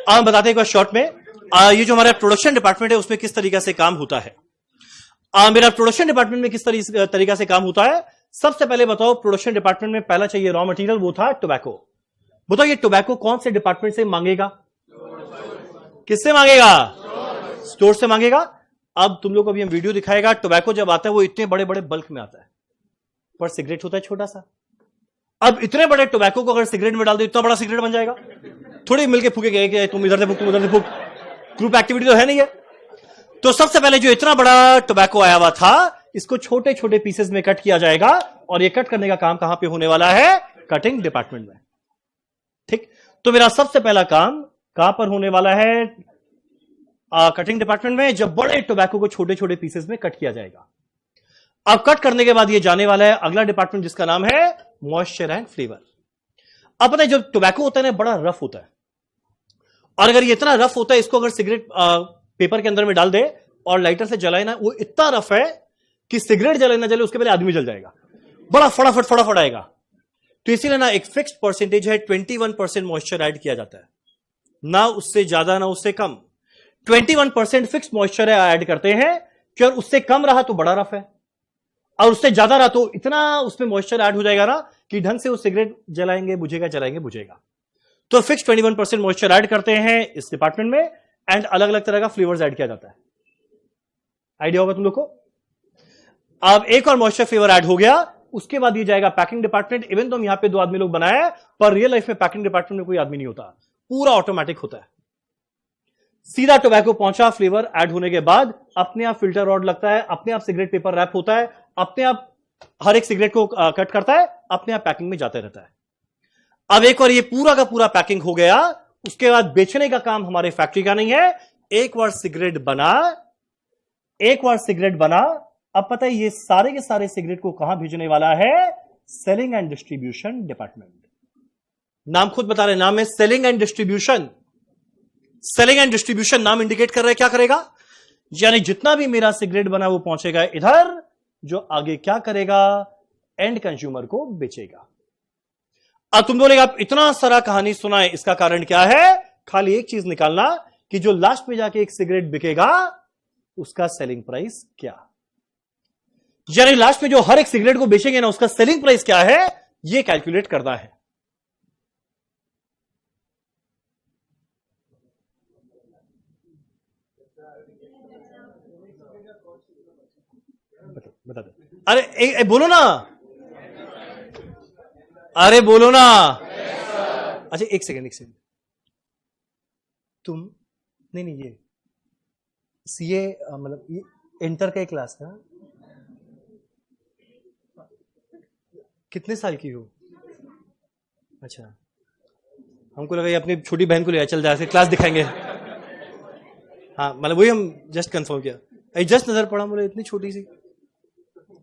हम बताते हैं एक बार शॉर्ट में। ये जो हमारा प्रोडक्शन डिपार्टमेंट है, उसमें किस तरीके से काम होता है। मेरा प्रोडक्शन डिपार्टमेंट में किस तरीका से काम होता है। सबसे पहले बताओ, प्रोडक्शन डिपार्टमेंट में पहला चाहिए रॉ मटेरियल, वो था टोबैको। बताओ, ये टोबैको कौन से डिपार्टमेंट से मांगेगा? किससे मांगेगा? स्टोर से मांगेगा। अब तुम लोग को अभी हम वीडियो दिखाएगा। टोबैको जब आता है, वो इतने बड़े बड़े बल्क में आता है, पर सिगरेट होता है छोटा सा। अब इतने बड़े टोबैको को अगर सिगरेट में डाल दो, इतना बड़ा सिगरेट बन जाएगा। थोड़ी मिलके फूकेंगे, तुम इधर से फूक, तुम उधर से फूक, ग्रुप एक्टिविटी तो है नहीं है। तो सबसे पहले जो इतना बड़ा टोबैको आया हुआ था, इसको छोटे छोटे पीसेस में कट किया जाएगा। और ये कट करने का काम कहां पे होने वाला है? कटिंग डिपार्टमेंट में, ठीक। तो मेरा सबसे पहला काम कहां पर होने वाला है? कटिंग डिपार्टमेंट में, जब बड़े टोबैको को छोटे छोटे पीसेस में कट किया जाएगा। अब कट करने के बाद ये जाने वाला है अगला डिपार्टमेंट, जिसका नाम है मॉइस्चर एंड फ्लेवर। अब पता है, जो टोबैको होता है ना, बड़ा रफ होता है। और अगर ये इतना रफ होता है, इसको अगर सिगरेट पेपर के अंदर में डाल दे और लाइटर से जलाए ना, वो इतना रफ है कि सिगरेट जले ना जले, उसके पहले आदमी जल जाएगा। बड़ा फटाफट आएगा। तो इसीलिए ना एक फिक्स्ड परसेंटेज है, 21% मॉइस्चर ऐड किया जाता है, ना उससे ज्यादा ना उससे कम। 21% फिक्स मॉइस्चर ऐड करते हैं कि और उससे कम रहा तो बड़ा रफ है, और उससे ज्यादा रहा तो इतना उसमें मॉइस्चर ऐड हो जाएगा ना कि ढंग से वो सिगरेट जलाएंगे बुझेगा। तो फिक्स 21% मॉइस्चर ऐड करते हैं इस डिपार्टमेंट में, एंड अलग अलग तरह का फ्लेवर्स ऐड किया जाता है। आइडिया होगा तुम लोग को। अब एक और मॉइस्चर फ्लेवर ऐड हो गया, उसके बाद ये जाएगा पैकिंग डिपार्टमेंट। इवन तो हम यहां पे 2 आदमी लोग बनाए, पर रियल लाइफ में पैकिंग डिपार्टमेंट में कोई आदमी नहीं होता, पूरा ऑटोमेटिक होता है। सीधा टोबैको पहुंचा, फ्लेवर ऐड होने के बाद अपने आप फिल्टर रॉड लगता है, अपने आप सिगरेट पेपर रैप होता है, अपने आप हर एक सिगरेट को कट करता है, अपने आप पैकिंग में जाते रहता है। अब एक बार ये पूरा का पूरा पैकिंग हो गया, उसके बाद बेचने का काम हमारे फैक्ट्री का नहीं है। एक बार सिगरेट बना, अब पता है ये सारे के सारे सिगरेट को कहां भेजने वाला है? Selling and distribution department. नाम खुद बता रहे, नाम है selling and distribution. Selling and distribution नाम इंडिकेट कर रहा है क्या करेगा, यानी जितना भी मेरा सिगरेट बना वो पहुंचेगा इधर, जो आगे क्या करेगा? एंड कंज्यूमर को बेचेगा। अब तुम बोलेगा आप इतना सारा कहानी सुना है, इसका कारण क्या है? खाली एक चीज निकालना कि जो लास्ट में जाके एक सिगरेट बिकेगा, उसका सेलिंग प्राइस क्या, यानी लास्ट में जो हर एक सिगरेट को बेचेंगे ना, उसका सेलिंग प्राइस क्या है, यह कैलकुलेट करना है। बता दो। अरे बोलो ना, अरे बोलो ना। अच्छा एक सेकेंड, तुम नहीं ये सीए मतलब ये इंटर का क्लास था, कितने साल की हो? अच्छा, हमको लगा ये अपनी छोटी बहन को ले चल जाए क्लास दिखाएंगे। हाँ मतलब वही हम जस्ट कंफर्म किया, जस्ट नजर पड़ा, बोले इतनी छोटी सी।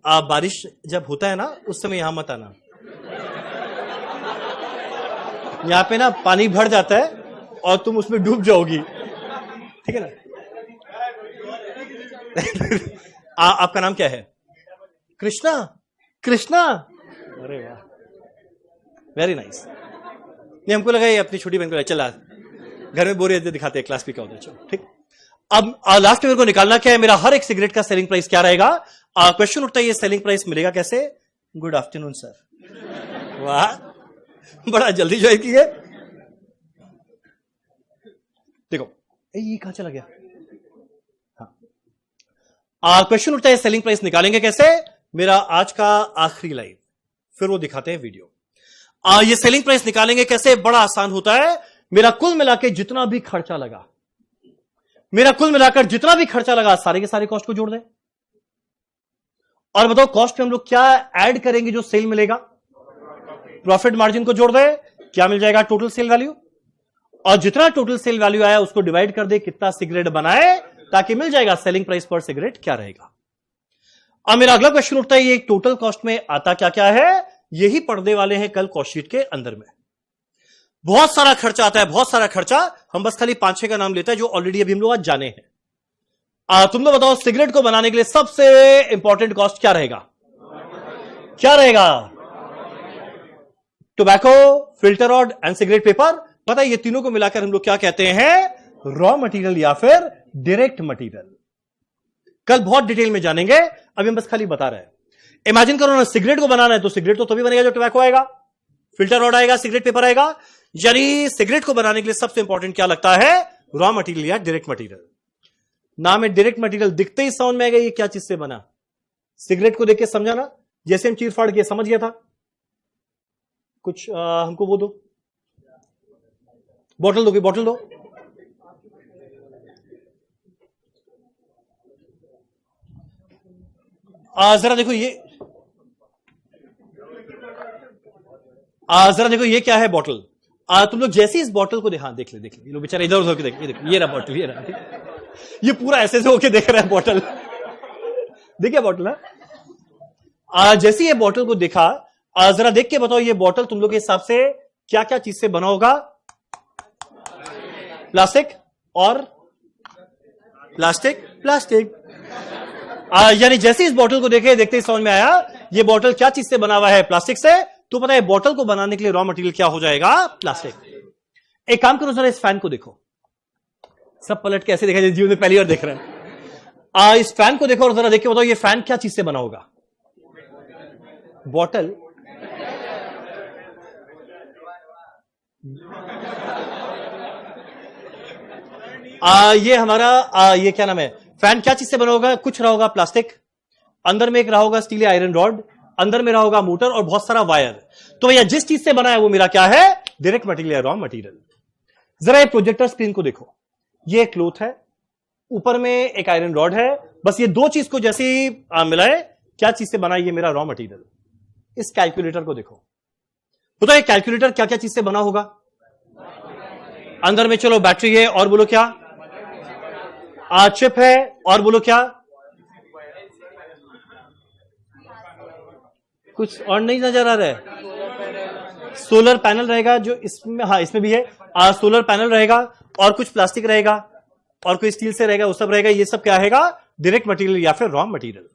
बारिश जब होता है ना उस समय यहां मत आना, यहां पे ना पानी भर जाता है और तुम उसमें डूब जाओगी, ठीक है ना। आपका नाम क्या है? कृष्णा। कृष्णा, अरे वाह, वेरी नाइस। नहीं हमको लगा ये अपनी छोटी बहन को चला घर में बोरियत दिखाते हैं, क्लास भी क्या होता है। चलो ठीक, अब लास्ट में मेरे को निकालना क्या है, मेरा हर एक सिगरेट का सेलिंग प्राइस क्या रहेगा। क्वेश्चन उठता है ये सेलिंग प्राइस मिलेगा कैसे? Good afternoon sir. वाह, बड़ा जल्दी ज्वाइन की है। देखो ये कहां चला गया? हाँ, क्वेश्चन उठता है सेलिंग प्राइस निकालेंगे कैसे। मेरा आज का आखिरी लाइव, फिर वो दिखाते हैं वीडियो। ये सेलिंग प्राइस निकालेंगे कैसे, बड़ा आसान होता है। मेरा कुल मिलाकर जितना भी खर्चा लगा, मेरा कुल मिलाकर जितना भी खर्चा लगा, सारे के सारे कॉस्ट को जोड़ दें और बताओ कॉस्ट में हम लोग क्या ऐड करेंगे जो सेल मिलेगा। प्रॉफिट मार्जिन को जोड़ दें, क्या मिल जाएगा? Total sale value. और जितना टोटल सेल वैल्यू आया उसको डिवाइड कर दे कितना सिगरेट बनाए, ताकि मिल जाएगा सेलिंग प्राइस पर सिगरेट क्या रहेगा। अब मेरा अगला क्वेश्चन उठता है ये टोटल कॉस्ट में आता क्या क्या है, यही पढ़ने वाले हैं कल कॉस्ट शीट के अंदर में। बहुत सारा खर्चा आता है, बहुत सारा खर्चा। हम बस खाली 5-6 का नाम लेते हैं जो ऑलरेडी अभी हम लोग आज जाने हैं। तुम लोग बताओ सिगरेट को बनाने के लिए सबसे इंपॉर्टेंट कॉस्ट क्या रहेगा? क्या रहेगा? Tobacco, filter rod and cigarette paper. पता है ये तीनों को मिलाकर हम लोग क्या कहते हैं? रॉ मटेरियल या फिर डायरेक्ट मटेरियल। कल बहुत डिटेल में जानेंगे, अभी हम बस खाली बता रहे हैं। इमेजिन करो ना, सिगरेट को बनाना है तो सिगरेट तो तभी बनेगा जो टोबैको आएगा, फिल्टर रॉड आएगा, सिगरेट पेपर आएगा। यानी सिगरेट को बनाने के लिए सबसे इंपॉर्टेंट क्या लगता है? रॉ मटेरियल या डायरेक्ट मटेरियल। नाम है डायरेक्ट मटेरियल, दिखते ही समझ में आएगा ये क्या चीज से बना। सिगरेट को देख के समझा ना, जैसे हम चीर फाड़ के समझ गया था कुछ। हमको वो दो, बॉटल दो, बॉटल दो। जरा देखो ये, जरा देखो ये क्या है? बॉटल। तुम लोग जैसे इस बॉटल को देख ले ये लोग बेचारे इधर उधर के देख, ये देखो ये रहा बॉटल, ये रहा, ये पूरा ऐसे से होके देख रहा है बॉटल। देखिए बॉटल है। जैसे ये बॉटल को देखा, जरा देख के बताओ ये बॉटल तुम लोग के हिसाब से क्या क्या चीज से बना होगा? प्लास्टिक और प्लास्टिक। यानी जैसे इस बॉटल को देखते ही समझ में आया ये बॉटल क्या चीज से बना हुआ है? प्लास्टिक से। तो पता है बॉटल को बनाने के लिए रॉ मटेरियल क्या हो जाएगा? प्लास्टिक। एक काम करो, जरा इस फैन को देखो, सब पलट के ऐसे देखा जाए, जीवन में पहली बार देख रहे हैं। इस फैन को देखो और जरा देख के बताओ ये फैन क्या चीज से बना होगा? बॉटल। ये हमारा ये क्या नाम है, फैन क्या चीज से बना होगा? कुछ रहा होगा प्लास्टिक, अंदर में एक रहा होगा स्टील या आयरन रॉड, अंदर में रहा होगा मोटर और बहुत सारा वायर। तो भैया जिस चीज से बना है वो मेरा क्या है? डायरेक्ट मटेरियल या रॉ मटेरियल। जरा ये प्रोजेक्टर स्क्रीन को देखो, ये एक क्लॉथ है, ऊपर में एक आयरन रॉड है, बस ये दो चीज को जैसे ही मिलाए क्या चीज से बना है? ये मेरा रॉ मटेरियल। इस कैलकुलेटर को देखो, पता है कैलकुलेटर क्या क्या चीज से बना होगा? अंदर में चलो बैटरी है, और बोलो क्या? चिप है, और बोलो क्या? कुछ और नहीं नजर आ रहा है? सोलर पैनल रहेगा जो इसमें, हाँ इसमें भी है। सोलर पैनल रहेगा, और कुछ प्लास्टिक रहेगा, और कोई स्टील से रहेगा, वो सब रहेगा। ये सब क्या रहेगा? डायरेक्ट मटेरियल या फिर रॉ मटेरियल।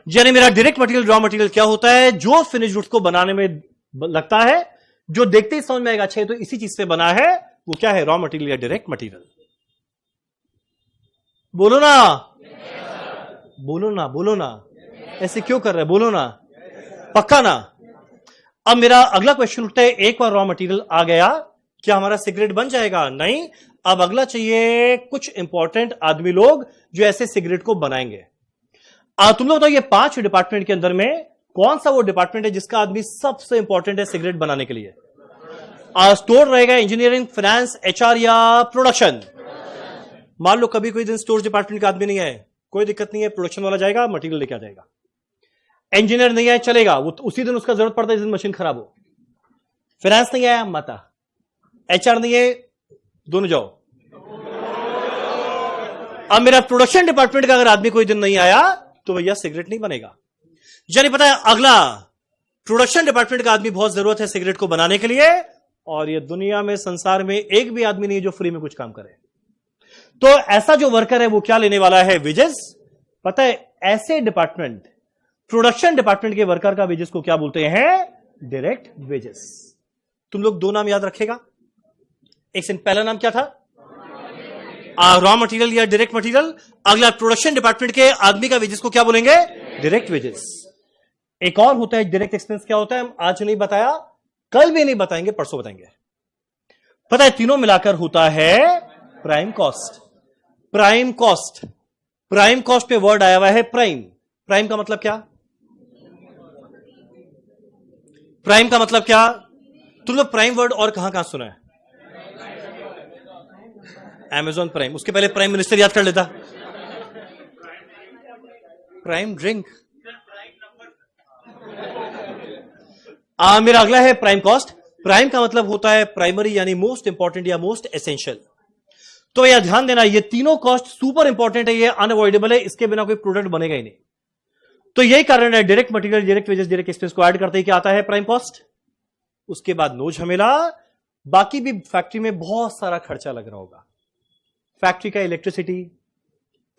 यानी मेरा डायरेक्ट मटेरियल रॉ मटेरियल क्या होता है? जो फिनिश गुड्स को बनाने में लगता है, जो देखते ही समझ में आएगा अच्छा तो इसी चीज से बना है, वो क्या है? रॉ मटेरियल या डायरेक्ट मटेरियल। बोलो ना, बोलो ना, बोलो ना, ऐसे क्यों कर रहे? बोलो ना, पक्का ना। अब मेरा अगला क्वेश्चन उठता है, एक बार रॉ मटेरियल आ गया क्या हमारा सिगरेट बन जाएगा? नहीं, अब अगला चाहिए कुछ इंपॉर्टेंट आदमी लोग जो ऐसे सिगरेट को बनाएंगे। तुम लोग बताओ ये 5 डिपार्टमेंट के अंदर में कौन सा वो डिपार्टमेंट है जिसका आदमी सबसे इंपॉर्टेंट है सिगरेट बनाने के लिए? स्टोर रहेगा, इंजीनियरिंग, फाइनेंस, एचआर या प्रोडक्शन? मान लो कभी कोई दिन स्टोर डिपार्टमेंट का आदमी नहीं आए, कोई दिक्कत नहीं है, प्रोडक्शन वाला जाएगा, मटेरियल लेके आ जाएगा। इंजीनियर नहीं आए, चलेगा, वो उसी दिन उसका जरूरत पड़ता है जिस दिन मशीन खराब हो। फाइनेंस नहीं आया, माता। एचआर नहीं है, दोनों जाओ। अब मेरा प्रोडक्शन डिपार्टमेंट का अगर आदमी कोई दिन नहीं आया तो भैया सिगरेट नहीं बनेगा। यानी पता है अगला प्रोडक्शन डिपार्टमेंट का आदमी बहुत जरूरत है सिगरेट को बनाने के लिए, और ये दुनिया में संसार में एक भी आदमी नहीं है जो फ्री में कुछ काम करे। तो ऐसा जो वर्कर है वो क्या लेने वाला है? वेजेस। पता है ऐसे डिपार्टमेंट, प्रोडक्शन डिपार्टमेंट के वर्कर का वेजेस को क्या बोलते हैं? Direct wages. तुम लोग 2 नाम याद रखेगा। एक सेकंड, पहला नाम क्या था? रॉ मटेरियल या डायरेक्ट मटेरियल। अगला प्रोडक्शन डिपार्टमेंट के आदमी का वेजेस को क्या बोलेंगे? Direct wages. एक और होता है डायरेक्ट एक्सपेंस। क्या होता है? हम आज नहीं बताया, कल भी नहीं बताएंगे, परसों बताएंगे। पता है तीनों मिलाकर होता है prime cost. Prime cost, prime cost पे वर्ड आया हुआ है प्राइम। प्राइम का मतलब क्या? प्राइम का मतलब क्या? तुम लोग प्राइम वर्ड और कहां कहां सुना है? Amazon prime. उसके पहले प्राइम मिनिस्टर याद कर लेता। Prime drink. मेरा अगला है प्राइम कॉस्ट। प्राइम का मतलब होता है प्राइमरी यानी मोस्ट इंपॉर्टेंट या मोस्ट एसेंशियल। तो यह ध्यान देना, ये तीनों कॉस्ट सुपर इंपॉर्टेंट है, ये अनअवॉइडेबल है, इसके बिना कोई प्रोडक्ट बनेगा ही नहीं। तो यही कारण है direct material, direct wages, direct expense को ऐड करते ही क्या आता है? Prime cost. उसके बाद नो झमेला, बाकी भी फैक्ट्री में बहुत सारा खर्चा लग रहा होगा। फैक्ट्री का इलेक्ट्रिसिटी,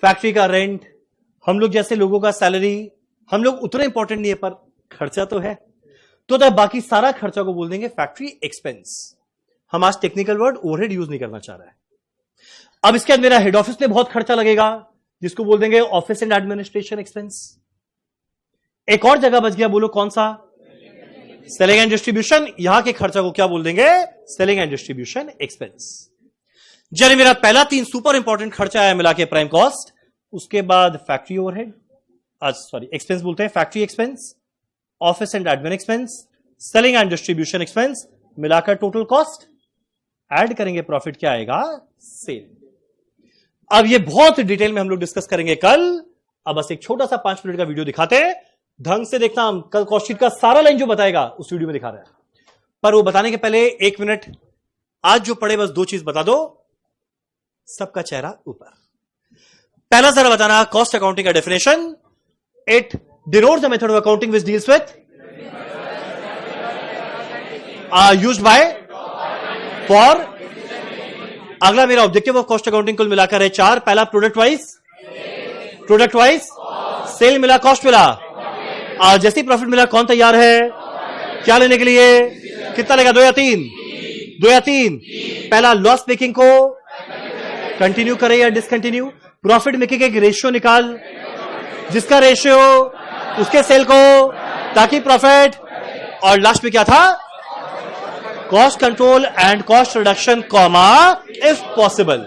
फैक्ट्री का रेंट, हम लोग जैसे लोगों का सैलरी, हम लोग उतना इंपॉर्टेंट नहीं है पर खर्चा तो है। तो बाकी सारा खर्चा को बोल देंगे फैक्ट्री एक्सपेंस। हम आज टेक्निकल वर्ड ओवरहेड यूज नहीं करना चाह रहा है। अब इसके बाद मेरा हेड ऑफिस में बहुत खर्चा लगेगा, जिसको बोल देंगे ऑफिस एंड एडमिनिस्ट्रेशन एक्सपेंस। एक और जगह बच गया, बोलो कौन सा? Selling and distribution. यहां के खर्चा को क्या बोल देंगे? Selling and distribution expense. जब मेरा पहला 3 सुपर इंपॉर्टेंट खर्चा है मिला के प्राइम कॉस्ट, उसके बाद फैक्ट्री ओवरहेड, एक्सपेंस बोलते हैं, factory expense, office and admin expense, selling and distribution expense, मिलाकर टोटल कॉस्ट, ऐड करेंगे प्रॉफिट, क्या आएगा? सेल। अब ये बहुत डिटेल में हम लोग डिस्कस करेंगे कल। अब बस एक छोटा सा 5 मिनट का वीडियो दिखाते हैं, ढंग से देखना। हम कल कॉस्ट शीट का सारा लाइन जो बताएगा उस वीडियो में दिखा रहा है, पर वो बताने के पहले 1 मिनट आज जो पढ़े बस 2 चीज बता दो, सबका चेहरा ऊपर। पहला जरा बताना, कॉस्ट अकाउंटिंग का definition. It denotes the method of accounting which deals with used by for. अगला मेरा ऑब्जेक्टिव ऑफ कॉस्ट अकाउंटिंग कुल मिलाकर है 4। पहला प्रोडक्ट वाइज, सेल मिला, कॉस्ट मिला, जैसे प्रॉफिट मिला, कौन तैयार है क्या लेने के लिए? कितना लेगा? 2 या 3? 2 या 3। पहला लॉस मेकिंग को कंटिन्यू करे या डिसकंटिन्यू। प्रॉफिट मेकिंग एक रेशियो निकाल, जिसका रेशियो उसके सेल को, ताकि प्रॉफिट। और लास्ट में क्या था? Cost control and cost reduction comma if possible.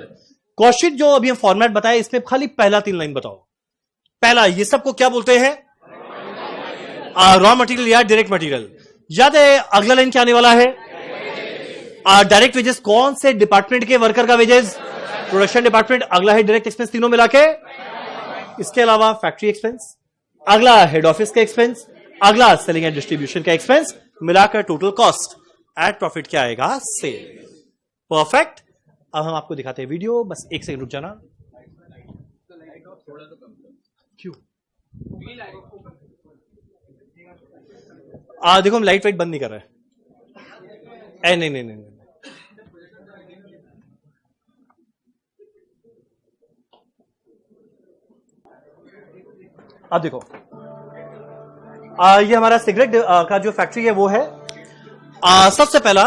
Cost sheet जो अभी हम फॉर्मेट बताया, इसमें खाली पहला 3 लाइन बताओ। पहला, ये सबको क्या बोलते हैं? रॉ मटेरियल या डायरेक्ट मटेरियल। याद है अगला लाइन क्या आने वाला है? डायरेक्ट वेजेस कौन से डिपार्टमेंट के वर्कर का वेजेस? Production department. अगला है डायरेक्ट एक्सपेंस, तीनों मिला के। इसके अलावा फैक्ट्री एक्सपेंस, अगला हेड ऑफिस का एक्सपेंस, अगला सेलिंग एंड डिस्ट्रीब्यूशन का एक्सपेंस, मिलाकर टोटल कॉस्ट, एट प्रॉफिट क्या आएगा? सेल। परफेक्ट। अब हम आपको दिखाते हैं वीडियो, बस 1 सेकंड रुक जाना। क्यों? देखो हम लाइट वाइट बंद नहीं कर रहे। नहीं। अब देखो, ये हमारा सिगरेट का जो फैक्ट्री है वो है। सबसे पहला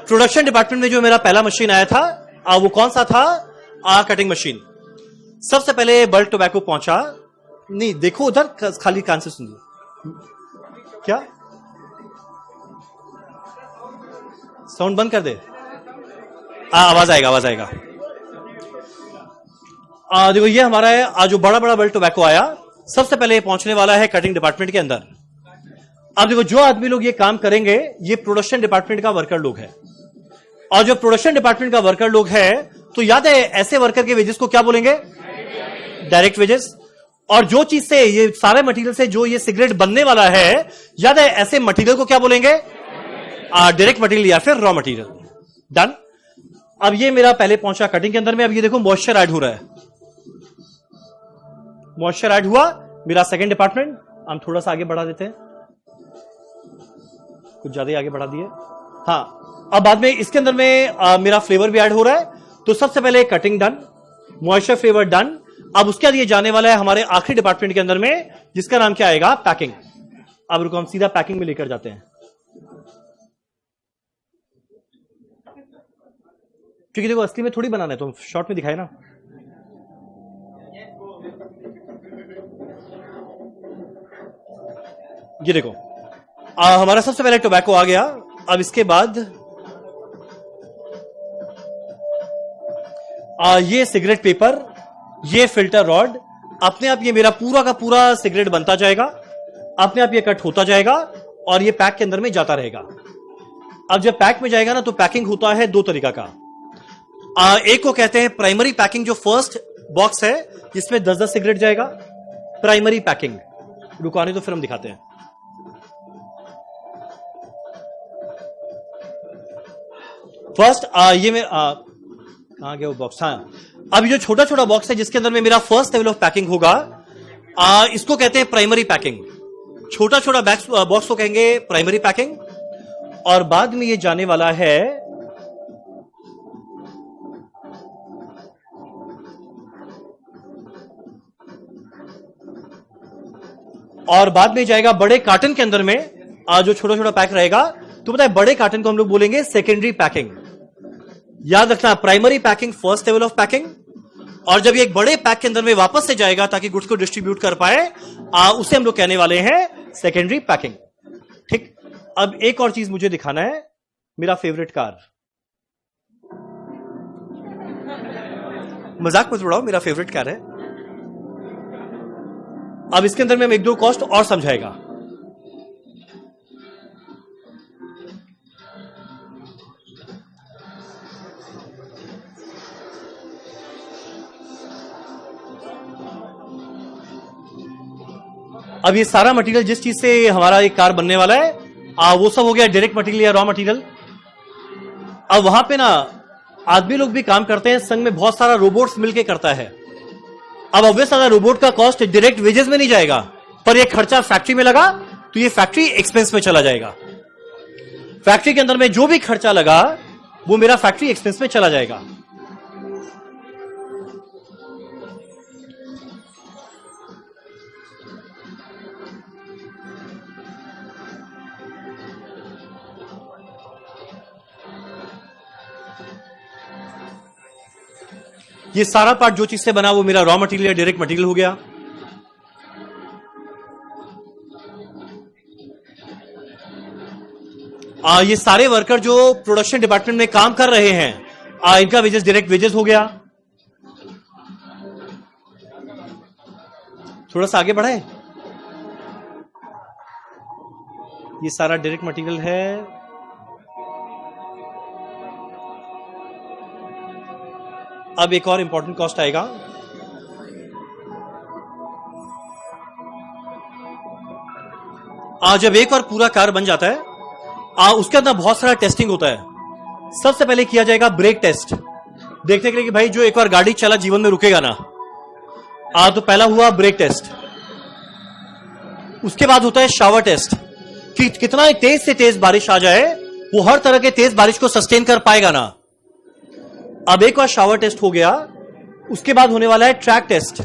प्रोडक्शन डिपार्टमेंट में जो मेरा पहला मशीन आया था, वो कौन सा था? Cutting machine. सबसे पहले बल्क टोबैको पहुंचा। नहीं देखो उधर, खाली कान से सुन लो। क्या साउंड बंद कर दे? आवाज आएगा, आवाज आएगा। देखो ये हमारा है जो बड़ा बड़ा बेल टोबैको आया, सबसे पहले ये पहुंचने वाला है कटिंग डिपार्टमेंट के अंदर। अब देखो जो आदमी लोग ये काम करेंगे ये प्रोडक्शन डिपार्टमेंट का वर्कर लोग है, और जो प्रोडक्शन डिपार्टमेंट का वर्कर लोग है तो याद है ऐसे वर्कर के वेजेस को क्या बोलेंगे? Direct wages. और जो चीज से ये सारे मटेरियल से जो ये सिगरेट बनने वाला है, याद है ऐसे मटेरियल को क्या बोलेंगे? डायरेक्ट मटेरियल या फिर रॉ मटेरियल। डन। अब ये मेरा पहले पहुंचा कटिंग के अंदर में। अब ये देखो मॉइस्चर ऐड हो रहा है, मॉइस्चर ऐड हुआ मेरा सेकंड डिपार्टमेंट। हम थोड़ा सा आगे बढ़ा देते हैं, कुछ ज्यादा आगे बढ़ा दिए। हाँ, अब बाद में इसके अंदर में मेरा फ्लेवर भी ऐड हो रहा है। तो सबसे पहले cutting done, moisture flavour done. अब उसके बाद ये जाने वाला है हमारे आखिरी डिपार्टमेंट के अंदर में, जिसका नाम क्या आएगा? पैकिंग। अब रुको हम सीधा पैकिंग में लेकर जाते हैं, क्योंकि देखो असली में थोड़ी बनाना है, तो शॉर्ट में दिखाए ना। ये देखो हमारा सबसे पहले टोबैको आ गया। अब इसके बाद ये सिगरेट पेपर, ये फिल्टर रॉड, अपने आप ये मेरा पूरा का पूरा सिगरेट बनता जाएगा, अपने आप ये कट होता जाएगा और ये पैक के अंदर में जाता रहेगा। अब जब पैक में जाएगा ना तो पैकिंग होता है दो तरीका का। एक को कहते हैं प्राइमरी पैकिंग, जो फर्स्ट बॉक्स है जिसमें 10-10 सिगरेट जाएगा, प्राइमरी पैकिंग। रुकाने तो फिर हम दिखाते हैं। फर्स्ट ये में कहां गया वो बॉक्स? हाँ, अब जो छोटा छोटा बॉक्स है जिसके अंदर में मेरा फर्स्ट लेवल ऑफ पैकिंग होगा, इसको कहते हैं प्राइमरी पैकिंग। छोटा छोटा बॉक्स को कहेंगे प्राइमरी पैकिंग। और बाद में ये जाने वाला है और बाद में जाएगा बड़े कार्टन के अंदर में, जो छोटा छोटा पैक रहेगा। तो पता है बड़े कार्टन को हम लोग बोलेंगे सेकेंडरी पैकिंग। याद रखना, primary packing first level of packing, और जब ये एक बड़े पैक के अंदर में वापस से जाएगा ताकि गुड्स को डिस्ट्रीब्यूट कर पाए, उसे हम लोग कहने वाले हैं सेकेंडरी पैकिंग। ठीक। अब एक और चीज मुझे दिखाना है, मेरा फेवरेट कार। मजाक मत उड़ाओ, मेरा फेवरेट कार है। अब इसके अंदर में हम एक दो कॉस्ट और समझाएगा। अब ये सारा मटेरियल जिस चीज से हमारा एक कार बनने वाला है, वो सब हो गया डायरेक्ट मटेरियल या रॉ मटेरियल। अब वहां पे ना आदमी लोग भी काम करते हैं, संग में बहुत सारा रोबोट्स मिलके करता है। अब ऑब्वियस अगर रोबोट का कॉस्ट डायरेक्ट वेजेस में नहीं जाएगा, पर ये खर्चा फैक्ट्री में लगा तो ये फैक्ट्री एक्सपेंस में चला जाएगा। फैक्ट्री के अंदर में जो भी खर्चा लगा वो मेरा फैक्ट्री एक्सपेंस में चला जाएगा। ये सारा पार्ट जो चीज से बना वो मेरा रॉ मटेरियल या डायरेक्ट मटेरियल हो गया। ये सारे वर्कर जो प्रोडक्शन डिपार्टमेंट में काम कर रहे हैं, इनका वेजेस डायरेक्ट वेजेस हो गया। थोड़ा सा आगे बढ़े, ये सारा डायरेक्ट मटेरियल है। अब एक और इंपॉर्टेंट कॉस्ट आएगा, जब एक और पूरा कार बन जाता है, उसके अंदर बहुत सारा टेस्टिंग होता है। सबसे पहले किया जाएगा ब्रेक टेस्ट, देखने के लिए कि भाई जो एक बार गाड़ी चला जीवन में रुकेगा ना। तो पहला हुआ ब्रेक टेस्ट। उसके बाद होता है शावर टेस्ट, कि कितना तेज से तेज बारिश आ जाए वो हर तरह के तेज बारिश को सस्टेन कर पाएगा ना। अब एक बार शावर टेस्ट हो गया, उसके बाद होने वाला है ट्रैक टेस्ट।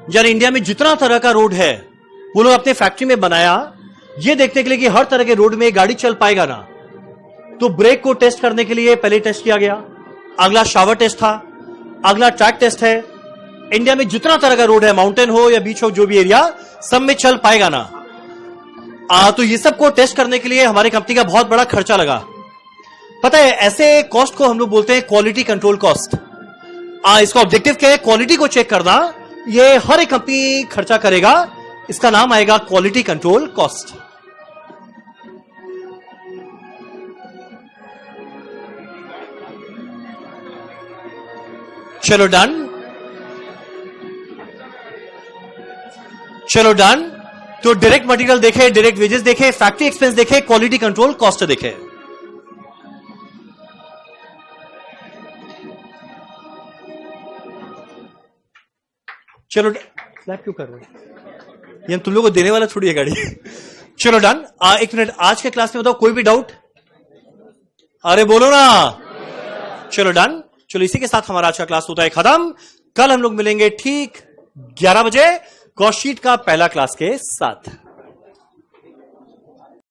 यानी इंडिया में जितना तरह का रोड है वो लोग अपने फैक्ट्री में बनाया, ये देखने के लिए कि हर तरह के रोड में गाड़ी चल पाएगा ना। तो ब्रेक को टेस्ट करने के लिए पहले टेस्ट किया गया, अगला शावर टेस्ट था, अगला ट्रैक टेस्ट है। इंडिया में जितना तरह का रोड है, माउंटेन हो या बीच हो, जो भी एरिया, सब में चल पाएगा ना। तो ये सब को टेस्ट करने के लिए हमारी कंपनी का बहुत बड़ा खर्चा लगा। पता है ऐसे कॉस्ट को हम लोग बोलते हैं क्वालिटी कंट्रोल कॉस्ट। इसका ऑब्जेक्टिव क्या है? क्वालिटी को चेक करना। ये हर एक कंपनी खर्चा करेगा, इसका नाम आएगा क्वालिटी कंट्रोल कॉस्ट। चलो डन, चलो डन। तो डायरेक्ट मटेरियल देखे, डायरेक्ट वेजेस देखे, फैक्ट्री एक्सपेंस देखे, क्वालिटी कंट्रोल कॉस्ट देखे। चलो स्लैप क्यों कर रहे हो? ये तुम लोगों को देने वाला थोड़ी है गाड़ी। चलो डन। एक मिनट, आज के क्लास में बताओ कोई भी डाउट? अरे बोलो ना। चलो डन। चलो इसी के साथ हमारा आज का क्लास होता है खत्म। कल हम लोग मिलेंगे ठीक 11 बजे कॉस्ट शीट का पहला क्लास के साथ।